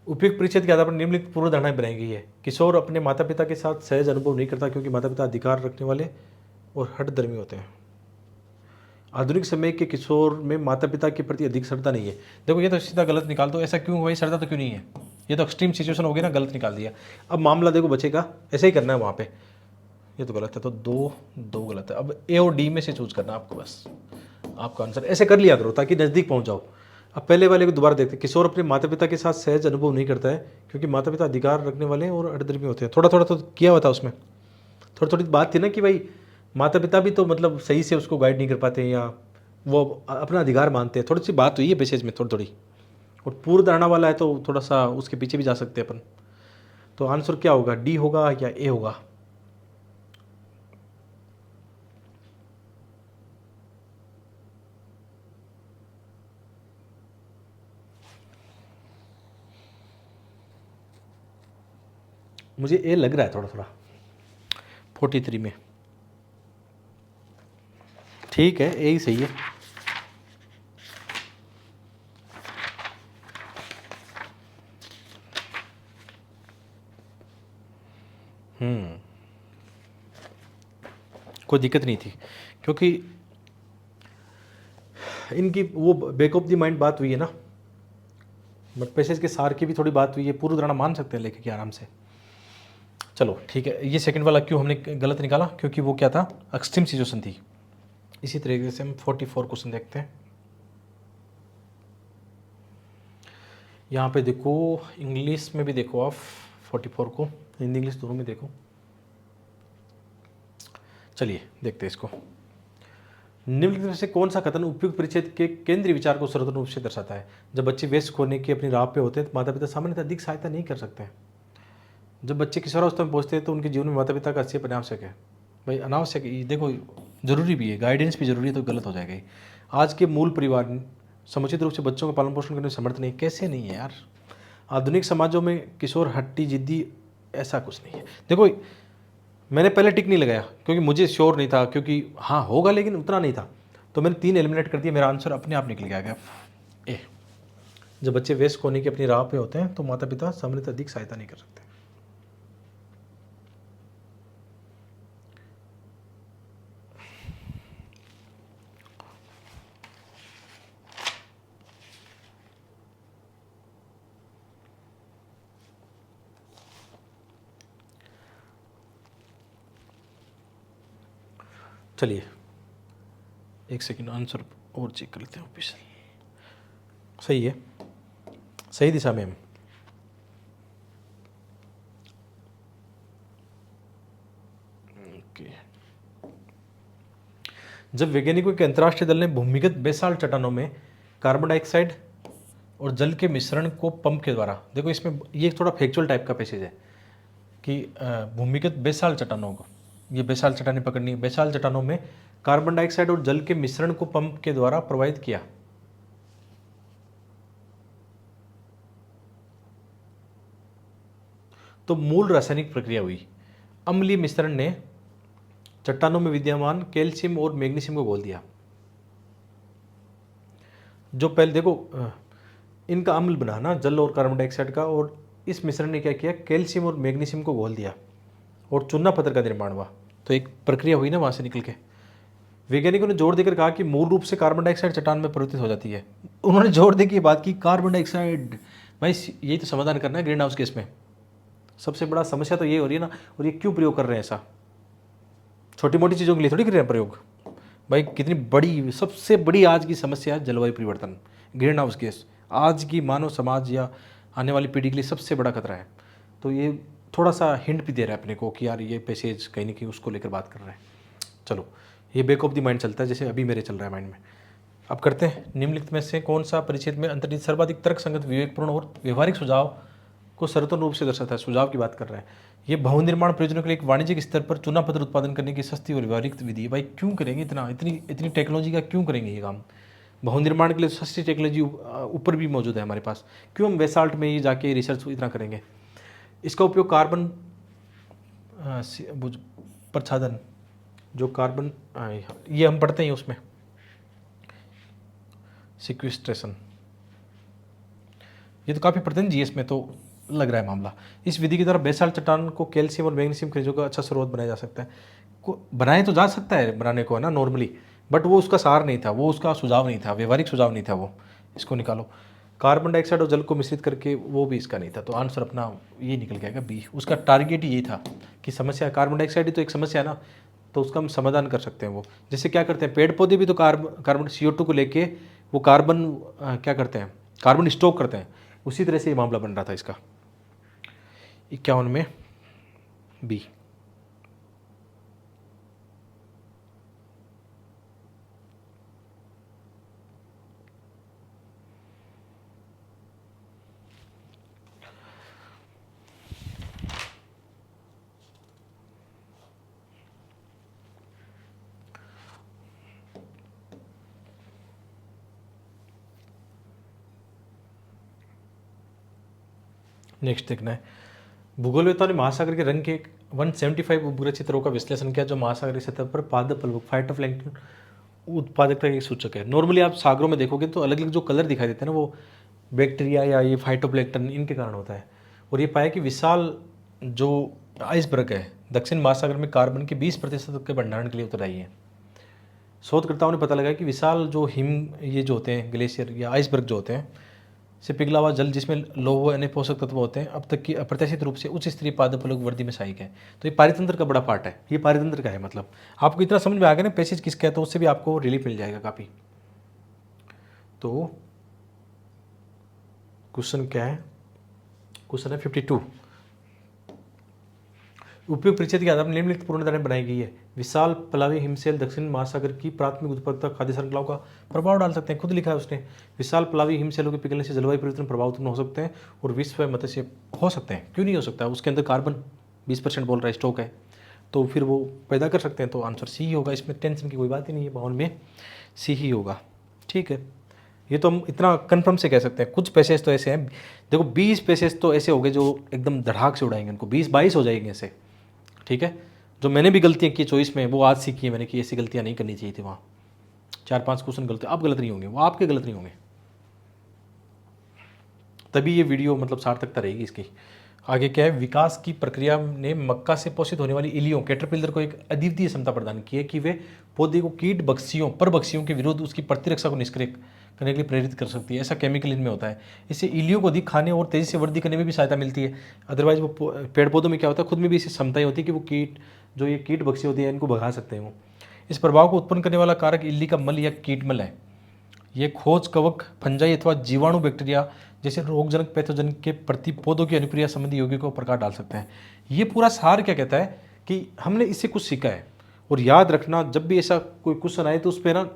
A: उपयुक्त परिषद के आधार पर निम्नलिखित पूर्व धारणाएं बनाई गई है। किशोर अपने माता पिता के साथ सहज अनुभव नहीं करता क्योंकि माता पिता अधिकार रखने वाले और हठधर्मी होते हैं। आधुनिक समय के किशोर में माता पिता के प्रति अधिक श्रद्धा नहीं है। देखो ये तो सीधा गलत निकाल दो, ऐसा क्यों भाई? श्रद्धा तो क्यों नहीं है? ये तो एक्सट्रीम सिचुएशन हो गई ना, गलत निकाल दिया। अब मामला देखो बच्चे का ऐसे ही करना है वहाँ पे, ये तो गलत है, तो दो गलत है। अब ए और डी में से चूज करना आपको, बस आपका आंसर ऐसे कर लिया करो ताकि नज़दीक पहुँच जाओ। अब पहले वाले को दोबारा देखते हैं। किशोर अपने माता पिता के साथ सहज अनुभव नहीं करता है क्योंकि माता पिता अधिकार रखने वाले और हठधर्मी होते हैं। थोड़ा थोड़ा तो किया हुआ था उसमें, थोड़ी थोड़ी बात थी ना कि भाई माता पिता भी तो मतलब सही से उसको गाइड नहीं कर पाते हैं, या वो अपना अधिकार मानते हैं। थोड़ी सी बात हुई है पैसेज में थोड़ी थोड़ी, और पूर्व धारणा वाला है तो थोड़ा सा उसके पीछे भी जा सकते हैं अपन। तो आंसर क्या होगा? डी होगा या ए होगा? मुझे ए लग रहा है थोड़ा थोड़ा 43 में। ठीक है, ए ही सही है। कोई दिक्कत नहीं थी क्योंकि इनकी वो बैक ऑफ द माइंड बात हुई है ना, बट पैसेज के सार की भी थोड़ी बात हुई है। पूर्व धारणा मान सकते हैं लेके कि आराम से। चलो ठीक है, ये सेकंड वाला क्यों हमने गलत निकाला? क्योंकि वो क्या था? एक्सट्रीम सिचुएशन थी। इसी तरीके से हम 44 क्वेश्चन देखते हैं। यहाँ पे देखो, इंग्लिश में भी देखो आप 44 को, हिंदी इंग्लिश दोनों में देखो। चलिए देखते हैं इसको। निम्नलिखित में से कौन सा कथन उपयुक्त परिच्छेद के केंद्रीय विचार को सर्वोत्तम रूप से दर्शाता है? जब बच्चे वयस्क होने की अपनी राह पे होते हैं तो माता पिता सामान्यतः अधिक सहायता नहीं कर सकते हैं। जब बच्चे किशोरावस्था में पहुंचते हैं तो उनके जीवन में माता पिता का हस्तक्षेप अनावश्यक है। भाई अनावश्यक, देखो जरूरी भी है, गाइडेंस भी जरूरी है, तो गलत हो जाएगा ही। आज के मूल परिवार समुचित रूप से बच्चों का पालन पोषण करने में समर्थ नहीं। कैसे नहीं है यार? आधुनिक समाजों में किशोर हट्टी जिद्दी ऐसा कुछ नहीं है। देखो मैंने पहले टिक नहीं लगाया क्योंकि मुझे श्योर नहीं था, क्योंकि हाँ होगा लेकिन उतना नहीं था, तो मैंने 3 एलिमिनेट कर दिया। मेरा आंसर अपने आप निकल गया ए। जब बच्चे वयस्क होने की अपनी राह पे होते हैं तो माता पिता सामान्यतः अधिक सहायता नहीं कर सकते। चलिए एक सेकेंड, आंसर और चेक कर लेते हैं वापिस। सही है, सही दिशा में हम। ओके। जब वैज्ञानिकों के अंतर्राष्ट्रीय दल ने भूमिगत बेसाल्ट चट्टानों में कार्बन डाइऑक्साइड और जल के मिश्रण को पंप के द्वारा, देखो इसमें ये थोड़ा फैक्चुअल टाइप का पैसेज है कि भूमिगत बेसाल्ट चट्टानों को, ये बेसाल्ट चट्टानें पकड़नी है, बेसाल्ट चट्टानों में कार्बन डाइऑक्साइड और जल के मिश्रण को पंप के द्वारा प्रवाहित किया। तो मूल रासायनिक प्रक्रिया हुई, अम्लीय मिश्रण ने चट्टानों में विद्यमान कैल्शियम और मैग्नीशियम को घोल दिया। जो पहले देखो इनका अम्ल बना ना, जल और कार्बन डाइऑक्साइड का, और इस मिश्रण ने क्या किया, कैल्शियम और मैग्नीशियम को घोल दिया और चूना पत्थर का निर्माण हुआ। तो एक प्रक्रिया हुई ना वहाँ से निकल के। वैज्ञानिकों ने जोर देकर कहा कि मूल रूप से कार्बन डाइऑक्साइड चट्टान में परिवर्तित हो जाती है। उन्होंने जोर दे की बात की, कार्बन डाइऑक्साइड, भाई यही तो समाधान करना है ग्रीन हाउस गैस में। सबसे बड़ा समस्या तो ये हो रही है ना, और ये क्यों प्रयोग कर रहे हैं ऐसा, छोटी मोटी चीज़ों के लिए थोड़ी कर रहे हैं प्रयोग भाई। कितनी बड़ी, सबसे बड़ी आज की समस्या है जलवायु परिवर्तन, ग्रीन हाउस गैस आज की मानव समाज या आने वाली पीढ़ी के लिए सबसे बड़ा खतरा है। तो ये थोड़ा सा हिंट भी दे रहा है अपने को कि यार ये पैसेज कहीं ना कहीं उसको लेकर बात कर रहे हैं। चलो ये बैक ऑफ द माइंड चलता है, जैसे अभी मेरे चल रहा है माइंड में। अब करते हैं, निम्नलिखित में से कौन सा परिच्छेद में अंतर्निहित सर्वाधिक तर्क संगत, विवेकपूर्ण और व्यवहारिक सुझाव को सर्वोत्तम रूप से दर्शाता है। सुझाव की बात कर रहे हैं। ये भवन निर्माण प्रयोजनों के लिए एक वाणिज्यिक स्तर पर चूना पत्थर उत्पादन करने की सस्ती और व्यवहारिक विधि है। भाई क्यों करेंगे इतनी टेक्नोलॉजी का क्यों करेंगे ये काम? भवन निर्माण के लिए सस्ती टेक्नोलॉजी ऊपर भी मौजूद है हमारे पास, क्यों हम बेसाल्ट में ही जाके रिसर्च इतना करेंगे? इसका उपयोग कार्बन प्रच्छादन, जो कार्बन ये हम पढ़ते हैं उसमें सिक्विस्ट्रेशन, ये तो काफ़ी पढ़ते हैं जीएस में, तो लग रहा है मामला। इस विधि के द्वारा बेसाल्ट चट्टान को कैल्शियम और मैग्नीशियम खनिजों का अच्छा स्रोत बनाया जा सकता है। बनाया तो जा सकता है बनाने को, है ना, नॉर्मली, बट वो उसका सार नहीं था, वो उसका सुझाव नहीं था, व्यवहारिक सुझाव नहीं था वो। इसको निकालो, कार्बन डाइऑक्साइड और जल को मिश्रित करके, वो भी इसका नहीं था। तो आंसर अपना ये निकल गया बी। उसका टारगेट ही ये था कि समस्या कार्बन डाइऑक्साइड ही तो एक समस्या है ना, तो उसका हम समाधान कर सकते हैं। वो जैसे क्या करते हैं, पेड़ पौधे भी तो कार्बन CO2 को लेके वो कार्बन क्या करते हैं, कार्बन स्टॉक करते हैं। उसी तरह से ये मामला बन रहा था इसका। 51 में बी। नेक्स्ट देखना है, भूगोलवेत्ताओं ने महासागर के रंग के 175 उपग्रह चित्रों का विश्लेषण किया, जो महासागर की सतह पर पादप फाइटोप्लैंक्टन उत्पादकता के सूचक है। नॉर्मली आप सागरों में देखोगे तो अलग अलग जो कलर दिखाई देते हैं ना, वो बैक्टीरिया या ये फाइटोप्लैंक्टन इनके कारण होता है। और ये पाया कि विशाल जो आइसबर्ग है दक्षिण महासागर में कार्बन के 20% के भंडारण के लिए उतर आई है। शोधकर्ताओं ने पता लगाया कि विशाल जो हिम ये जो होते हैं ग्लेशियर या आइसबर्ग जो होते हैं से पिघला हुआ जल, जिसमें लौह व अन्य पोषक तत्व होते हैं, अब तक की अप्रत्याशित रूप से उच्च स्तरीय पादप वृद्धि में सहायक है। तो ये पारितंत्र का बड़ा पार्ट है, ये पारितंत्र का है। मतलब आपको इतना समझ में आ गया ना पैसेज किसका है, तो उससे भी आपको रिलीफ मिल जाएगा काफ़ी। तो क्वेश्चन क्या है, क्वेश्चन है 52। उपयुक्त परिच्छेद के आधार पर निम्नलिखित पूर्ण धारणा बनाई गई है। विशाल पलावी हिमशैल दक्षिण महासागर की प्राथमिक उत्पादकता खाद्य श्रृंखलाओं का प्रभाव डाल सकते हैं। खुद लिखा है उसने, विशाल पलावी हिमशैलों के पिघलने से जलवायु परिवर्तन प्रभाव उत्पन्न हो सकते हैं और विश्व में मत्स्य हो सकते हैं। क्यों नहीं हो सकता? उसके अंदर कार्बन 20% बोल रहा है स्टॉक है, तो फिर वो पैदा कर सकते हैं। तो आंसर सी ही होगा, इसमें टेंशन की कोई बात ही नहीं है, बाउंड में सी ही होगा। ठीक है, ये तो हम इतना कन्फर्म से कह सकते हैं। कुछ पैसेज तो ऐसे हैं, देखो 20 पैसेज तो ऐसे हो गए जो एकदम धड़ाक से उड़ाएंगे उनको, 20-22 हो जाएंगे ऐसे। ठीक है, जो मैंने भी गलतियाँ की चॉइस में, वो आज सीखी है मैंने कि ऐसी गलतियाँ नहीं करनी चाहिए थी। वहाँ 4-5 क्वेश्चन गलत, आप गलत नहीं होंगे, वो आपके गलत नहीं होंगे, तभी ये वीडियो मतलब सार्थकता रहेगी इसकी। आगे क्या है, विकास की प्रक्रिया ने मक्का से पोषित होने वाली इलियों कैटरपिलर को एक अद्वितीय क्षमता प्रदान की है कि वे पौधे को कीट परभक्षियों के विरुद्ध उसकी प्रतिरक्षा को निष्क्रिय करने के लिए प्रेरित कर सकती है। ऐसा केमिकल इनमें होता है। इससे इलियों को अधिक खाने और तेजी से वृद्धि करने में भी सहायता मिलती है। अदरवाइज वो पेड़ पौधों में क्या होता है, खुद में भी ऐसी क्षमताएं होती है कि वो कीट जो ये कीट भक्षी होती है इनको भगा सकते हैं वो। इस प्रभाव को उत्पन्न करने वाला कारक इल्ली का मल या कीटमल है। ये खोज कवक, फंजाई अथवा जीवाणु बैक्टीरिया जैसे रोगजनक पैथोजन के प्रति पौधों की अनुक्रिया संबंधी यौगिकों को प्रकाश डाल सकते हैं। ये पूरा सार क्या कहता है कि हमने इससे कुछ सीखा है। और याद रखना, जब भी ऐसा कोई क्वेश्चन आए तो उस पर ना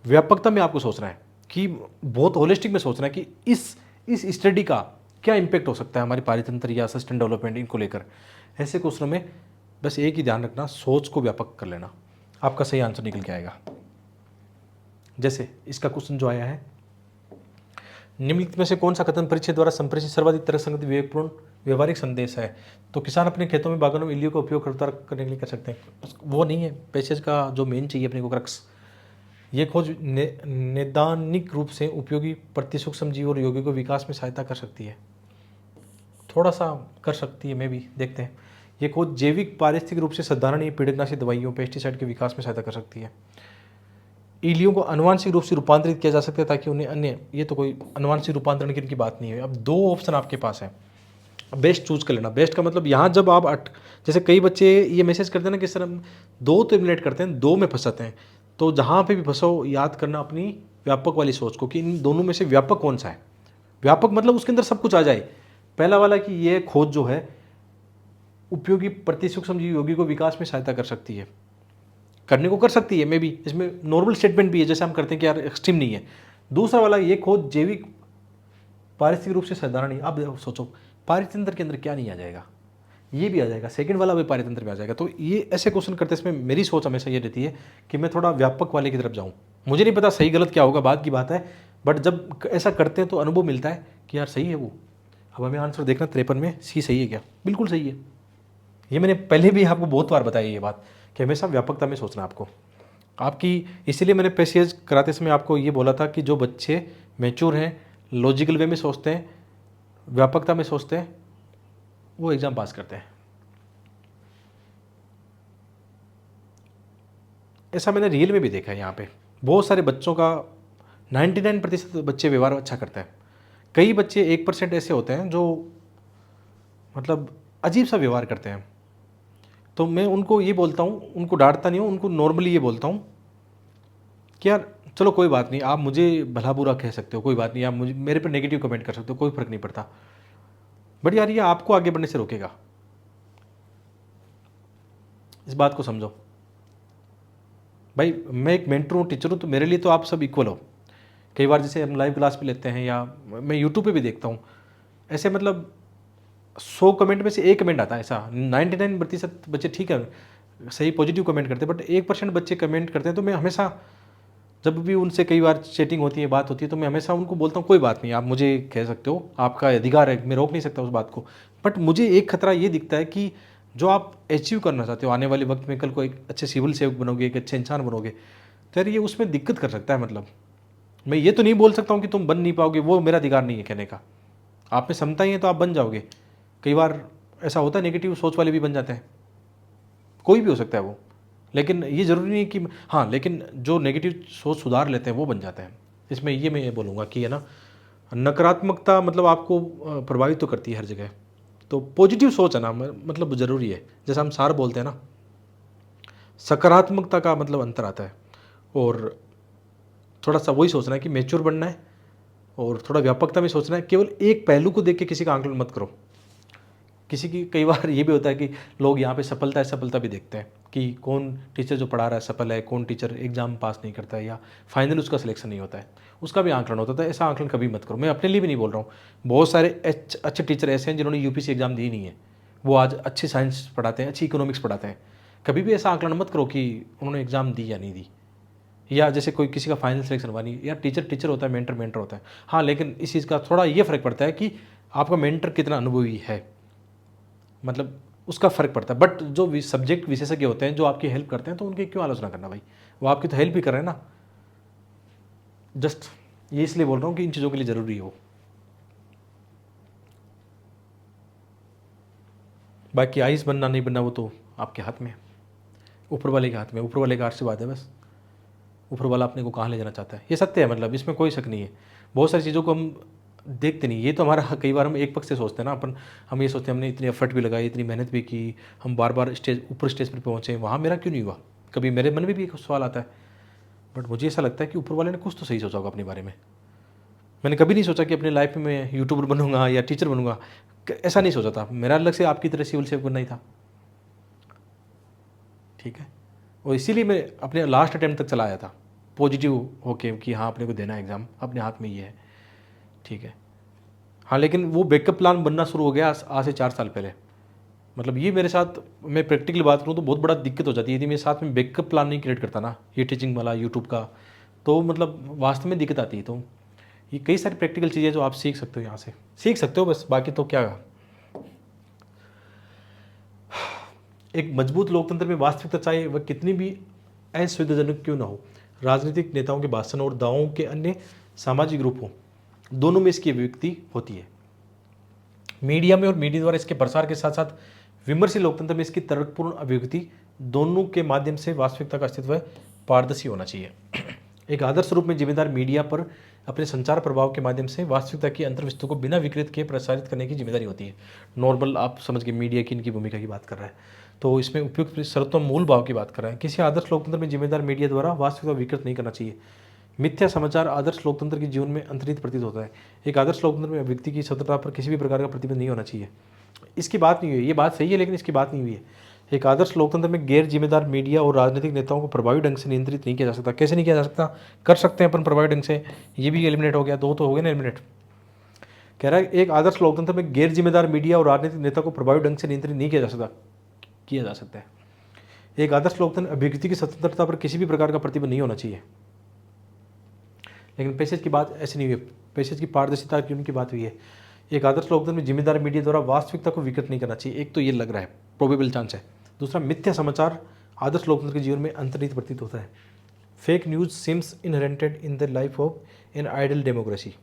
A: व्यापकता में आपको सोचना है, कि बहुत होलिस्टिक में सोचना है कि इस स्टडी का क्या इम्पैक्ट हो सकता है हमारी पारितंत्र या सस्टेन डेवलपमेंट इनको लेकर। ऐसे क्वेश्चनों में बस एक ही ध्यान रखना, सोच को व्यापक कर लेना, आपका सही आंसर निकल के आएगा। जैसे इसका क्वेश्चन जो आया है, निम्नलिखित में से कौन सा कथन परिचय द्वारा संप्रेषित सर्वाधिक तर्कसंगत विवेकपूर्ण व्यवहारिक संदेश है। तो किसान अपने खेतों में बागानों में इल्लियों का उपयोग करने के लिए कर सकते हैं। वो नहीं है पैसेज का जो मेन चाहिए अपने को क्रक्स। ये खोज नैदानिक रूप से उपयोगी प्रतिसूक्ष्म जीव और यौगिकों को विकास में सहायता कर सकती है। थोड़ा सा कर सकती है, मैं भी देखते हैं। ये खोज जैविक पारिस्थितिक रूप से साधारण कीटनाशी दवाइयों पेस्टिसाइड के विकास में सहायता कर सकती है। इलियों को अनुवांशिक रूप से रूपांतरित किया जा सकता है ताकि उन्हें अन्य, ये तो कोई अनुवांशिक रूपांतरण की बात नहीं है। अब दो ऑप्शन आपके पास है, बेस्ट चूज कर लेना। बेस्ट का मतलब यहाँ जब आप जैसे कई बच्चे ये मैसेज करते हैं ना कि सर हम दो तो एलिमिनेट करते हैं, दो में फंसाते हैं। तो जहाँ पे भी फंसो याद करना अपनी व्यापक वाली सोच को कि इन दोनों में से व्यापक कौन सा है। व्यापक मतलब उसके अंदर सब कुछ आ जाए। पहला वाला कि ये खोज जो है उपयोगी प्रतिसूक्ष्म जीव यौगिक को विकास में सहायता कर सकती है, करने को कर सकती है, मे भी इसमें नॉर्मल स्टेटमेंट भी है जैसे हम करते हैं कि यार एक्सट्रीम नहीं है। दूसरा वाला ये खोज जैविक पारिस्थितिक रूप से साधारण नहीं। अब सोचो पारितंत्र के अंदर क्या नहीं आ जाएगा, ये भी आ जाएगा। सेकंड वाला भी पारितंत्र में आ जाएगा। तो ये ऐसे क्वेश्चन करते इसमें मेरी सोच हमेशा ये रहती है कि मैं थोड़ा व्यापक वाले की तरफ जाऊँ। मुझे नहीं पता सही गलत क्या होगा, बात की बात है, बट जब ऐसा करते हैं तो अनुभव मिलता है कि यार सही है वो। अब हमें आंसर देखना 53 में सी सही है क्या, बिल्कुल सही है। ये मैंने पहले भी आपको बहुत बार बताई ये बात कि हमेशा व्यापकता में सोचना आपको आपकी। इसीलिए मैंने पैसेज कराते समय आपको ये बोला था कि जो बच्चे मैच्योर हैं, लॉजिकल वे में सोचते हैं, व्यापकता में सोचते हैं, वो एग्ज़ाम पास करते हैं। ऐसा मैंने रियल में भी देखा है। यहाँ पे बहुत सारे बच्चों का 99% बच्चे व्यवहार अच्छा करते हैं। कई बच्चे 1% ऐसे होते हैं जो मतलब अजीब सा व्यवहार करते हैं। तो मैं उनको ये बोलता हूँ, उनको डांटता नहीं हूँ, उनको नॉर्मली ये बोलता हूँ कि यार चलो कोई बात नहीं, आप मुझे भला बुरा कह सकते हो, कोई बात नहीं, आप मुझे मेरे पर नेगेटिव कमेंट कर सकते हो, कोई फ़र्क नहीं पड़ता, बट यार ये आपको आगे बढ़ने से रोकेगा। इस बात को समझो भाई। मैं एक मेंटर हूँ, टीचर हूँ, तो मेरे लिए तो आप सब इक्वल हो। कई बार जैसे हम लाइव क्लास पे लेते हैं या मैं यूट्यूब पे भी देखता हूँ, ऐसे मतलब 100 कमेंट में से एक कमेंट आता है ऐसा। 99% बच्चे ठीक है सही पॉजिटिव कमेंट करते हैं, बट 1% बच्चे कमेंट करते हैं। तो मैं हमेशा जब भी उनसे कई बार चैटिंग होती है, बात होती है, तो मैं हमेशा उनको बोलता हूँ कोई बात नहीं, आप मुझे कह सकते हो, आपका अधिकार है, मैं रोक नहीं सकता उस बात को। बट मुझे एक खतरा ये दिखता है कि जो आप अचीव करना चाहते हो आने वाले वक्त में, कल को एक अच्छे सिविल सेवक बनोगे, एक अच्छे इंसान बनोगे, तो यार ये उसमें दिक्कत कर सकता है। मतलब मैं ये तो नहीं बोल सकता हूँ कि तुम बन नहीं पाओगे, वो मेरा अधिकार नहीं है कहने का। आप में क्षमता ही है तो आप बन जाओगे। कई बार ऐसा होता है नेगेटिव सोच वाले भी बन जाते हैं, कोई भी हो सकता है वो, लेकिन ये ज़रूरी नहीं कि हाँ, लेकिन जो नेगेटिव सोच सुधार लेते हैं वो बन जाते हैं। इसमें ये मैं ये बोलूँगा कि है ना, नकारात्मकता मतलब आपको प्रभावित तो करती है हर जगह। तो पॉजिटिव सोच है ना मतलब ज़रूरी है। जैसा हम सार बोलते हैं ना, सकारात्मकता का मतलब अंतर आता है। और थोड़ा सा वही सोचना है कि मैच्योर बनना है और थोड़ा व्यापकता में सोचना है। केवल एक पहलू को देख के किसी का आंकलन मत करो। किसी की कई बार ये भी होता है कि लोग यहाँ पे सफलता भी देखते हैं कि कौन टीचर जो पढ़ा रहा है सफल है, कौन टीचर एग्जाम पास नहीं करता है या फाइनल उसका सिलेक्शन नहीं होता है, उसका भी आंकलन होता है। ऐसा आंकलन कभी मत करो। मैं अपने लिए भी नहीं बोल रहा हूँ, बहुत सारे अच्छे टीचर ऐसे हैं जिन्होंने यूपीएससी एग्जाम दी नहीं है, वो आज अच्छी साइंस पढ़ाते हैं, अच्छी इकोनॉमिक्स पढ़ाते हैं। कभी भी ऐसा आंकलन मत करो कि उन्होंने एग्जाम दी या नहीं दी, या जैसे कोई किसी का फाइनल सिलेक्शन हुआ नहीं। यार टीचर होता है, मेंटर होता है। हाँ, लेकिन इस चीज़ का थोड़ा ये फ़र्क पड़ता है कि आपका मेंटर कितना अनुभवी है, मतलब उसका फ़र्क पड़ता है। बट जो सब्जेक्ट विशेषज्ञ होते हैं जो आपकी हेल्प करते हैं, तो उनकी क्यों आलोचना करना भाई, वो आपकी तो हेल्प ही कर रहे हैं ना। जस्ट ये इसलिए बोल रहा हूँ कि इन चीज़ों के लिए ज़रूरी हो। बाकी आइस बनना नहीं बनना वो तो आपके हाथ में है, ऊपर वाले के हाथ में, ऊपर वाले का आशीर्वाद है बस। ऊपर वाला अपने को कहाँ ले जाना चाहता है, ये सत्य है, मतलब इसमें कोई शक नहीं है। बहुत सारी चीज़ों को हम देखते नहीं, ये तो हमारा कई बार हम एक पक्ष से सोचते हैं ना, अपन हम ये सोचते हैं हमने इतनी एफर्ट भी लगाई, इतनी मेहनत भी की, हम बार बार ऊपर स्टेज पर पहुँचे, वहाँ मेरा क्यों नहीं हुआ, कभी मेरे मन में भी एक सवाल आता है, बट मुझे ऐसा लगता है कि ऊपर वाले ने कुछ तो सही सोचा होगा अपने बारे में। मैंने कभी नहीं सोचा कि अपनी लाइफ में मैं यूट्यूबर बनूंगा या टीचर बनूंगा, ऐसा नहीं सोचा था। मेरा अलग से आपकी तरह सिविल सेवक बनना ही था, ठीक है। और इसीलिए मैं अपने लास्ट अटैम्प्ट तक चला आया था पॉजिटिव होके कि हाँ अपने को देना है एग्ज़ाम, अपने हाथ में ये है, ठीक है। हाँ, लेकिन वो बैकअप प्लान बनना शुरू हो गया आज से 4 साल पहले। मतलब ये मेरे साथ, मैं प्रैक्टिकली बात करूँ तो बहुत बड़ा दिक्कत हो जाती है यदि मेरे साथ में बैकअप प्लान नहीं क्रिएट करता ना, ये टीचिंग वाला यूट्यूब का, तो मतलब वास्तव में दिक्कत आती है। तो ये कई सारी प्रैक्टिकल चीज़ें जो आप सीख सकते हो, यहाँ से सीख सकते हो बस, बाकी तो क्या। एक मजबूत लोकतंत्र में वास्तविकता चाहे वह कितनी भी असुविधाजनक क्यों ना हो, राजनीतिक नेताओं के भाषण और दावों के अन्य सामाजिक रूप हो, दोनों में इसकी अभिव्यक्ति होती है। मीडिया में और मीडिया द्वारा इसके प्रसार के साथ साथ विमर्शी लोकतंत्र में इसकी तर्कपूर्ण अभिव्यक्ति दोनों के माध्यम से वास्तविकता का अस्तित्व पारदर्शी होना चाहिए। एक आदर्श रूप में जिम्मेदार मीडिया पर अपने संचार प्रभाव के माध्यम से वास्तविकता की अंतर्वस्तु को बिना विकृत किए प्रसारित करने की जिम्मेदारी होती है। नॉर्मल आप समझ के मीडिया की इनकी भूमिका की बात कर रहा है, तो इसमें उपयुक्त शर्तों मूल भाव की बात कर रहा है। किसी आदर्श लोकतंत्र में जिम्मेदार मीडिया द्वारा वास्तविकता विकृत नहीं करना चाहिए। मिथ्या समाचार आदर्श लोकतंत्र के जीवन में अंतर्निहित प्रतीत होता है। एक आदर्श लोकतंत्र में व्यक्ति की स्वतंत्रता पर किसी भी प्रकार का प्रतिबंध नहीं होना चाहिए। इसकी बात नहीं हुई, ये बात सही है लेकिन इसकी बात नहीं हुई है। एक आदर्श लोकतंत्र में गैर जिम्मेदार मीडिया और राजनीतिक नेताओं को प्रभावी ढंग से नियंत्रित नहीं किया जा सकता। कैसे नहीं किया जा सकता? कर सकते हैं अपन प्रभावी ढंग से, ये भी एलिमिनेट हो गया, दो तो हो गए ना एलिमिनेट। कह रहा है एक आदर्श लोकतंत्र में गैर जिम्मेदार मीडिया और राजनीतिक नेता को प्रभावी ढंग से नियंत्रित नहीं किया जा सकता, किया जा सकता है। एक आदर्श लोकतंत्र अभिव्यक्ति की स्वतंत्रता पर किसी भी प्रकार का प्रतिबंध नहीं होना चाहिए। लेकिन पैसेज की बात ऐसी नहीं हुई है, पैसेज की पारदर्शिता की उनकी बात हुई है। एक आदर्श लोकतंत्र में जिम्मेदार मीडिया द्वारा वास्तविकता को विकृत नहीं करना चाहिए, एक तो ये लग रहा है, प्रोबेबल चांस है। दूसरा, मिथ्या समाचार आदर्श लोकतंत्र के जीवन में अंतर्निहित प्रतीत होता है। Fake news seems inherented in the life of an ideal democracy.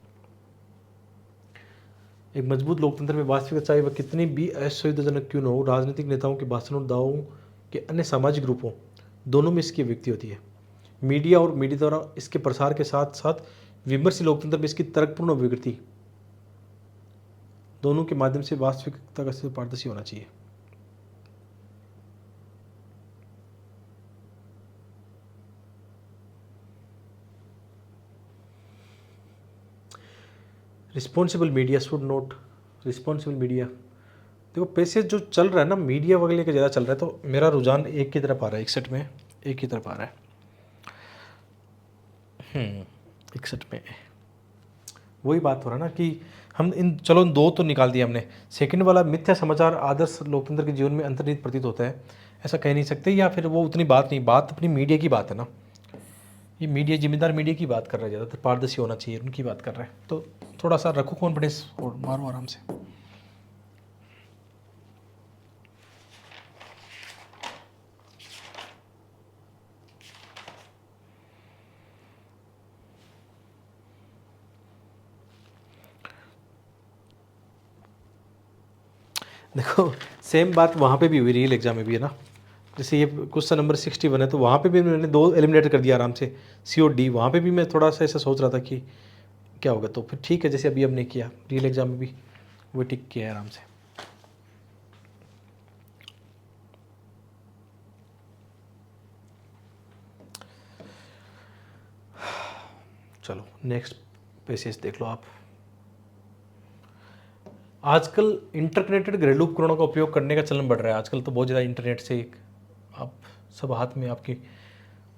A: एक मजबूत लोकतंत्र में वास्तविकता चाहे वह कितनी भी असुविधाजनक क्यों न हो, राजनीतिक नेताओं के भाषण और दावों के अन्य सामाजिक रूपों, दोनों में इसकी अभिव्यक्ति होती है। मीडिया और मीडिया द्वारा इसके प्रसार के साथ साथ विमर्शी लोकतंत्र में इसकी तर्कपूर्ण अभिव्यक्ति, दोनों के माध्यम से वास्तविकता का अस्तित्व पारदर्शी होना चाहिए। Responsible media should note, responsible media, देखो पैसे जो चल रहा है ना मीडिया वगैरह का ज़्यादा चल रहा है, तो मेरा रुझान एक की तरफ आ रहा है, 61 में एक की तरफ आ रहा है। 61 में वही बात हो रहा है ना कि हम इन, चलो दो तो निकाल दिया हमने। सेकंड वाला, मिथ्या समाचार आदर्श लोकतंत्र के जीवन में अंतर्निहित प्रतीत होता है, ऐसा कह नहीं सकते, या फिर वो उतनी बात नहीं, बात अपनी मीडिया की बात है ना, ये मीडिया जिम्मेदार मीडिया की बात कर रहा है, ज़्यादातर पारदर्शी होना चाहिए उनकी बात कर रहा है। तो थोड़ा सा रखो कॉन्फिडेंस और मारो आराम से। देखो सेम बात वहाँ पे भी हुई, रियल एग्जाम में भी है ना। जैसे ये क्वेश्चन नंबर 61 है, तो वहाँ पे भी मैंने 2 एलिमिनेट कर दिया आराम से, सी और डी। वहाँ पे भी मैं थोड़ा सा ऐसा सोच रहा था कि क्या होगा, तो फिर ठीक है, जैसे अभी हमने किया रियल एग्जाम में भी वो टिक किया है आराम से। चलो नेक्स्ट पेसेज देख लो आप। आजकल इंटरकनेक्टेड घरेलू उपकरणों का उपयोग करने का चलन बढ़ रहा है। आजकल तो बहुत ज़्यादा इंटरनेट से आप सब हाथ में, आपकी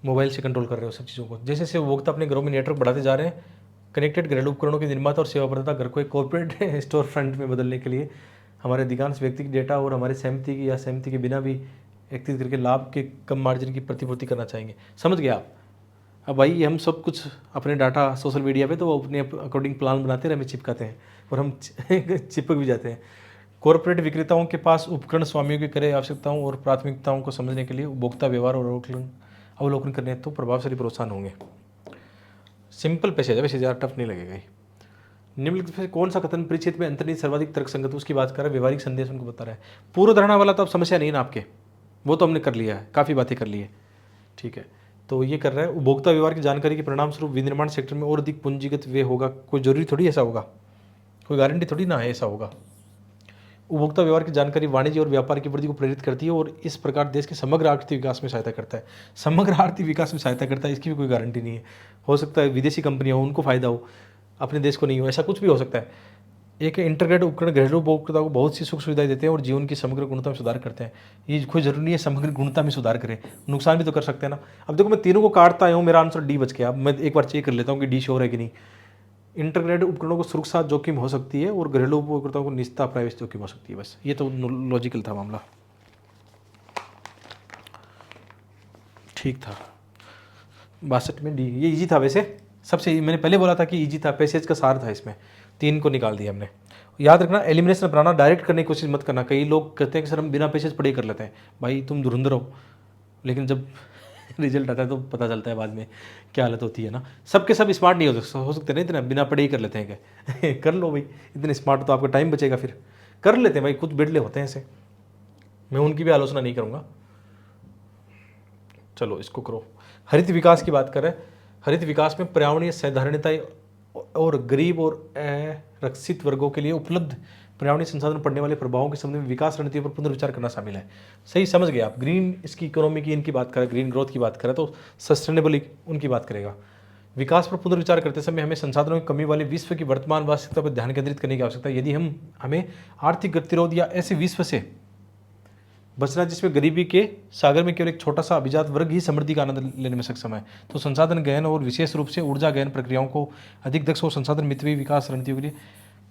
A: मोबाइल से कंट्रोल कर रहे हो सब चीज़ों को। जैसे जैसे उपभोक्ता अपने घरों में नेटवर्क बढ़ाते जा रहे हैं, कनेक्टेड घरेलू उपकरणों के निर्माता और सेवा प्रदाता घर को एक कॉर्पोरेट स्टोर फ्रंट में बदलने के लिए हमारे अधिकांश व्यक्तिगत डेटा और हमारे सहमति की या सहमति के बिना भी एकत्रित करके लाभ के कम मार्जिन की प्रतिपूर्ति करना चाहेंगे। समझ गए आप? अब भाई हम सब कुछ अपने डाटा सोशल मीडिया पे तो वो अपने अकॉर्डिंग प्लान बनाते हैं, हमें चिपकाते हैं और हम चिपक भी जाते हैं। कॉर्पोरेट विक्रेताओं के पास उपकरण स्वामियों की क्रय आवश्यकताओं और प्राथमिकताओं को समझने के लिए उपभोक्ता व्यवहार और अवलोकन करने तो प्रभावशाली प्रोत्साहन होंगे। सिंपल पैसेज है वैसे, ज़्यादा टफ नहीं लगेगा ही। निम्नलिखित में कौन सा कथन परिचित में अंतर्निहित सर्वाधिक तर्कसंगत, उसकी बात कर रहा है, व्यवहारिक संदेश उनको बता रहा है। पूर्व धारणा वाला तो अब समस्या नहीं ना आपके, वो तो हमने कर लिया है, काफ़ी बातें कर ली है, ठीक है। तो ये कर रहा है, उपभोक्ता व्यवहार की जानकारी के परिणाम स्वरूप विनिर्माण सेक्टर में और अधिक पूंजीगत व्यय होगा। कोई जरूरी थोड़ी ऐसा होगा, कोई गारंटी थोड़ी ना है ऐसा होगा। उपभोक्ता व्यवहार की जानकारी वाणिज्य और व्यापार की वृद्धि को प्रेरित करती है और इस प्रकार देश के समग्र आर्थिक विकास में सहायता करता है। समग्र आर्थिक विकास में सहायता करता है, इसकी भी कोई गारंटी नहीं है। हो सकता है विदेशी कंपनियां हो, उनको फायदा हो, अपने देश को नहीं हो, ऐसा कुछ भी हो सकता है। एक इंटरग्रेट उपकरण घरेलू उपभोक्ता को बहुत सी सुख सुविधाएं देते हैं और जीवन की समग्र गुणवत्ता में सुधार करते हैं। ये कोई जरूरी नहीं है समग्र गुणवत्ता में सुधार करें, नुकसान भी तो कर सकते हैं ना। अब देखो मैं तीनों को काटता आया हूँ, मेरा आंसर डी बच गया। अब मैं एक बार चेक कर लेता हूँ कि डी श्योर है कि नहीं। इंटरग्रेटेड उपकरणों को सुरक्षा जोखिम हो सकती है और घरेलू उपभोक्ताओं को निजता प्राइवेसी जोखिम हो सकती है। बस ये तो लॉजिकल था मामला, ठीक था। 62 में डी, ये इजी था वैसे सबसे। मैंने पहले बोला था कि इजी था, पैसेज का सार था इसमें, 3 को निकाल दिया हमने। याद रखना एलिमिनेशन अपनाना, डायरेक्ट करने की कोशिश मत करना। कई लोग कहते हैं कि सर हम बिना पैसेज पढ़े कर लेते हैं। भाई तुम धुरंधर हो, लेकिन जब रिजल्ट आता है तो पता चलता है बाद में क्या हालत होती है ना। सबके सब स्मार्ट नहीं हो सकते ना, इतना बिना पढ़े ही कर लेते हैं क्या? कर लो भाई, इतने स्मार्ट तो आपका टाइम बचेगा, फिर कर लेते हैं भाई। कुछ बिड़ले होते हैं ऐसे, मैं उनकी भी आलोचना नहीं करूँगा। चलो इसको करो। हरित विकास की बात करें, हरित विकास में पर्यावरणीय सैद्धारणता और गरीब और आरक्षित वर्गों के लिए उपलब्ध पर्यावरणीय संसाधन पड़ने वाले प्रभावों के संबंध में विकास रणनीति पर पुनर्विचार करना शामिल है। सही समझ गए आप। ग्रीन इसकी इकोनॉमी की इनकी बात करें, ग्रीन ग्रोथ की बात करें तो सस्टेनेबल उनकी बात करेगा। विकास पर पुनर्विचार करते समय हमें संसाधनों की कमी वाले विश्व की वर्तमान वास्तविकता पर ध्यान केंद्रित करने की आवश्यकता है। यदि हमें आर्थिक गतिरोध या ऐसे विश्व से बचना जिसमें गरीबी के सागर में केवल एक छोटा सा अभिजात वर्ग ही समृद्धि का आनंद लेने में सक्षम है, तो संसाधन गहन और विशेष रूप से ऊर्जा गहन प्रक्रियाओं को अधिक दक्ष और संसाधन मितव्ययी विकास रणनीतियों के लिए।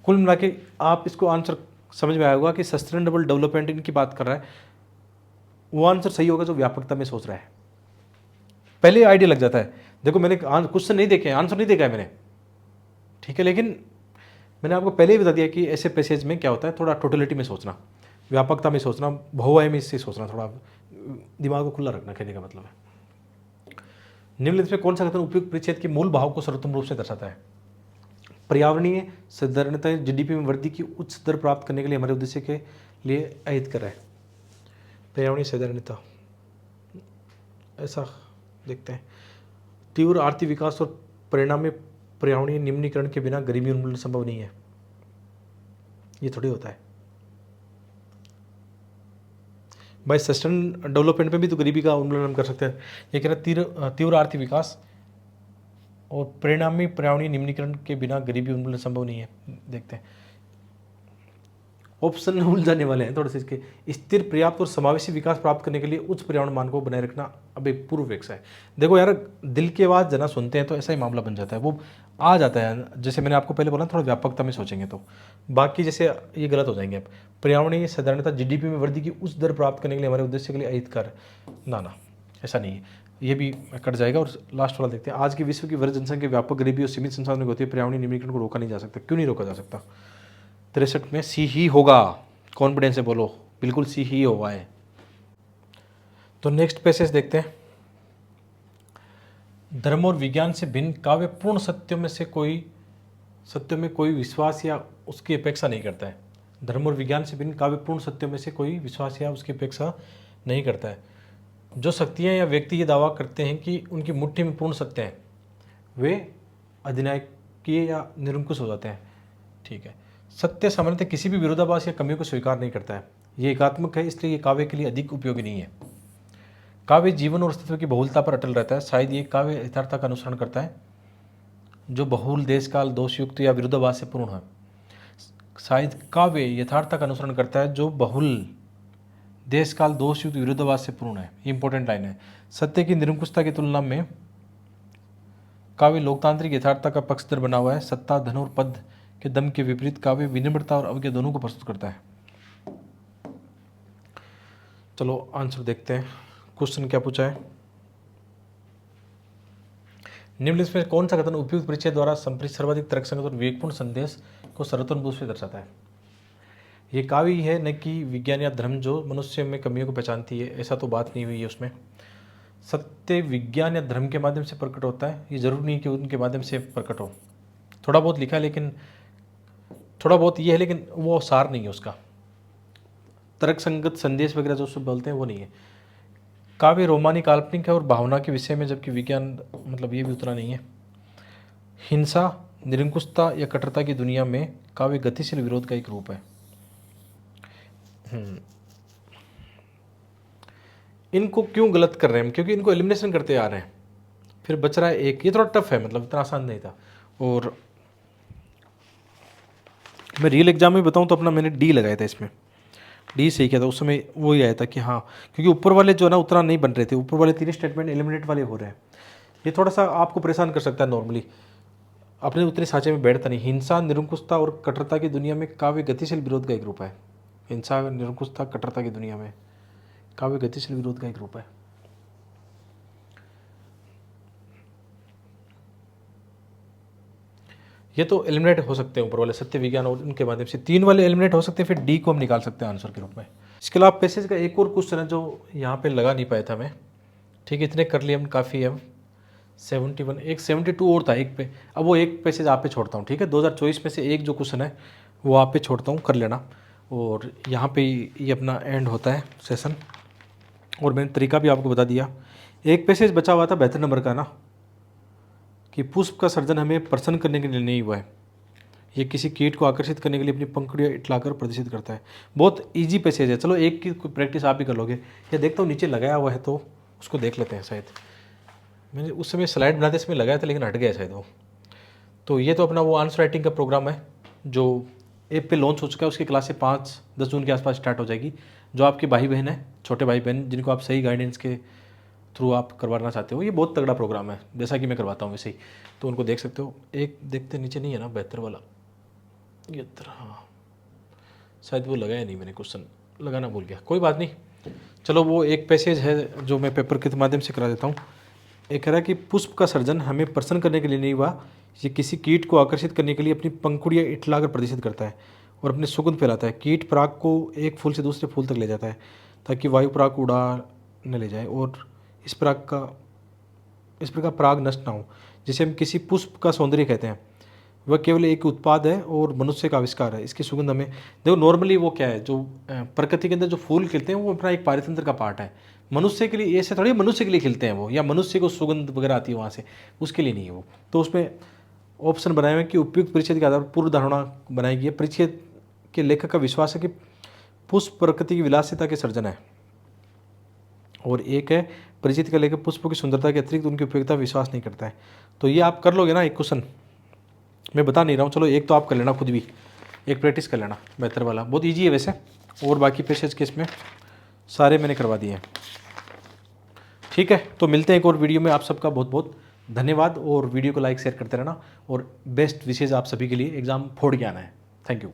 A: कुल मिला के आप इसको आंसर समझ में आया होगा कि सस्टेनेबल डेवलपमेंट इनकी बात कर रहा है। वो आंसर सही होगा जो व्यापकता में सोच रहा है। पहले आइडिया लग जाता है। देखो मैंने क्वेश्चन नहीं देखे, आंसर नहीं देखा है मैंने, ठीक है, लेकिन मैंने आपको पहले ही बता दिया कि ऐसे पैसेज में क्या होता है, थोड़ा टोटलिटी में सोचना, व्यापकता में सोचना, बहुआयामी से सोचना, थोड़ा दिमाग को खुला रखना, कहने का मतलब है। निम्नलिखित में कौन सा कथन उपयुक्त परिच्छेद के मूल भाव को सर्वोत्तम रूप से दर्शाता है? पर्यावरणीय सदृढ़ता जीडीपी में वृद्धि की उच्च दर प्राप्त करने के लिए हमारे उद्देश्य के लिए अहित कर रहा है। पर्यावरणीय सदृढ़ता ऐसा देखते हैं, तीव्र आर्थिक विकास और परिणाम में पर्यावरणीय निम्नीकरण के बिना गरीबी उन्मूलन संभव नहीं है। ये थोड़ी होता है भाई। सस्टेन डेवलपमेंट में भी तो गरीबी का उन्मूलन हम कर सकते हैं। ये कह रहे हैं तीव्र आर्थिक विकास और परिणामी पर्यावरणीय निम्नीकरण के बिना गरीबी उन्मूलन संभव नहीं है। देखते हैं ऑप्शन उलझाने वाले हैं थोड़े से इसके। स्थिर, पर्याप्त और समावेशी विकास प्राप्त करने के लिए उच्च पर्यावरण मानकों को बनाए रखना अब एक पूर्वापेक्षा है। देखो यार, दिल की आवाज़ जना सुनते हैं तो ऐसा ही मामला बन जाता है, वो आ जाता है। जैसे मैंने आपको पहले बोला, थोड़ा व्यापकता में सोचेंगे तो बाकी जैसे ये गलत हो जाएंगे। अब पर्यावरणीय साधारणता जीडीपी में वृद्धि की उच्च दर प्राप्त करने के लिए हमारे उद्देश्य के लिए अहित कर, ना ऐसा नहीं है, ये भी कट जाएगा। और लास्ट वाला देखते हैं, आज के विश्व की वृद्ध जनसंख्या, व्यापक गरीबी और सीमित संसाधनों की होती है, पर्यावरणीय निम्नीकरण को रोका नहीं जा सकता। क्यों नहीं रोका जा सकता? 63 में सी ही होगा। कॉन्फिडेंस से बोलो, बिल्कुल सी ही होगा है। तो नेक्स्ट पैसेज देखते हैं। धर्म और विज्ञान से भिन्न काव्य पूर्ण सत्यों में कोई विश्वास या उसकी अपेक्षा नहीं करता है। धर्म और विज्ञान से भिन्न काव्य पूर्ण सत्यों में से कोई विश्वास या उसकी अपेक्षा नहीं करता है। जो शक्तियाँ या व्यक्ति ये दावा करते हैं कि उनकी मुट्ठी में पूर्ण सत्य हैं, वे अधिनायकीय या निरंकुश हो जाते हैं। ठीक है। सत्य सामान्यतः किसी भी विरोधाभास या कमियों को स्वीकार नहीं करता है। ये एकात्मक है, इसलिए ये काव्य के लिए अधिक उपयोगी नहीं है। काव्य जीवन और अस्तित्व की बहुलता पर अटल रहता है। शायद ये काव्य यथार्थता का अनुसरण करता है जो बहुल, देशकाल, दोषयुक्त या विरोधाभास से पूर्ण है। शायद काव्य यथार्थता का अनुसरण करता है जो बहुल, देशकाल, दोषयुक्त, विरोधाभास से पूर्ण है। इंपॉर्टेंट लाइन है। सत्य की निरंकुशता की तुलना में काव्य लोकतांत्रिक यथार्थता का पक्षधर बना हुआ है। सत्ता, धन और पद के दम के विपरीत काव्य विनम्रता और अवज्ञा दोनों को प्रस्तुत करता है। चलो आंसर देखते हैं। क्वेश्चन क्या पूछा है? निम्नलिखित में कौन सा कथन उपयुक्त परिचय द्वारा संप्रेषित सर्वाधिक तर्कसंगत और विवेकपूर्ण संदेश को सर्वोत्तम रूप से दर्शाता है? ये काव्य ही है, न कि विज्ञान या धर्म जो मनुष्य में कमियों को पहचानती है। ऐसा तो बात नहीं हुई है उसमें। सत्य विज्ञान या धर्म के माध्यम से प्रकट होता है, ये जरूरी नहीं कि उनके माध्यम से प्रकट हो। थोड़ा बहुत लिखा है, लेकिन थोड़ा बहुत ये है, लेकिन वो सार नहीं है उसका। तर्कसंगत संदेश वगैरह जो सब बोलते हैं वो नहीं है। काव्य रोमानी, काल्पनिक है और भावना के विषय में, जबकि विज्ञान मतलब ये भी उतना नहीं है। हिंसा, निरंकुशता या कट्टरता की दुनिया में काव्य गतिशील विरोध का एक रूप है। इनको क्यों गलत कर रहे हैं हम, क्योंकि इनको एलिमिनेशन करते आ रहे हैं। फिर बच रहा है एक, ये थोड़ा टफ है, मतलब इतना आसान नहीं था। और मैं रियल एग्जाम में बताऊं तो अपना मैंने डी लगाया था, इसमें डी सही किया था उस समय, वो ही आया था कि हाँ, क्योंकि ऊपर वाले जो है ना उतना नहीं बन रहे थे, ऊपर वाले 3 स्टेटमेंट एलिमिनेट वाले हो रहे हैं। ये थोड़ा सा आपको परेशान कर सकता है नॉर्मली, अपने उतने साँचे में बैठता नहीं। हिंसा, निरंकुशता और कट्टरता की दुनिया में काव्य गतिशील विरोध का एक रूप है। हिंसा, निरंकुशता, कट्टरता की दुनिया में काव्य गतिशील विरोध का एक रूप है। ये तो एलिमिनेट हो सकते हैं ऊपर वाले, सत्य, विज्ञान और उनके माध्यम से 3 वाले एलिमिनेट हो सकते हैं। फिर डी को हम निकाल सकते हैं आंसर के रूप में। इसके अलावा पैसेज का एक और क्वेश्चन है जो यहाँ पे लगा नहीं पाया था मैं, ठीक है, इतने कर लिए हम, काफ़ी है। 71, एक 72 और था एक पे, अब वो एक पैसेज आप पे छोड़ता हूँ, ठीक है। 2024 में से एक जो क्वेश्चन है वो आप पे छोड़ता हूँ, कर लेना। और यहाँ पे ये अपना एंड होता है सेशन, और मैंने तरीका भी आपको बता दिया। एक पैसेज बचा हुआ था 72 नंबर का ना, कि पुष्प का सर्जन हमें प्रसन्न करने के लिए नहीं हुआ है, ये किसी कीट को आकर्षित करने के लिए अपनी पंखुड़ियाँ इटलाकर प्रदर्शित करता है। बहुत इजी पैसेज है, चलो एक की प्रैक्टिस आप भी कर लोगे। या देखता हूँ नीचे लगाया हुआ है तो उसको देख लेते हैं, शायद मैंने उस समय स्लाइड बनाते समय लगाया था लेकिन हट गया शायद वो। तो ये तो अपना वो आंसर राइटिंग का प्रोग्राम है जो ऐप पे लॉन्च हो चुका है, उसकी क्लासें 5-10 जून के आसपास स्टार्ट हो जाएगी। जो आपके भाई बहन है, छोटे भाई बहन, जिनको आप सही गाइडेंस के थ्रू आप करवाना चाहते हो, ये बहुत तगड़ा प्रोग्राम है, जैसा कि मैं करवाता हूँ वैसे ही, तो उनको देख सकते हो। एक देखते नीचे नहीं है ना बेहतर वाला, ये तरह, हाँ शायद वो लगाया नहीं मैंने, क्वेश्चन लगाना भूल गया, कोई बात नहीं। चलो वो एक पैसेज है जो मैं पेपर के माध्यम से करा देता हूँ। एक कह रहा है कि पुष्प का सर्जन हमें प्रसन्न करने के लिए नहीं हुआ, ये किसी कीट को आकर्षित करने के लिए अपनी पंखुड़ियाँ इटलाकर प्रदर्शित करता है और अपने सुगंध फैलाता है। कीट पराग को एक फूल से दूसरे फूल तक ले जाता है ताकि वायु पराग को उड़ा न ले जाए, और इस प्रकार पराग नष्ट ना हो, जिसे हम किसी पुष्प का सौंदर्य कहते हैं। वह केवल एक उत्पाद है और मनुष्य का आविष्कार है। इसकी सुगंध हमें, देखो नॉर्मली वो क्या है, जो प्रकृति के अंदर जो फूल खिलते हैं वो अपना एक पारितंत्र का पार्ट है। मनुष्य के लिए ऐसे थोड़ी, मनुष्य के लिए खिलते हैं वो, या मनुष्य को सुगंध वगैरह आती है वहाँ से, उसके लिए नहीं है वो। तो उसमें ऑप्शन बनाए हुए कि उपयुक्त परिच्छेद के आधार पर पूर्व धारणा बनाई गई है। परिच्छेद के लेखक का विश्वास है कि पुष्प प्रकृति की विलासिता के सर्जन है, और एक है परिचित का लेखक पुष्पों की सुंदरता के अतिरिक्त उनकी उपयोगिता विश्वास नहीं करता है। तो ये आप कर लोगे ना एक क्वेश्चन, मैं बता नहीं रहा हूँ, चलो एक तो आप कर लेना खुद भी, एक प्रैक्टिस कर लेना बेहतर वाला, बहुत इजी है वैसे, और बाकी पैसेज के इसमें सारे मैंने करवा दिए हैं, ठीक है। तो मिलते हैं एक और वीडियो में, आप सबका बहुत बहुत धन्यवाद, और वीडियो को लाइक शेयर करते रहना, और बेस्ट विशेष आप सभी के लिए, एग्ज़ाम फोड़ के आना है। Thank you.